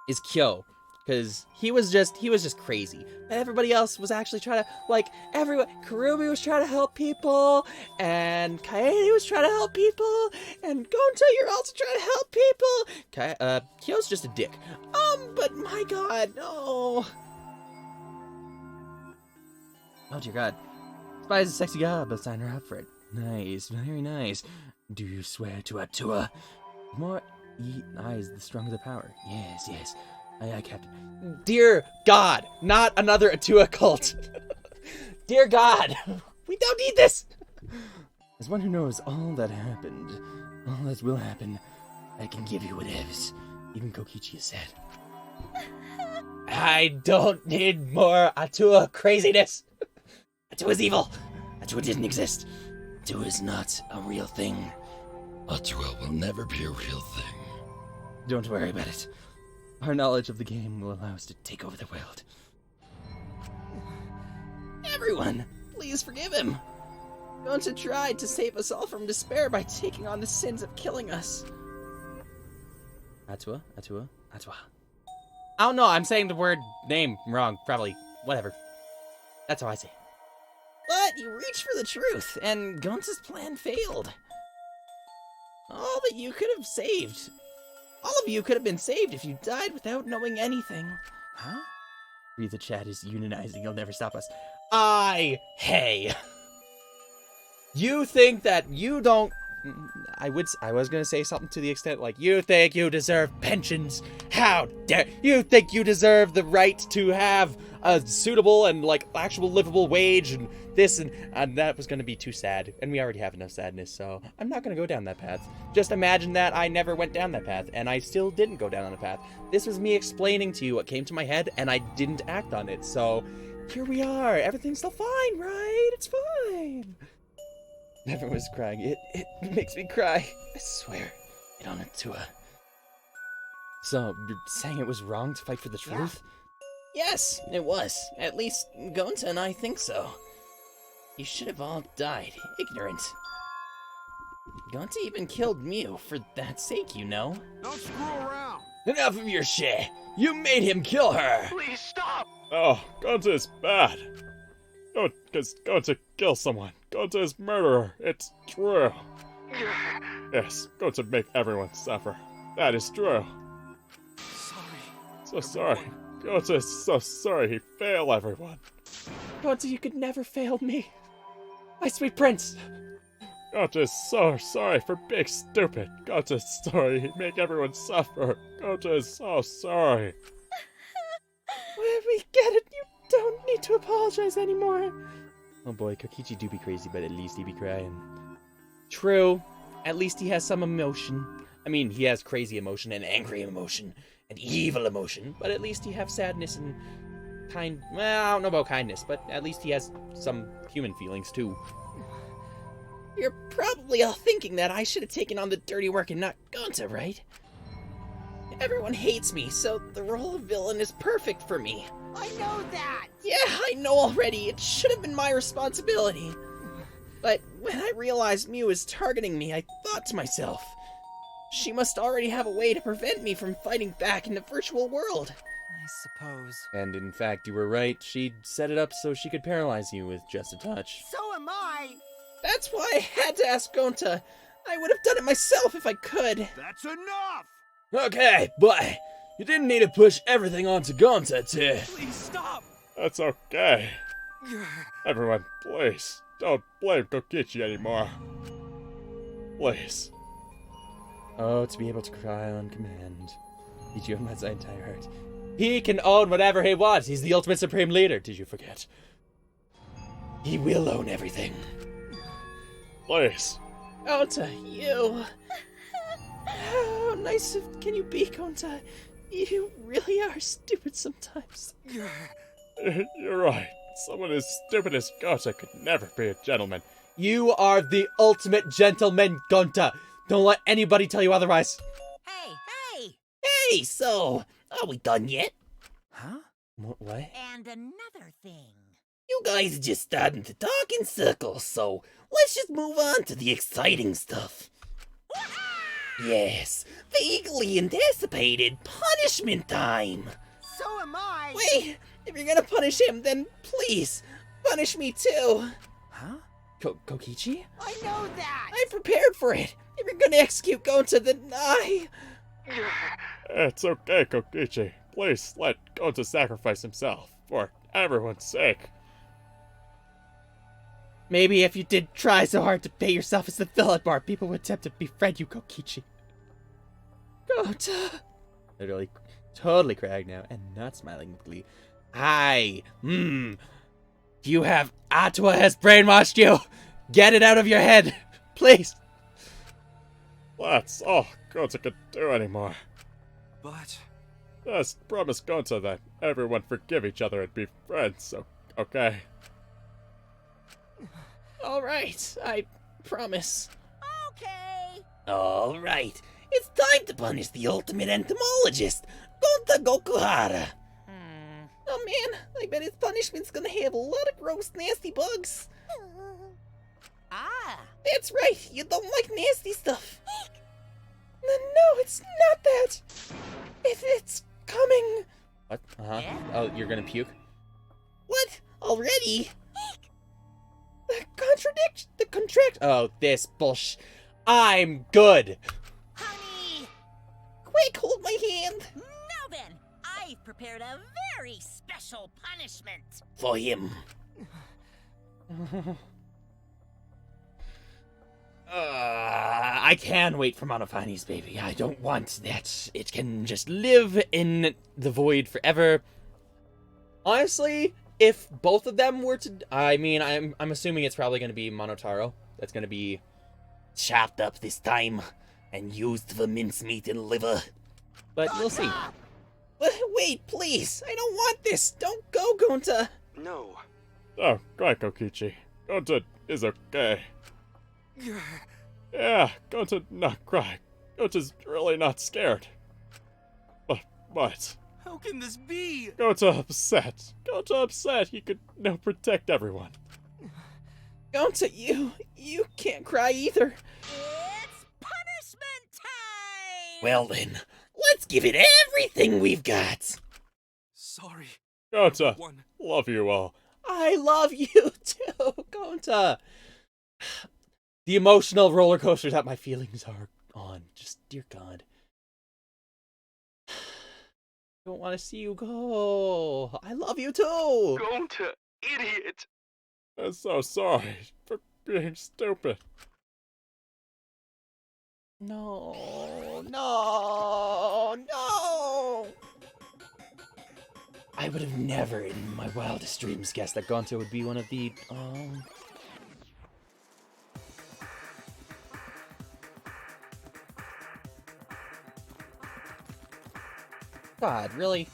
is Kyo. Because he was just crazy. And everybody else was actually trying to, like, everyone, Kurumi was trying to help people, and Kaede was trying to help people, and Gonta, you're also trying to help people. Kyo's just a dick. But my God, no. Oh dear God. Spy is a sexy guy, but sign her up for it. Nice, very nice. Do you swear to Atua? The more eyes, the stronger the power. Yes, yes. Aye, aye, Captain. Dear God, not another Atua cult. Dear God, we don't need this. As one who knows all that happened, all that will happen, I can give you whatevs. Even Kokichi has said. I don't need more Atua craziness. Atua is evil. Atua didn't exist. Atua is not a real thing. Atua will never be a real thing. Don't worry about it. Our knowledge of the game will allow us to take over the world. Everyone, please forgive him. Gonta tried to save us all from despair by taking on the sins of killing us. Atua. I don't know, I'm saying the word name wrong, probably. Whatever. That's how I say it. But you reached for the truth, and Gonta's plan failed. All that you could have saved. All of you could have been saved if you died without knowing anything. Huh? Read the chat is unionizing, you'll never stop us. Hey. You think that you don't... I was gonna say something to the extent like, you think you deserve pensions? How dare you think you deserve the right to have a suitable and, like, actual livable wage and this and that was gonna be too sad. And we already have enough sadness, so I'm not gonna go down that path. Just imagine that I never went down that path, and I still didn't go down on the path. This was me explaining to you what came to my head, and I didn't act on it, so here we are. Everything's still fine, right? It's fine. Everyone was crying. It makes me cry. I swear. Get on it, Tua. So, you're saying it was wrong to fight for the truth? Yes, it was. At least Gonta and I think so. You should have all died, ignorant. Gonta even killed Mew for that sake, you know. Don't screw around. Enough of your shit. You made him kill her. Please stop! Oh, Gonta is bad. Gonta kill someone. Gonta is murderer. It's true. Yes, Gonta make everyone suffer. That is true. Sorry. So sorry. Gonta is so sorry he failed everyone. Gonta, you could never fail me. My sweet prince. Gonta is so sorry for being stupid. Gonta is sorry he make everyone suffer. Gonta is so sorry. We get it. You don't need to apologize anymore. Oh boy, Kokichi do be crazy, but at least he be crying. True. At least he has some emotion. I mean, he has crazy emotion and angry emotion and evil emotion, but at least he have sadness and well, I don't know about kindness, but at least he has some human feelings too. You're probably all thinking that I should have taken on the dirty work and not Gonta, right? Everyone hates me, so the role of villain is perfect for me. I know that! Yeah, I know already. It should have been my responsibility. But when I realized Mew was targeting me, I thought to myself, she must already have a way to prevent me from fighting back in the virtual world. I suppose. And in fact, you were right. She set it up so she could paralyze you with just a touch. So am I! That's why I had to ask Gonta. I would have done it myself if I could. That's enough! Okay, but you didn't need to push everything onto Gonta to... Please stop! That's okay. Everyone, please, don't blame Kokichi anymore. Please. Oh, to be able to cry on command. Did you have my entire heart? He can own whatever he wants. He's the ultimate supreme leader. Did you forget? He will own everything. Please. Gonta, you... How nice can you be, Gonta? You really are stupid sometimes. You're right. Someone as stupid as Gonta could never be a gentleman. You are the ultimate gentleman, Gonta. Don't let anybody tell you otherwise. Hey! Hey, so, are we done yet? Huh? What? And another thing. You guys are just starting to talk in circles, so let's just move on to the exciting stuff. Yes, the eagerly anticipated punishment time. So am I! Wait, if you're gonna punish him, then please, punish me too. Huh? Kokichi? I know that! I'm prepared for it. If you're gonna execute Gonta, then It's okay, Kokichi. Please let Gonta sacrifice himself, for everyone's sake. Maybe if you did try so hard to pay yourself as the villain bar, people would attempt to befriend you, Kokichi. Gonta. Literally, totally cracked now, and not smiling with glee. You have... Atwa has brainwashed you! Get it out of your head! Please! That's all Gonta could do anymore. But... Just promise Gonta that everyone forgive each other and be friends, so okay? Alright, I promise. Okay. Alright, it's time to punish the ultimate entomologist, Gonta Gokuhara. Oh man, I bet his punishment's gonna have a lot of gross, nasty bugs. Ah. That's right, you don't like nasty stuff. No, it's not that. It's coming. What? Uh-huh. Yeah? Oh, you're gonna puke? What? Already? The contract. Oh, this bullshit. I'm good. Honey! Quick, hold my hand. Now then, I've prepared a very special punishment. For him. I can wait for Monofani's baby. I don't want that. It can just live in the void forever. Honestly, if both of them were to... I mean, I'm assuming it's probably going to be Monotaro. That's going to be... Chopped up this time and used for mincemeat and liver. But we'll see. Wait, please. I don't want this. Don't go, Gonta. no. Oh, cry, Kokichi. Gonta is okay. Yeah, Gonta not cry. Gonta's really not scared. But... How can this be? Gonta upset. Gonta upset. He could now protect everyone. Gonta, you can't cry either. It's punishment time! Well then, let's give it everything we've got. Sorry. Gonta, One. love you all. I love you too, Gonta. The emotional roller coaster that my feelings are on. Just, dear God. I don't want to see you go. I love you too. Gonta, idiot! I'm so sorry for being stupid. No. I would have never in my wildest dreams guessed that Gonta would be one of the, God, really?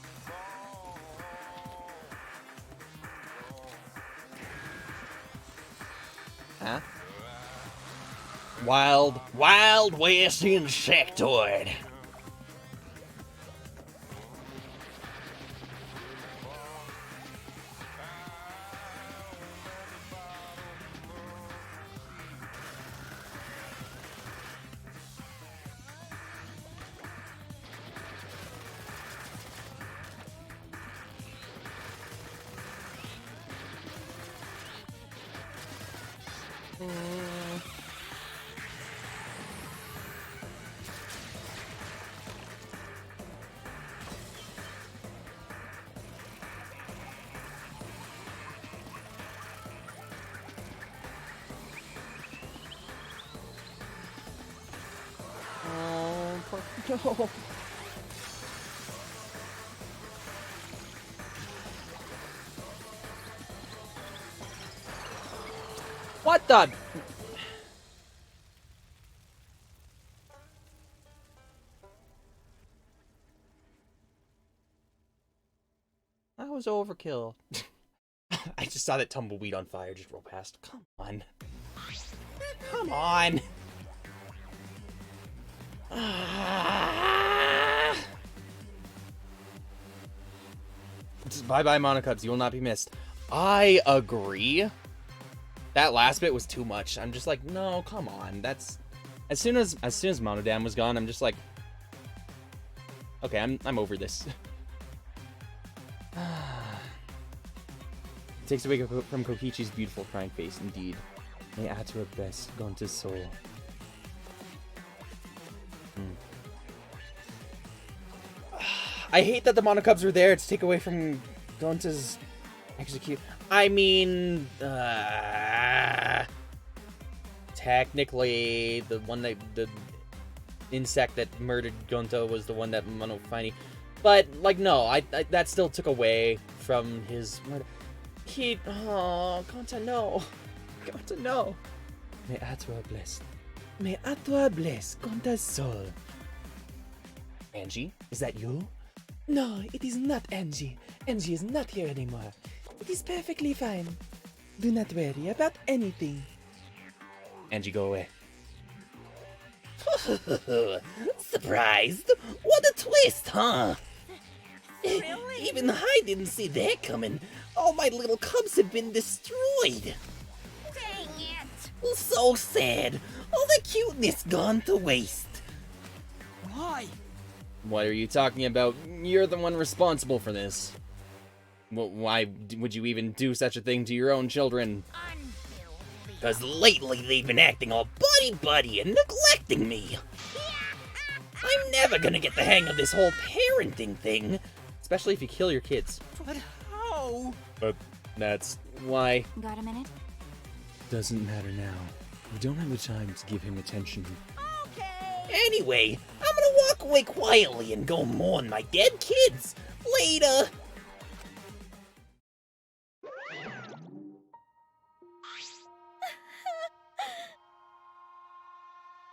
Huh? Wild West Insectoid. No. What the? That was overkill. I just saw that tumbleweed on fire just roll past. Come on. Come on. Bye-bye, Monocubs. You will not be missed. I agree. That last bit was too much. I'm just like, no, come on. That's as soon as Monodam was gone, I'm just like, okay, I'm over this. It takes away from Kokichi's beautiful crying face, indeed. May add to her best, Gonta's soul. I hate that the Monocubs were there to take away from Gonta's execute. I mean, technically, the insect that murdered Gonta was the one that Monofini. But, like, no, that still took away from his murder. Oh, Gonta, no. Gonta, no. May Atua bless. May Atua bless Gonta's soul. Angie, is that you? No, it is not Angie. Angie is not here anymore. It is perfectly fine. Do not worry about anything. Angie, go away. Surprised? What a twist, huh? Really? Even I didn't see that coming. All my little cubs have been destroyed. Dang it! So sad. All the cuteness gone to waste. Why? What are you talking about? You're the one responsible for this. Why would you even do such a thing to your own children? Because lately they've been acting all buddy-buddy and neglecting me. I'm never gonna get the hang of this whole parenting thing. Especially if you kill your kids. But how? But That's why. Got a minute? Doesn't matter now. We don't have the time to give him attention. Anyway, I'm gonna walk away quietly and go mourn my dead kids. Later.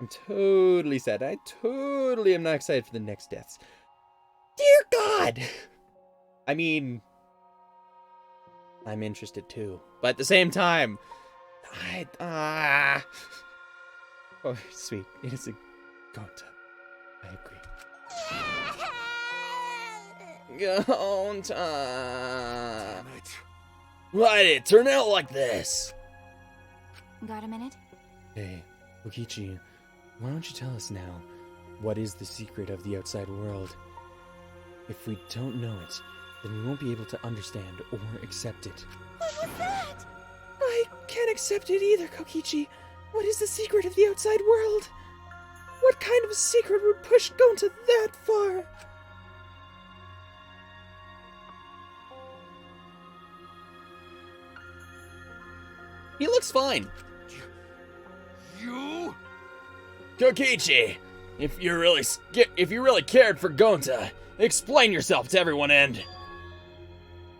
I'm totally sad. I totally am not excited for the next deaths. Dear God. I mean, I'm interested too. But at the same time, Oh, sweet. Innocent Gonta. I agree. Gonta. Why did it turn out like this? Got a minute? Hey, Kokichi, why don't you tell us now, what is the secret of the outside world? If we don't know it, then we won't be able to understand or accept it. What was that? I can't accept it either, Kokichi. What is the secret of the outside world? What kind of secret would push Gonta that far? He looks fine. You? Kokichi, if you really cared for Gonta, explain yourself to everyone and...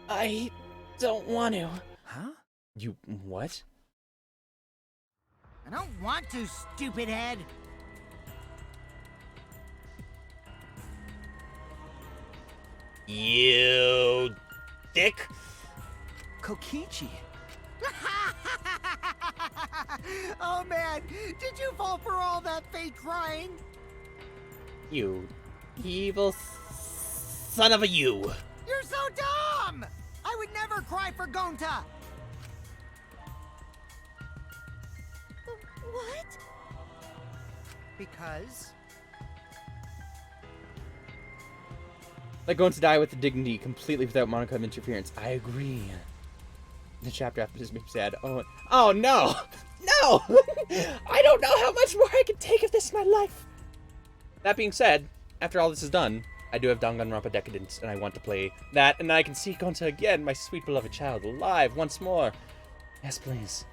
I don't want to. Huh? You what? I don't want to, stupid head. You dick. Kokichi. Oh man, did you fall for all that fake crying? You evil Son of a you. You're so dumb! I would never cry for Gonta! What? Because... Let Gonta die with dignity, completely without Monocub interference. I agree. The chapter after this makes me sad. Oh no! No! I don't know how much more I can take of this in my life. That being said, after all this is done, I do have Danganronpa Decadence, and I want to play that, and I can see Gonta again, my sweet beloved child, alive once more. Yes, please.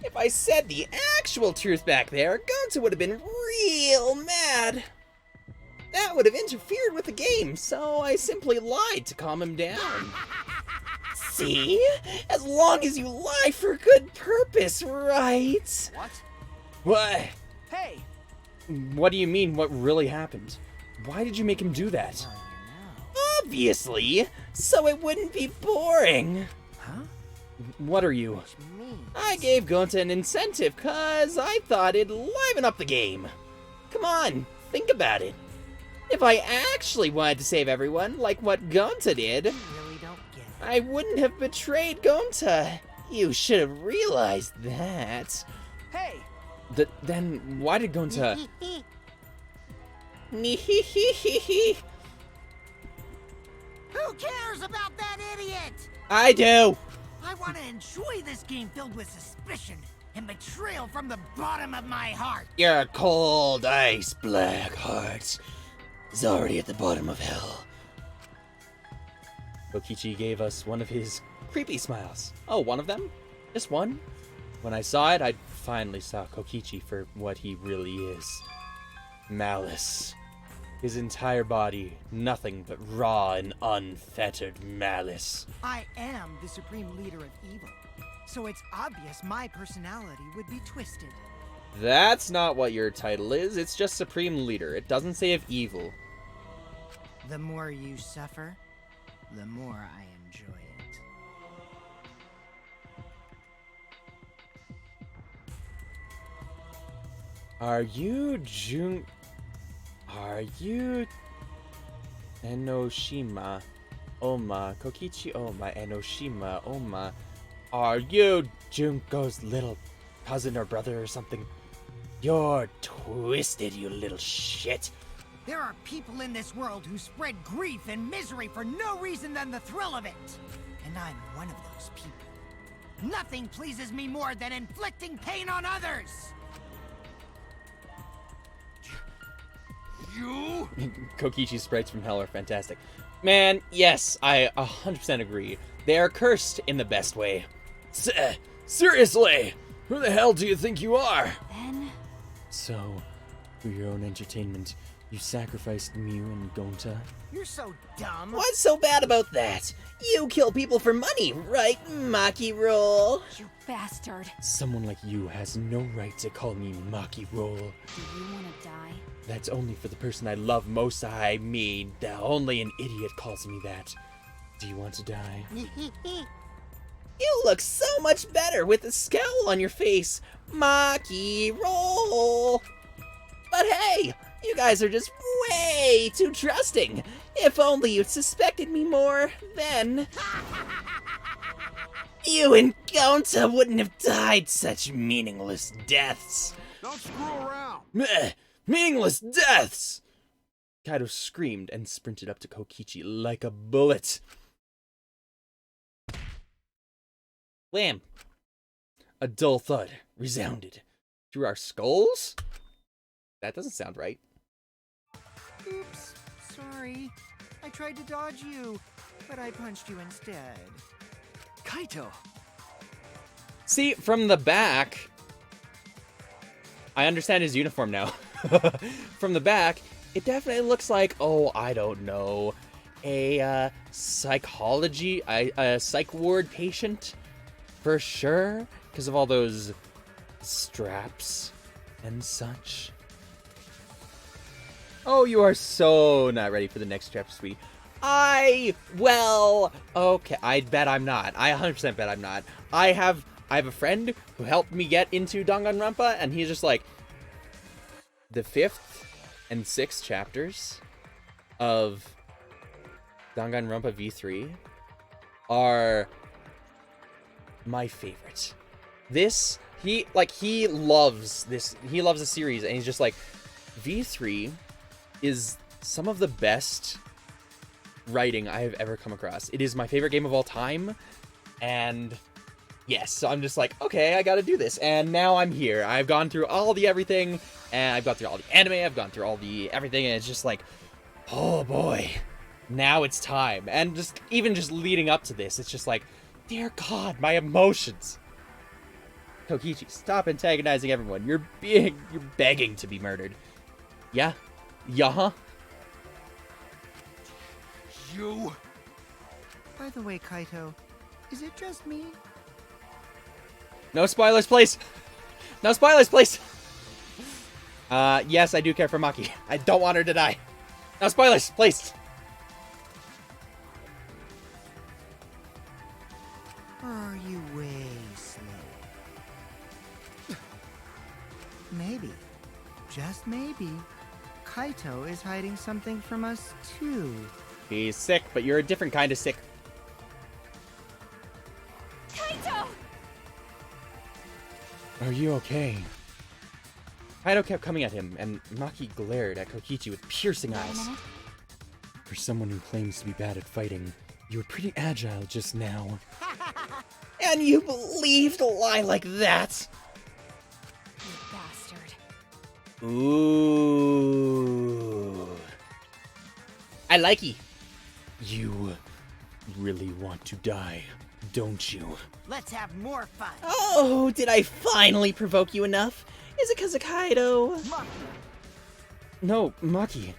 If I said the actual truth back there, Gonta would have been real mad. That would have interfered with the game, so I simply lied to calm him down. See? As long as you lie for good purpose, right? What? What? Hey! What do you mean, what really happened? Why did you make him do that? Obviously, so it wouldn't be boring. Huh? What are you? I gave Gonta an incentive, cause I thought it'd liven up the game. Come on, think about it. If I actually wanted to save everyone, like what Gonta did, Really don't get it. I wouldn't have betrayed Gonta. You should have realized that. Hey! Then why did Gonta... Who cares about that idiot? I do! I want to enjoy this game filled with suspicion and betrayal from the bottom of my heart. Your cold, ice black heart is already at the bottom of hell. Kokichi gave us one of his creepy smiles. Oh, one of them? Just one? When I saw it, I finally saw Kokichi for what he really is. Malice. His entire body, nothing but raw and unfettered malice. I am the supreme leader of evil, so it's obvious my personality would be twisted. That's not what your title is, it's just Supreme Leader. It doesn't say of evil. The more you suffer, the more I enjoy it. Are you Enoshima Oma Kokichi Oma Enoshima Oma? Are you Junko's little cousin or brother or something? You're twisted, you little shit. There are people in this world who spread grief and misery for no reason than the thrill of it. And I'm one of those people. Nothing pleases me more than inflicting pain on others. You? Kokichi's sprites from hell are fantastic. Man, yes, I 100% agree. They are cursed in the best way. Seriously! Who the hell do you think you are? Then... So, for your own entertainment, you sacrificed Mew and Gonta? You're so dumb. What's so bad about that? You kill people for money, right, Maki Roll? You bastard. Someone like you has no right to call me Maki Roll. Do you want to die? That's only for the person I love most. I mean, only an idiot calls me that. Do you want to die? You look so much better with a scowl on your face, Maki Roll. But hey, you guys are just way too trusting. If only you'd suspected me more, then... you and Gonta wouldn't have died such meaningless deaths. Don't screw around! Meh, meaningless deaths! Kaido screamed and sprinted up to Kokichi like a bullet. Wham! A dull thud resounded through our skulls? That doesn't sound right. Oops, sorry. I tried to dodge you, but I punched you instead. Kaito! See, from the back, I understand his uniform now. From the back, it definitely looks like, oh, I don't know, a psych ward patient, for sure, because of all those straps and such. Oh, you are so not ready for the next chapter, sweetie. Well, okay, I bet I'm not. I 100% bet I'm not. I have a friend who helped me get into Danganronpa, and he's just like, the 5th and 6th chapters of Danganronpa V3 are my favorite. He loves this. He loves the series, and he's just like, V3 is some of the best writing I have ever come across. It is my favorite game of all time, and Yes, so I'm just like, okay, I gotta do this. And now I'm here. I've gone through all the everything, and I've gone through all the anime, I've gone through all the everything, and it's just like, oh boy, now it's time. And just even just leading up to this, it's just like, dear God, my emotions. Kokichi, stop antagonizing everyone. You're begging to be murdered. Yeah? Yeah-huh? You... By the way, Kaito, is it just me? No spoilers, please! No spoilers, please! Yes, I do care for Maki. I don't want her to die. No spoilers, please! Or are you way slow? Maybe, just maybe, Kaito is hiding something from us too. He's sick, but you're a different kind of sick. Kaito! Are you okay? Kaito kept coming at him, and Maki glared at Kokichi with piercing eyes. For someone who claims to be bad at fighting, you were pretty agile just now. And you believed a lie like that? You bastard. Ooh. I like you. You really want to die, don't you? Let's have more fun. Oh, did I finally provoke you enough? Is it because of Kaido? No, Maki.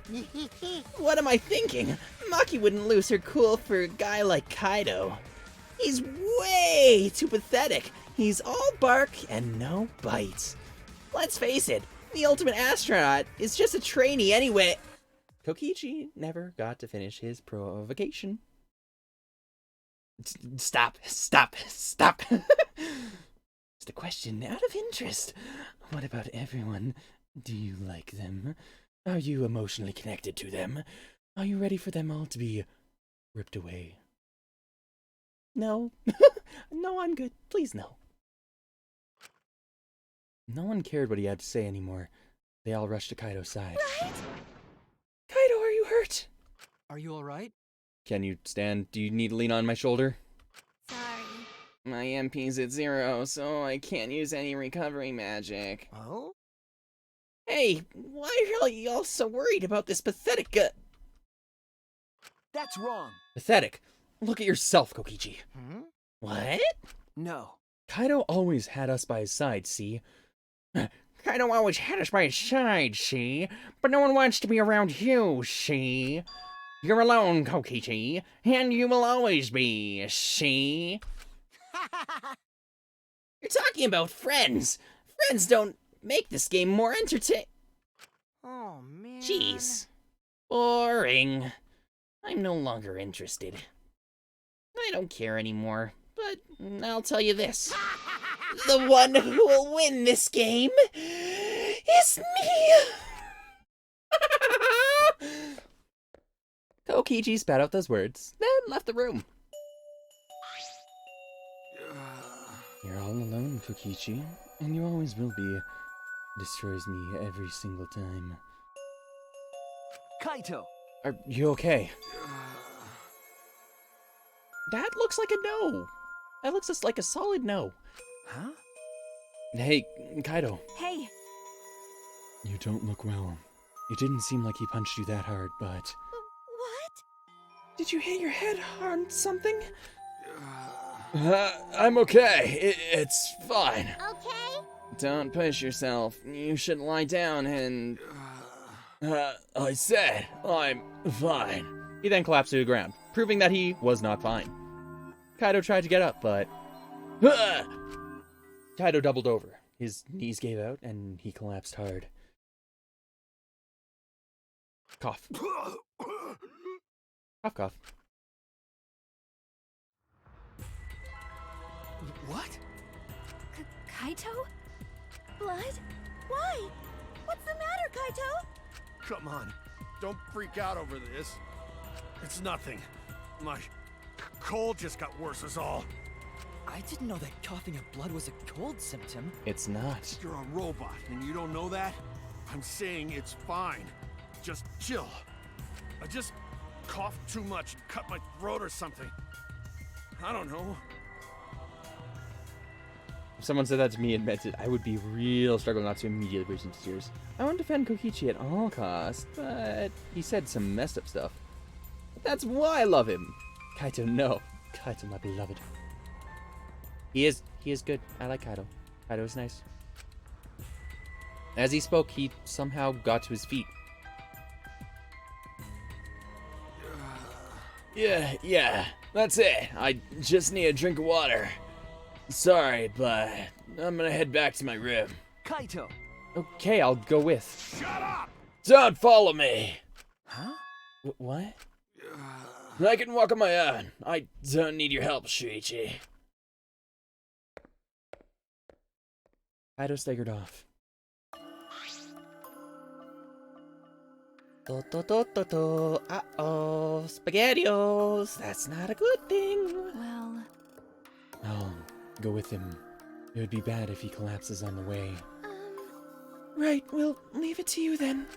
What am I thinking? Maki wouldn't lose her cool for a guy like Kaido. He's way too pathetic. He's all bark and no bite. Let's face it, the ultimate astronaut is just a trainee anyway. Kokichi never got to finish his provocation. Stop. Just a question out of interest. What about everyone? Do you like them? Are you emotionally connected to them? Are you ready for them all to be ripped away? No. No, I'm good. Please, no. No one cared what he had to say anymore. They all rushed to Kaido's side. Right? Kaido, are you hurt? Are you alright? Can you stand? Do you need to lean on my shoulder? Sorry. My MP's at 0, so I can't use any recovery magic. Oh? Hey, why are y'all so worried about this pathetic That's wrong. Pathetic. Look at yourself, Kokichi. What? No. Kaido always had us by his side, see? Kaido always had us by his side, see? But no one wants to be around you, see? You're alone, Kokichi, and you will always be, see? You're talking about friends. Friends don't make this game more entertaining. Oh, man. Jeez. Boring. I'm no longer interested. I don't care anymore, but I'll tell you this. The one who will win this game is me! Kokichi spat out those words, then left the room. You're all alone, Kokichi, and you always will be. Destroys me every single time. Kaito! Are you okay? That looks like a no. That looks just like a solid no. Huh? Hey, Kaido. Hey, You don't look well. It didn't seem like he punched you that hard, but... What? Did you hit your head on something? I'm okay. It's fine. Okay? Don't push yourself. You should lie down and... I said, I'm fine. He then collapsed to the ground, proving that he was not fine. Kaido tried to get up, but... Kaido doubled over. His knees gave out, and he collapsed hard. Cough. Cough, cough. What? Kaito? Blood? Why? What's the matter, Kaito? Come on, don't freak out over this. It's nothing. My cold just got worse is all. I didn't know that coughing up blood was a cold symptom. It's not. You're a robot and you don't know that? I'm saying it's fine. Just chill. I just coughed too much and cut my throat or something. I don't know. If someone said that to me and meant it, I would be real struggle not to immediately burst into tears. I want to defend Kokichi at all costs, but he said some messed up stuff. But that's why I love him. Kaito, no. Kaito, my beloved. He is good. I like Kaito. Kaito is nice. As he spoke, he somehow got to his feet. Yeah, that's it. I just need a drink of water. Sorry, but I'm gonna head back to my room. Kaito! Okay, I'll go with. Shut up! Don't follow me! Huh? What? I can walk on my own. I don't need your help, Shuichi. Kaito staggered off. Uh-oh, SpaghettiOs. That's not a good thing. Well, No, go with him. It would be bad if he collapses on the way. Right, we'll leave it to you then.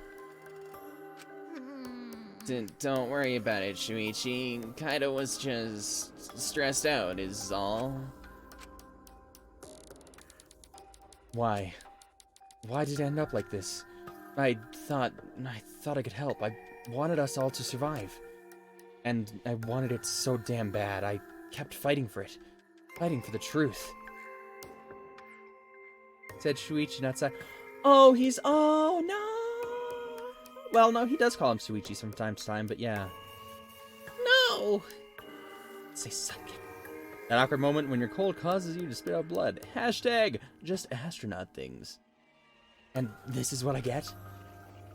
Don't worry about it, Shuichi. Kaito was just stressed out, is all. Why? Why did it end up like this? I thought I could help. I wanted us all to survive. And I wanted it so damn bad. I kept fighting for it. Fighting for the truth. Said Shuichi outside. Oh no! Well, no, he does call him Shuichi from time to time, but yeah. No! Say something. That awkward moment when your cold causes you to spit out blood. Hashtag just astronaut things. And this is what I get?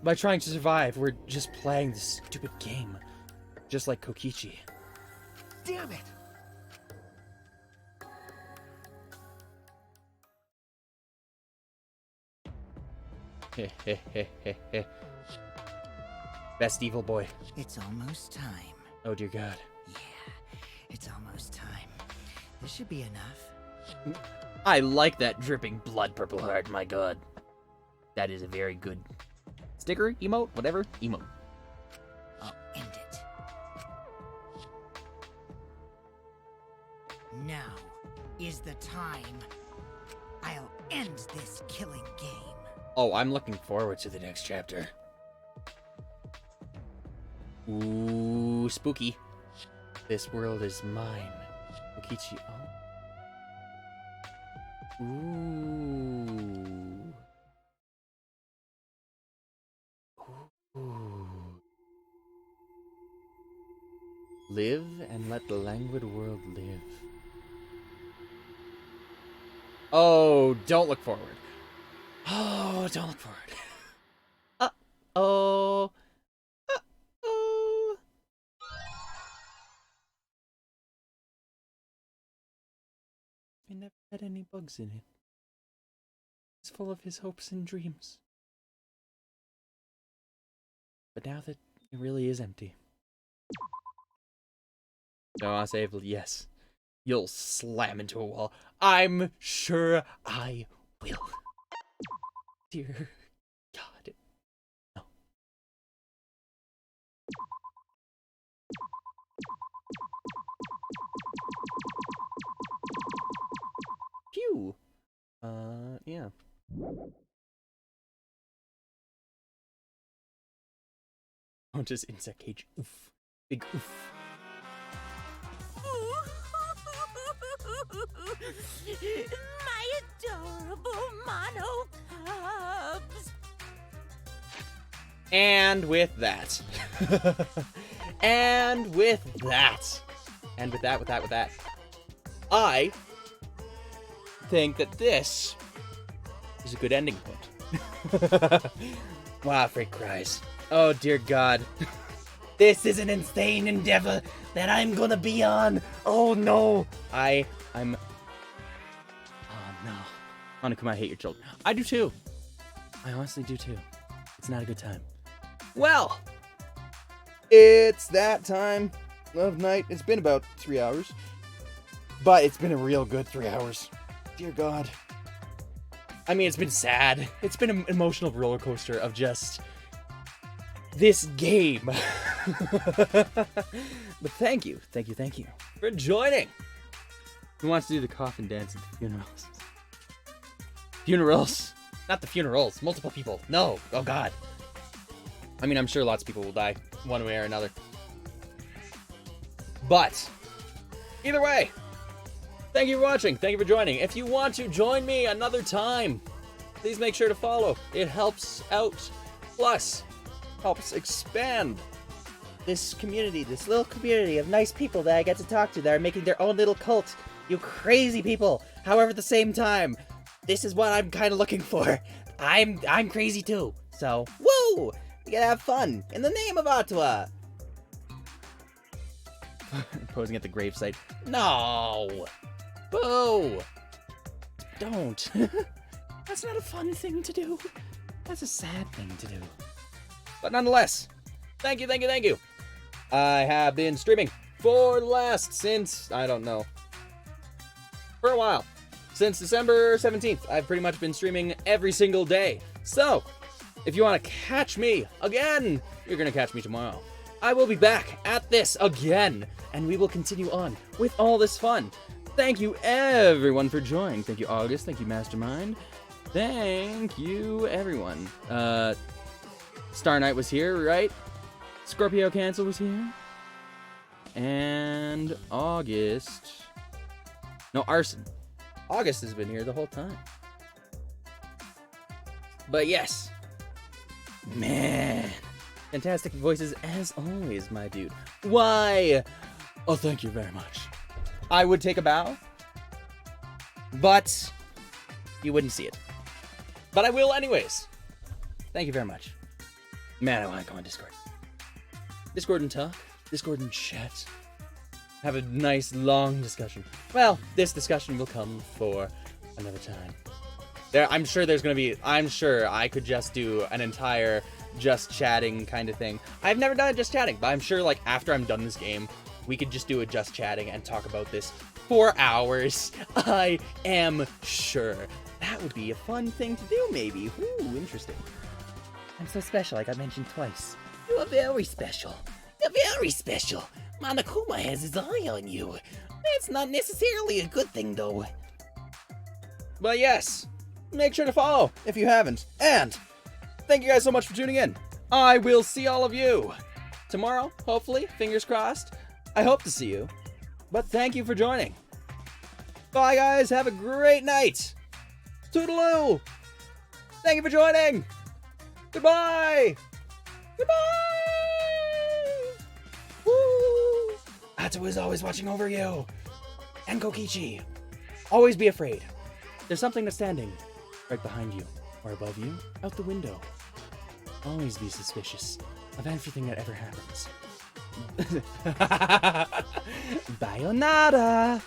By trying to survive, we're just playing this stupid game. Just like Kokichi. Damn it! Best evil boy. It's almost time. Oh dear God. Yeah, it's almost time. This should be enough. I like that dripping blood purple heart, my God. That is a very good sticker, emote, whatever, emote. I'll end it. Now is the time. I'll end this killing game. Oh, I'm looking forward to the next chapter. Ooh, spooky. This world is mine. Kokichi. Oh. Ooh. Ooh. Live and let the languid world live. Oh, don't look forward. Oh, don't look forward. Uh-oh. Uh-oh. It never had any bugs in it. It's full of his hopes and dreams. But now that it really is empty. No, I'll say, yes. You'll slam into a wall. I'm sure I will. Dear God. No. Phew. Yeah. Oh, just insect cage. Oof. Big oof. My adorable mono cubs. And with that. And with that. And with that. I think that this is a good ending point. Wow, Freak cries. Oh, dear God. This is an insane endeavor that I'm gonna be on. Oh, no. I'm... Oh, no. Monokuma, I hate your children. I do, too. I honestly do, too. It's not a good time. Well, it's that time of night. It's been about 3 hours. But it's been a real good 3 hours. Dear God. I mean, it's been sad. It's been an emotional roller coaster of just... this game. But thank you for joining. Who wants to do the coffin dance at the funerals? Funerals. Not the funerals. Multiple people. No. Oh, God. I mean, I'm sure lots of people will die one way or another. But, either way, thank you for watching. Thank you for joining. If you want to join me another time, please make sure to follow. It helps out. Plus, helps expand this community, this little community of nice people that I get to talk to that are making their own little cult. You crazy people. However, at the same time, this is what I'm kind of looking for. I'm crazy too. So, woo! We gotta have fun in the name of Ottawa. Posing at the gravesite. No! Boo! Don't. That's not a fun thing to do. That's a sad thing to do. But nonetheless, thank you, thank you, thank you. I have been streaming for the last since, I don't know, for a while. Since December 17th, I've pretty much been streaming every single day. So, if you want to catch me again, you're going to catch me tomorrow. I will be back at this again, and we will continue on with all this fun. Thank you, everyone, for joining. Thank you, August. Thank you, Mastermind. Thank you, everyone. Star Knight was here, right? Scorpio Cancel was here. And August... No, Arson. August has been here the whole time. But yes. Man. Fantastic voices as always, my dude. Why? Oh, thank you very much. I would take a bow. But you wouldn't see it. But I will anyways. Thank you very much. Man, I want to go on Discord. Discord and talk. Discord and chat. Have a nice long discussion. Well, this discussion will come for another time. I'm sure I could just do an entire just chatting kind of thing. I've never done a just chatting, but I'm sure like after I'm done this game, we could just do a just chatting and talk about this for hours. I am sure. That would be a fun thing to do, maybe. Ooh, interesting. I'm so special, I got mentioned twice. You are very special. You're very special. Monokuma has his eye on you. That's not necessarily a good thing, though. But yes, make sure to follow if you haven't. And thank you guys so much for tuning in. I will see all of you tomorrow, hopefully. Fingers crossed. I hope to see you. But thank you for joining. Bye, guys. Have a great night. Toodaloo. Thank you for joining. Goodbye. Goodbye. Woo. Atsu is always watching over you. And Kokichi. Always be afraid. There's something that's standing right behind you or above you, out the window. Always be suspicious of everything that ever happens. Bayonetta!